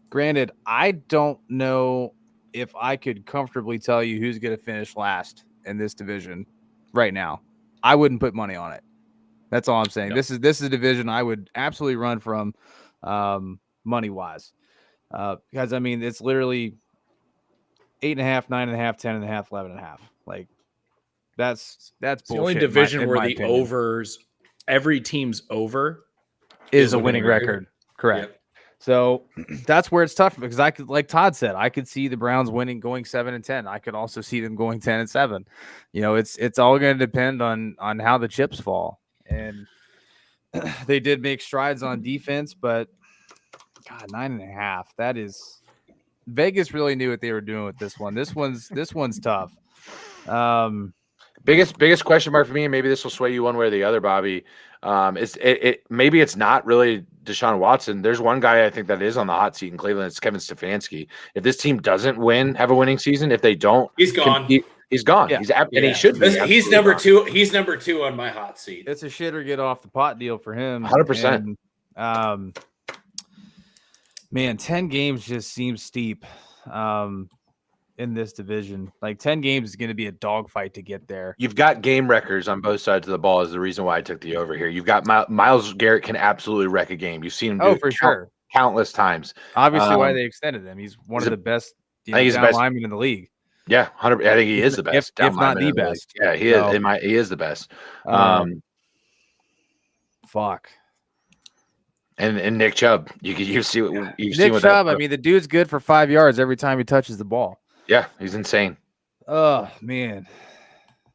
Granted, I don't know if I could comfortably tell you who's going to finish last in this division right now. I wouldn't put money on it. That's all I'm saying. No. This is a division I would absolutely run from money wise, because I mean it's literally 8.5, 9.5, 10.5, 11.5. Like that's bullshit. The only division where the opinion. overs, every team's over, is a winning record. Correct. Yep. So that's where it's tough because I could, like Todd said, I could see the Browns winning, going 7-10. I could also see them going 10-7. It's all going to depend on how the chips fall. And they did make strides on defense, but God, 9.5. That is Vegas really knew what they were doing with this one. This one's tough. Biggest question mark for me, and maybe this will sway you one way or the other, Bobby. Maybe it's not really Deshaun Watson. There's one guy I think that is on the hot seat in Cleveland. It's Kevin Stefanski. If this team doesn't have a winning season, if they don't, he's gone. He's gone. Yeah. And he should be. He's number gone. 2. He's number 2 on my hot seat. It's a shit or get off the pot deal for him. 100%. Man, 10 games just seems steep. In this division, like 10 games is going to be a dogfight to get there. You've got game records on both sides of the ball is the reason why I took the over here. You've got Myles Garrett can absolutely wreck a game. You've seen him do it sure countless times. Obviously, why they extended him. He's one of the best linemen in the league. Yeah, 100. I think he is the best. if not the best. Yeah, he So, is. He is the best. Fuck. And Nick Chubb, you see what you've seen Nick with Chubb. that. I mean, the dude's good for 5 yards every time he touches the ball. Yeah, he's insane. Oh man,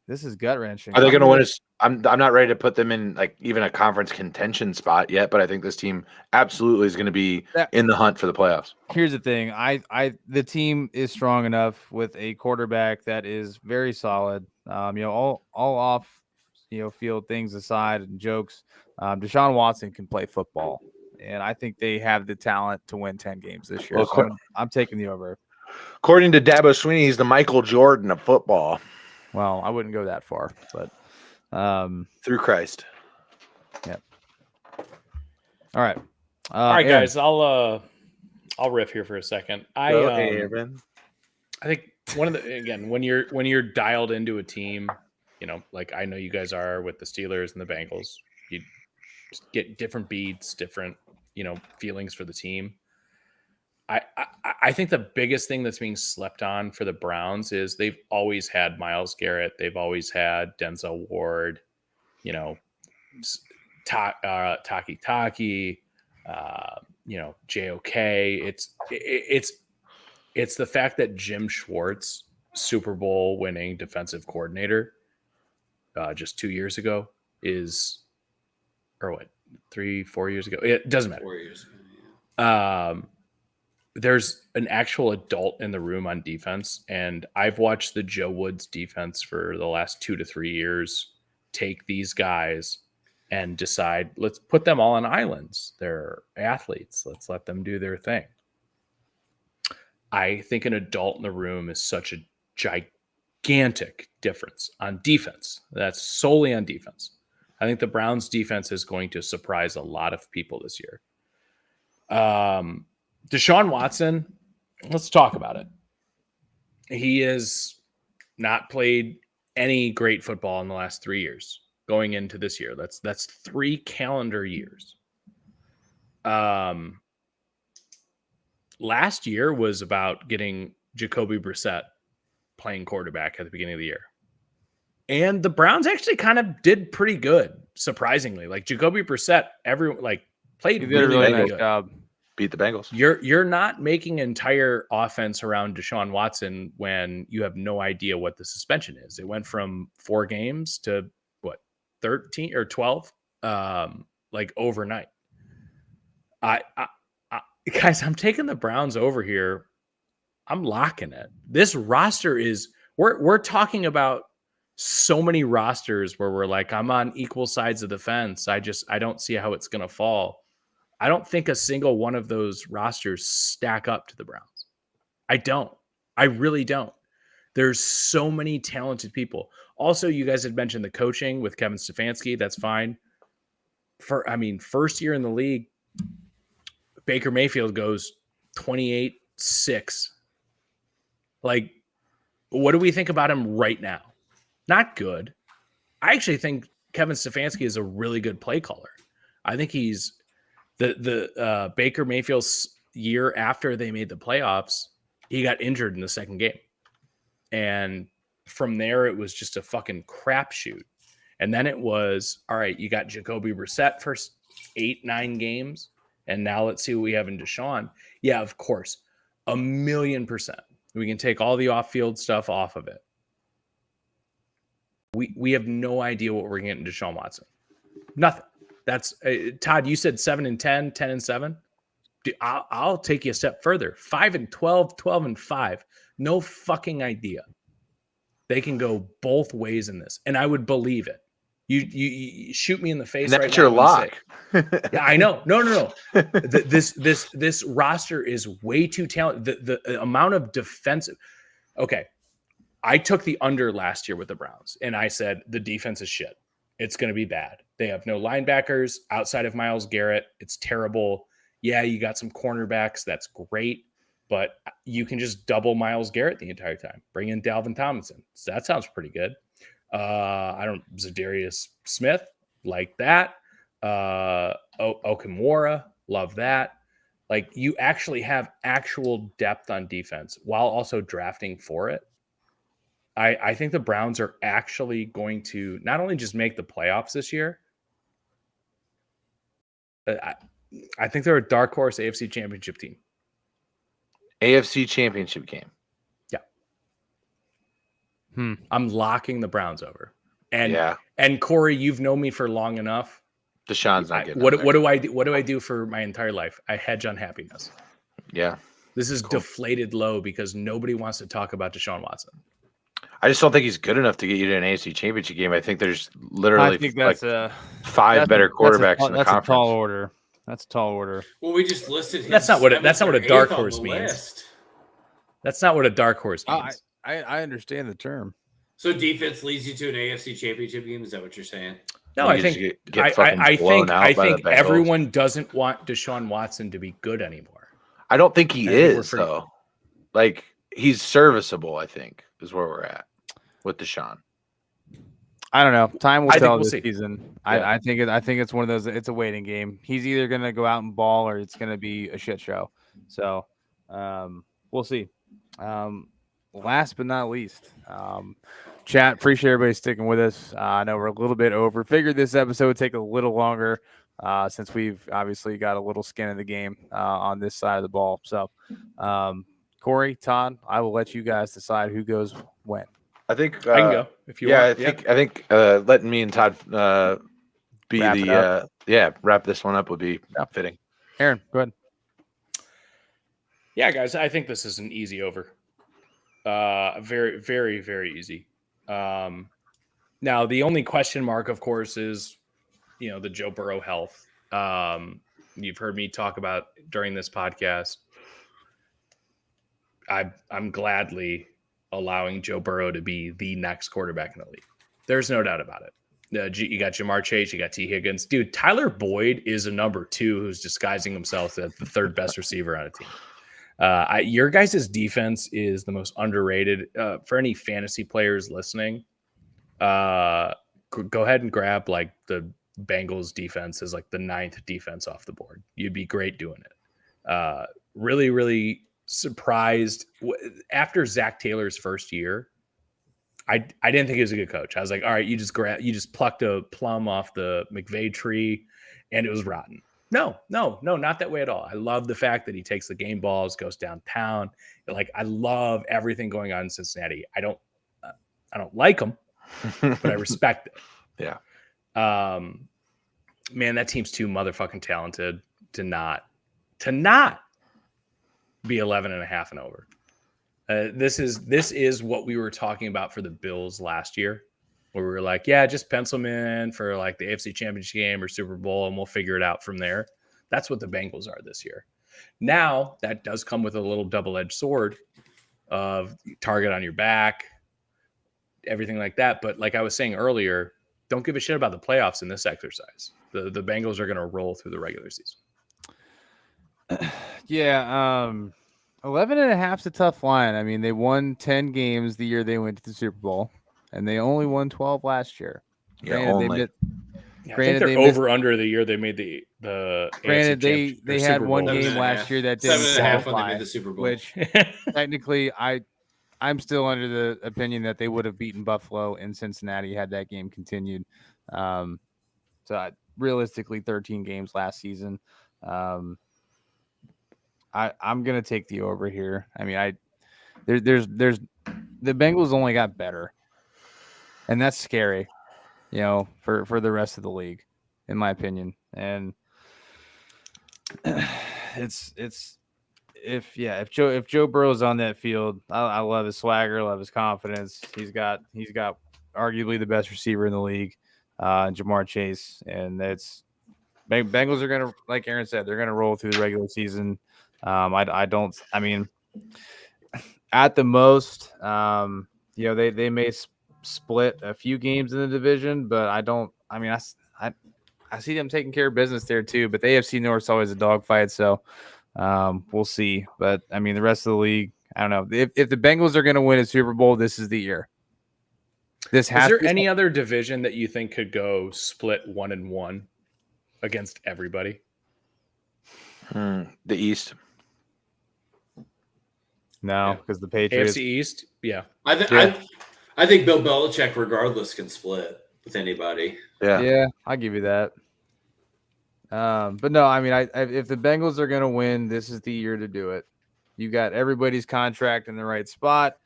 this is gut wrenching. Are they going to win? I'm not ready to put them in like even a conference contention spot yet, but I think this team absolutely is going to be in the hunt for the playoffs. Here's the thing: the team is strong enough with a quarterback that is very solid. All off, field things aside and jokes. Deshaun Watson can play football, and I think they have the talent to win 10 games this year. Well, so I'm taking the over. According to Dabo Swinney, he's the Michael Jordan of football. Well, I wouldn't go that far, but through Christ. Yep. All right. All right, Aaron. guys. I'll riff here for a second. I think one of the when you're dialed into a team, like I know you guys are with the Steelers and the Bengals, you get different beats, different feelings for the team. I think the biggest thing that's being slept on for the Browns is they've always had Myles Garrett. They've always had Denzel Ward, Taki, JOK. It's the fact that Jim Schwartz, Super Bowl winning defensive coordinator, just 2 years ago or what, 3-4 years ago? It doesn't matter. 4 years ago. Yeah. There's an actual adult in the room on defense, and I've watched the Joe Woods defense for the last 2 to 3 years take these guys and decide, let's put them all on islands. They're athletes. Let's let them do their thing. I think an adult in the room is such a gigantic difference on defense. That's solely on defense. I think the Browns defense is going to surprise a lot of people this year. Deshaun Watson, let's talk about it. He has not played any great football in the last 3 years going into this year. That's 3 calendar years. Last year was about getting Jacoby Brissett playing quarterback at the beginning of the year. And the Browns actually kind of did pretty good, surprisingly. Like Jacoby Brissett, played really nice good. job. Beat the Bengals. You're not making an entire offense around Deshaun Watson when you have no idea what the suspension is. It went from 4 games to 13 or 12, overnight. Guys, I'm taking the Browns over here. I'm locking it. This roster is we're talking about so many rosters where we're like, I'm on equal sides of the fence. I don't see how it's going to fall. I don't think a single one of those rosters stack up to the Browns. I don't. I really don't. There's so many talented people. Also, you guys had mentioned the coaching with Kevin Stefanski. That's fine. First year in the league, Baker Mayfield goes 28-6. Like, what do we think about him right now? Not good. I actually think Kevin Stefanski is a really good play caller. I think he's the Baker Mayfield's year after they made the playoffs, he got injured in the second game. And from there, it was just a fucking crapshoot. And then it was, all right, you got Jacoby Brissett for 8-9 games. And now let's see what we have in Deshaun. Yeah, of course. 1,000,000%. We can take all the off-field stuff off of it. We have no idea what we're getting in Deshaun Watson. Nothing. That's Todd. You said 7-10, 10-7. Dude, I'll take you a step further. 5-12, 12-5. No fucking idea. They can go both ways in this, and I would believe it. You shoot me in the face. And that's right your now lock. Yeah, I know. No. This roster is way too talented. The amount of defensive. Okay, I took the under last year with the Browns, and I said the defense is shit. It's going to be bad. They have no linebackers outside of Myles Garrett. It's terrible. Yeah, you got some cornerbacks. That's great. But you can just double Myles Garrett the entire time. Bring in Dalvin Tomlinson. So that sounds pretty good. Zadarius Smith, like that. Okamura, love that. Like, you actually have actual depth on defense while also drafting for it. I think the Browns are actually going to not only just make the playoffs this year, but I think they're a dark horse AFC championship team. AFC championship game. I'm locking the Browns over. And Yeah. and Corey, you've known me for long enough. Deshaun's not getting What on there. what do I do for my entire life? I hedge on happiness. Yeah. This is Cool. deflated low because nobody wants to talk about Deshaun Watson. I just don't think he's good enough to get you to an AFC championship game. I think there's I literally think like that's five better quarterbacks in the that's conference. a tall order. That's a tall order. Well, we just listed him. That's not what a 7th or dark 8th on horse the means. list. That's not what a dark horse means. I understand the term. So defense leads you to an AFC championship game. Is that what you're saying? No, You I just think get fucking blown out by the Bengals. everyone doesn't want Deshaun Watson to be good anymore. I don't think he I think we're is though. Like he's serviceable. I think is where we're at with Deshaun. I don't know. Time will I think tell we'll this see. season. Yeah. I think it's one of those. It's a waiting game. He's either going to go out and ball or it's going to be a shit show. So we'll see. Last but not least, chat. Appreciate everybody sticking with us. I know we're a little bit over. Figured this episode would take a little longer since we've obviously got a little skin in the game on this side of the ball. So, Corey, Todd, I will let you guys decide who goes when. I think I can go if you want. I think letting me and Todd be Wrap it wrap this one up would be fitting. Aaron, go ahead. Yeah, guys, I think this is an easy over. Very, very, very easy. Now, the only question mark, of course, is, the Joe Burrow health. You've heard me talk about during this podcast. I'm gladly allowing Joe Burrow to be the next quarterback in the league. There's no doubt about it. You got Jamar Chase, you got T. Higgins. Dude, Tyler Boyd is a number 2 who's disguising himself as the third best receiver on a team. Your guys' defense is the most underrated. For any fantasy players listening, go ahead and grab like the Bengals defense as like the 9th defense off the board. You'd be great doing it. Really, really surprised after Zach Taylor's first year. I didn't think he was a good coach. I was like, all right, you just plucked a plum off the McVay tree and it was rotten. No, not that way at all. I love the fact that he takes the game balls, goes downtown. Like, I love everything going on in Cincinnati. I don't like him, but I respect it. Yeah. Man, that team's too motherfucking talented to not be 11.5 and over. This is what we were talking about for the Bills last year, where we were like, yeah, just pencil them in for like the AFC Championship game or Super Bowl, and we'll figure it out from there. That's what the Bengals are this year. Now, that does come with a little double-edged sword of target on your back, everything like that. But like I was saying earlier, don't give a shit about the playoffs in this exercise. The Bengals are going to roll through the regular season. Yeah, 11.5 is a tough line. I mean, they won 10 games the year they went to the Super Bowl, and they only won 12 last year. Yeah, only. I think they're over under the year they made the Granted, AFC they or had Super one Bowl. game last year that didn't 7.5 when they qualify, made the Super Bowl. which technically I'm still under the opinion that they would have beaten Buffalo in Cincinnati had that game continued. Realistically, 13 games last season. I'm gonna take the over here. I mean, there's the Bengals only got better, and that's scary, for the rest of the league, in my opinion. And if Joe Burrow's on that field, I love his swagger, love his confidence. He's got arguably the best receiver in the league, Jamar Chase, and that's Bengals are gonna, like Aaron said, they're gonna roll through the regular season. I mean, at the most, they may split a few games in the division, but I see them taking care of business there too. But the AFC North's always a dogfight, so we'll see. But I mean, the rest of the league, I don't know. If the Bengals are going to win a Super Bowl, this is the year. Is there any other division that you think could go split 1-1 against everybody? The East. No, because the Patriots. AFC East, yeah. I I think Bill Belichick, regardless, can split with anybody. Yeah, I'll give you that. But no, I mean, if the Bengals are going to win, this is the year to do it. You got everybody's contract in the right spot.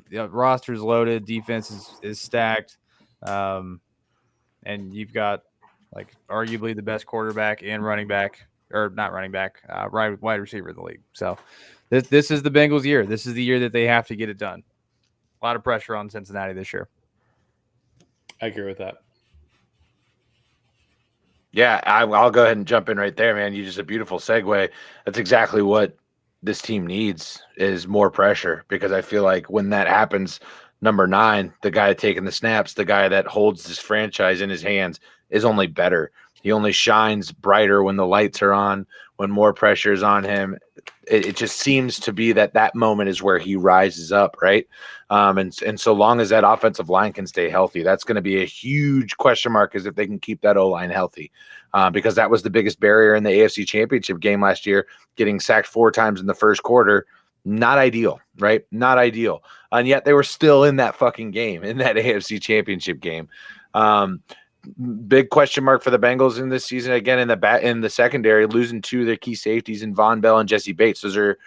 The roster's loaded. Defense is stacked. And you've got like arguably the best quarterback and running back, or not running back, wide receiver in the league. So this is the Bengals' year. This is the year that they have to get it done. A lot of pressure on Cincinnati this year. I agree with that. Yeah, I'll go ahead and jump in right there, man. You just a beautiful segue. That's exactly what this team needs is more pressure, because I feel like when that happens, number 9, the guy taking the snaps, the guy that holds this franchise in his hands, is only better. He only shines brighter when the lights are on, when more pressure is on him. It just seems to be that moment is where he rises up, right? And so long as that offensive line can stay healthy, that's going to be a huge question mark, is if they can keep that O-line healthy, because that was the biggest barrier in the AFC Championship game last year, getting sacked 4 times in the first quarter. Not ideal, right? Not ideal. And yet they were still in that fucking game, in that AFC Championship game. Big question mark for the Bengals in this season. Again, in the secondary, losing 2 of their key safeties in Von Bell and Jesse Bates. Those are,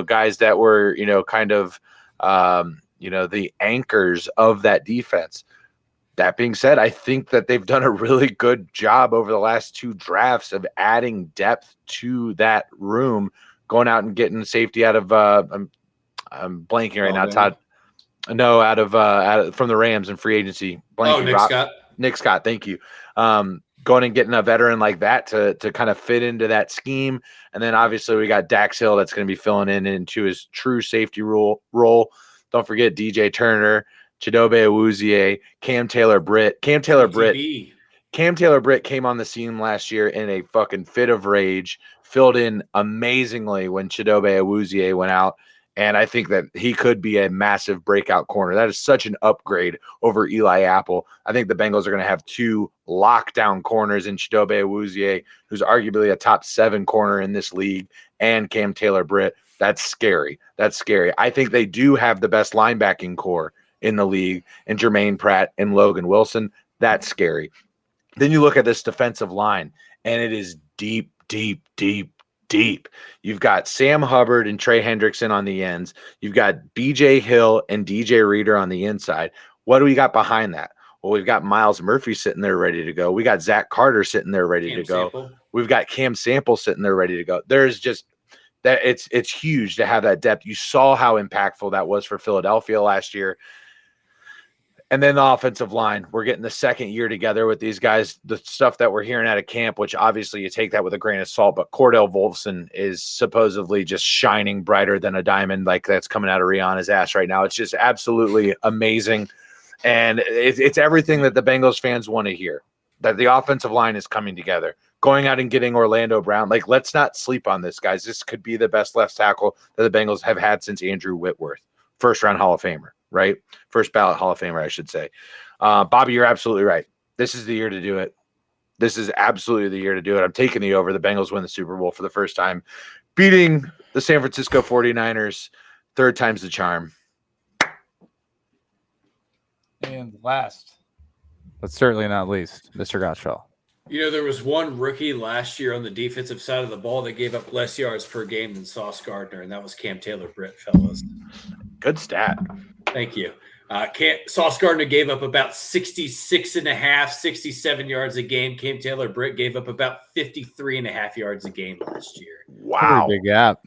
guys that were, kind of, the anchors of that defense. That being said, I think that they've done a really good job over the last 2 drafts of adding depth to that room, going out and getting safety out of, I'm blanking right now, Todd. No, out of from the Rams in free agency. Nick Scott, thank you. Going and getting a veteran like that to kind of fit into that scheme. And then obviously we got Dax Hill that's going to be filling into his true safety role. Don't forget DJ Turner, Chidobe Awuzie, Cam Taylor-Britt. Cam Taylor-Britt came on the scene last year in a fucking fit of rage, filled in amazingly when Chidobe Awuzie went out. And I think that he could be a massive breakout corner. That is such an upgrade over Eli Apple. I think the Bengals are going to have 2 lockdown corners in Chidobe Awuzie, who's arguably a top 7 corner in this league, and Cam Taylor-Britt. That's scary. I think they do have the best linebacking core in the league, and Jermaine Pratt and Logan Wilson. That's scary. Then you look at this defensive line, and it is deep. You've got Sam Hubbard and Trey Hendrickson on the ends. You've got BJ Hill and DJ Reader on the inside. What do we got behind that? Well, we've got Miles Murphy sitting there ready to go. We got Zach Carter sitting there ready to go. Sample. We've got Cam Sample sitting there ready to go. There's just that it's huge to have that depth. You saw how impactful that was for Philadelphia last year. And then the offensive line, we're getting the second year together with these guys. The stuff that we're hearing out of camp, which obviously you take that with a grain of salt, but Cordell Volson is supposedly just shining brighter than a diamond, like that's coming out of Rihanna's ass right now. It's just absolutely amazing. And it's everything that the Bengals fans want to hear, that the offensive line is coming together. Going out and getting Orlando Brown, like, let's not sleep on this, guys. This could be the best left tackle that the Bengals have had since Andrew Whitworth, first-round Hall of Famer. Right? First ballot Hall of Famer, I should say. Bobby, you're absolutely right. This is the year to do it. This is absolutely the year to do it. I'm taking the over. The Bengals win the Super Bowl for the first time, beating the San Francisco 49ers. 3rd time's the charm. And last, but certainly not least, Mr. Gottschall. There was one rookie last year on the defensive side of the ball that gave up less yards per game than Sauce Gardner, and that was Cam Taylor-Britt, fellas. Good stat. Thank you. Sauce Gardner gave up about 67 yards a game. Cam Taylor-Britt gave up about 53.5 yards a game last year. Wow. Big gap.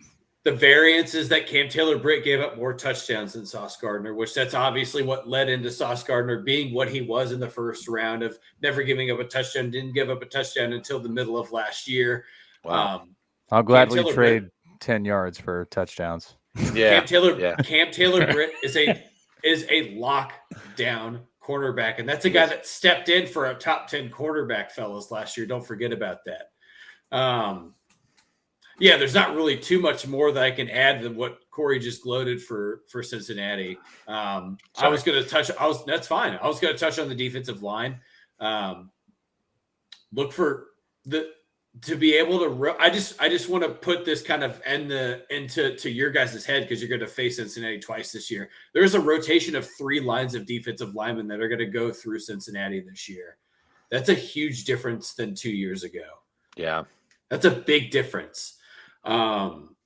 The variance is that Cam Taylor-Britt gave up more touchdowns than Sauce Gardner, which that's obviously what led into Sauce Gardner being what he was in the first round of never giving up a touchdown, didn't give up a touchdown until the middle of last year. Wow. I'll gladly trade 10 yards for touchdowns. Yeah. Cam Taylor-Britt is a lockdown cornerback, and that's a guy that stepped in for a top 10 quarterback, fellas, last year. Don't forget about that. There's not really too much more that I can add than what Corey just gloated for Cincinnati. That's fine. I was going to touch on the defensive line. Look for to be able to, I just want to put this kind of into your guys' head because you're going to face Cincinnati twice this year. There's a rotation of 3 lines of defensive linemen that are going to go through Cincinnati this year. That's a huge difference than 2 years ago. Yeah, that's a big difference. I'm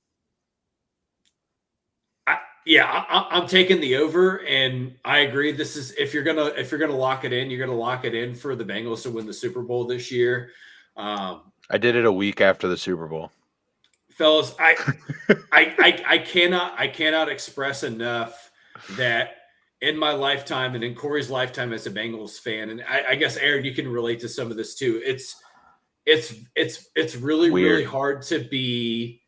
taking the over, and I agree. This is if you're gonna lock it in, you're gonna lock it in for the Bengals to win the Super Bowl this year. I did it a week after the Super Bowl. Fellas, I cannot express enough that in my lifetime and in Corey's lifetime as a Bengals fan, and I guess Aaron, you can relate to some of this too. It's really Weird. really hard to be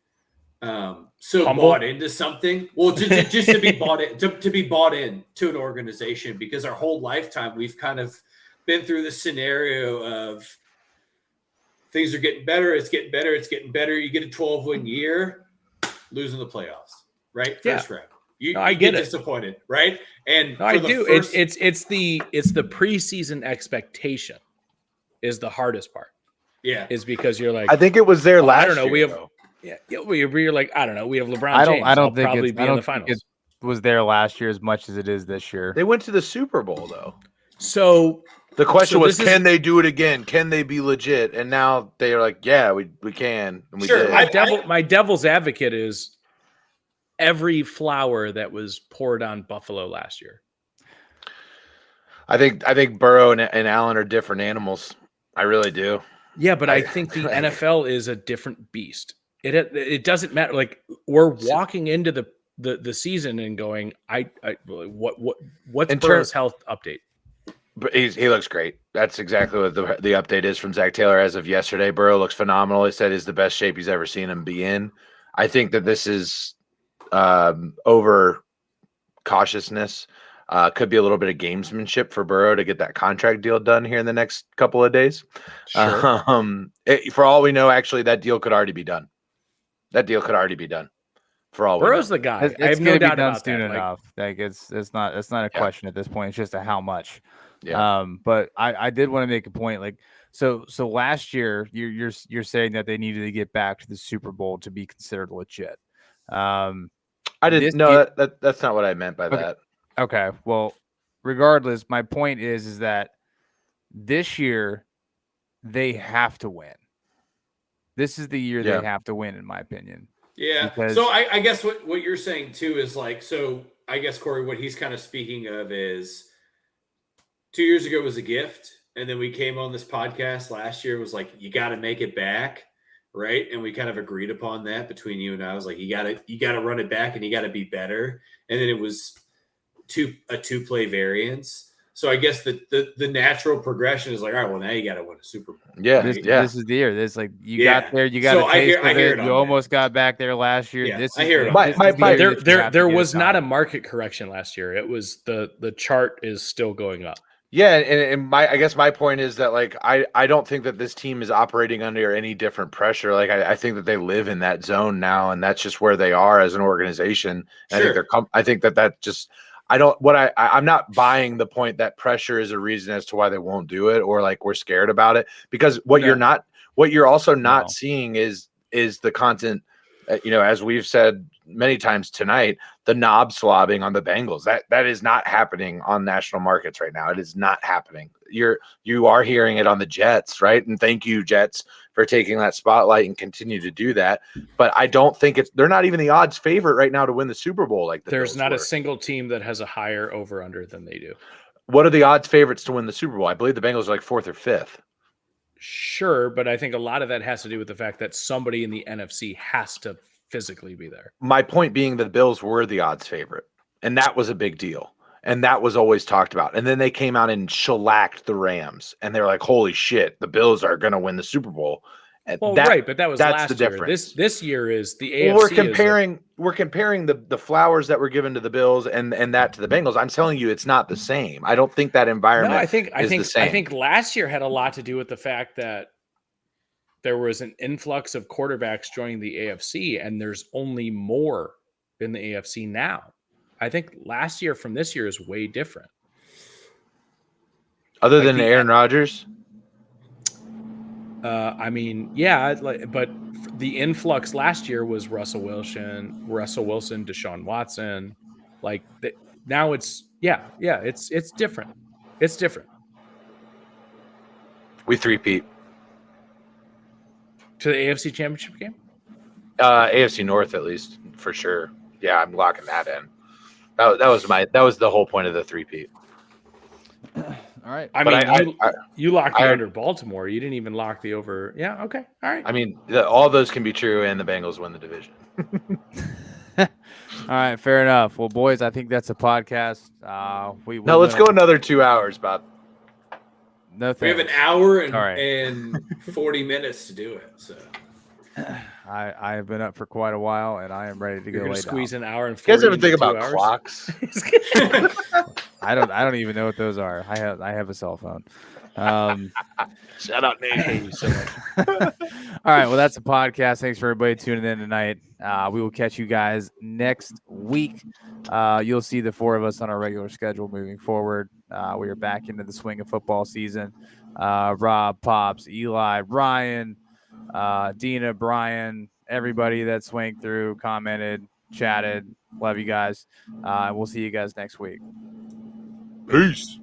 so Humble? bought into something. Well, just to be bought in, to be bought in to an organization, because our whole lifetime we've kind of been through this scenario of things are getting better. It's getting better. It's getting better. You get a 12-win year, losing the playoffs, right? First round. You get it. Disappointed, right? And no, I do. It's the preseason expectation is the hardest part. Yeah, is because you're like, I think it was there last. I don't know. Year, we have. though. You're like, I don't know. We have LeBron James. I don't I'll think probably it's, be I in don't the finals. think it was there last year as much as it is this year. They went to the Super Bowl though. So the question was, this can they do it again? Can they be legit? And now they're like, yeah, we can. And we Sure. did. My devil's advocate is every flower that was poured on Buffalo last year. I think Burrow and Allen are different animals. I really do. Yeah, but I think the NFL is a different beast. It doesn't matter. Like we're walking into the season and going, what's Burrow's health update? But he looks great. That's exactly what the update is from Zach Taylor as of yesterday. Burrow looks phenomenal. He said he's the best shape he's ever seen him be in. I think that this is over cautiousness. Could be a little bit of gamesmanship for Burrow to get that contract deal done here in the next couple of days. Sure. For all we know, actually, that deal could already be done. For all Burrow's we know. the guy. It's I have no doubt done about soon that. enough. Like it's not a question at this point. It's just a how much. Yeah. But I did want to make a point. Like so last year you're saying that they needed to get back to the Super Bowl to be considered legit. I didn't know that's not what I meant by that. Okay. Well, regardless, my point is that this year they have to win. This is the year they have to win, in my opinion. Yeah. So I guess what you're saying too is like, so I guess Corey, what he's kind of speaking of is 2 years ago was a gift. And then we came on this podcast last year, was like, you got to make it back. Right. And we kind of agreed upon that between you and I. Was like, you gotta run it back and you got to be better. And then it was a two-play variance. So I guess the natural progression is like, all right, well, now you got to win a Super Bowl. Yeah, this is the year. This like you got there, you got So a taste I of hear it. it You on almost got back there last year. Yeah, This I is hear it the- on this that. is the year that you have There to get was it not a done. market correction last year. It was the chart is still going up. Yeah, and I guess my point is that like I don't think that this team is operating under any different pressure. Like I think that they live in that zone now, and that's just where they are as an organization. And Sure. I think that just I'm not buying the point that pressure is a reason as to why they won't do it or like we're scared about it, because what you're also not seeing is the content. As we've said many times tonight, the knob slobbing on the Bengals, that is not happening on national markets right now. It is not happening. You are hearing it on the Jets, right? And thank you, Jets, for taking that spotlight and continue to do that. But I don't think they're not even the odds favorite right now to win the Super Bowl. Like There's Bills not were. a single team that has a higher over under than they do. What are the odds favorites to win the Super Bowl? I believe the Bengals are like 4th or 5th. Sure, but I think a lot of that has to do with the fact that somebody in the NFC has to physically be there. My point being that the Bills were the odds favorite, and that was a big deal. And that was always talked about. And then they came out and shellacked the Rams, and they're like, holy shit, the Bills are going to win the Super Bowl. And Well, that, right, but that was that's last the year. difference. This year is the AFC. Well, we're comparing the flowers that were given to the Bills and that to the Bengals. I'm telling you, it's not the same. I don't think that environment No, I the same. think last year had a lot to do with the fact that there was an influx of quarterbacks joining the AFC, and there's only more in the AFC now. I think last year from this year is way different. Other like than the- Aaron Rodgers? I mean, yeah, but the influx last year was Russell Wilson, Deshaun Watson. Now it's it's different. It's different We three-peat. to the AFC Championship game. AFC North, at least, for sure. Yeah, I'm locking that in. That was the whole point of the three-peat. All right. I But mean, you locked the under Baltimore. You didn't even lock the over. Yeah. Okay. All right. I mean, all those can be true, and the Bengals win the division. All right, fair enough. Well, boys, I think that's a podcast. No, let's go another 2 hours, Bob. No, We have an thanks. hour All right. and 40 minutes to do it. So I have been up for quite a while, and I am ready to You're go gonna lay squeeze down. an hour and. You guys 40 ever think into 2 about hours? clocks? I don't even know what those are. I have a cell phone. Shut up, I Nate. hate you so much. All right, well, that's the podcast. Thanks for everybody tuning in tonight. We will catch you guys next week. You'll see the four of us on our regular schedule moving forward. We are back into the swing of football season. Rob, Pops, Eli, Ryan, Dina, Brian, everybody that swang through, commented, chatted. Love you guys. We'll see you guys next week. Peace.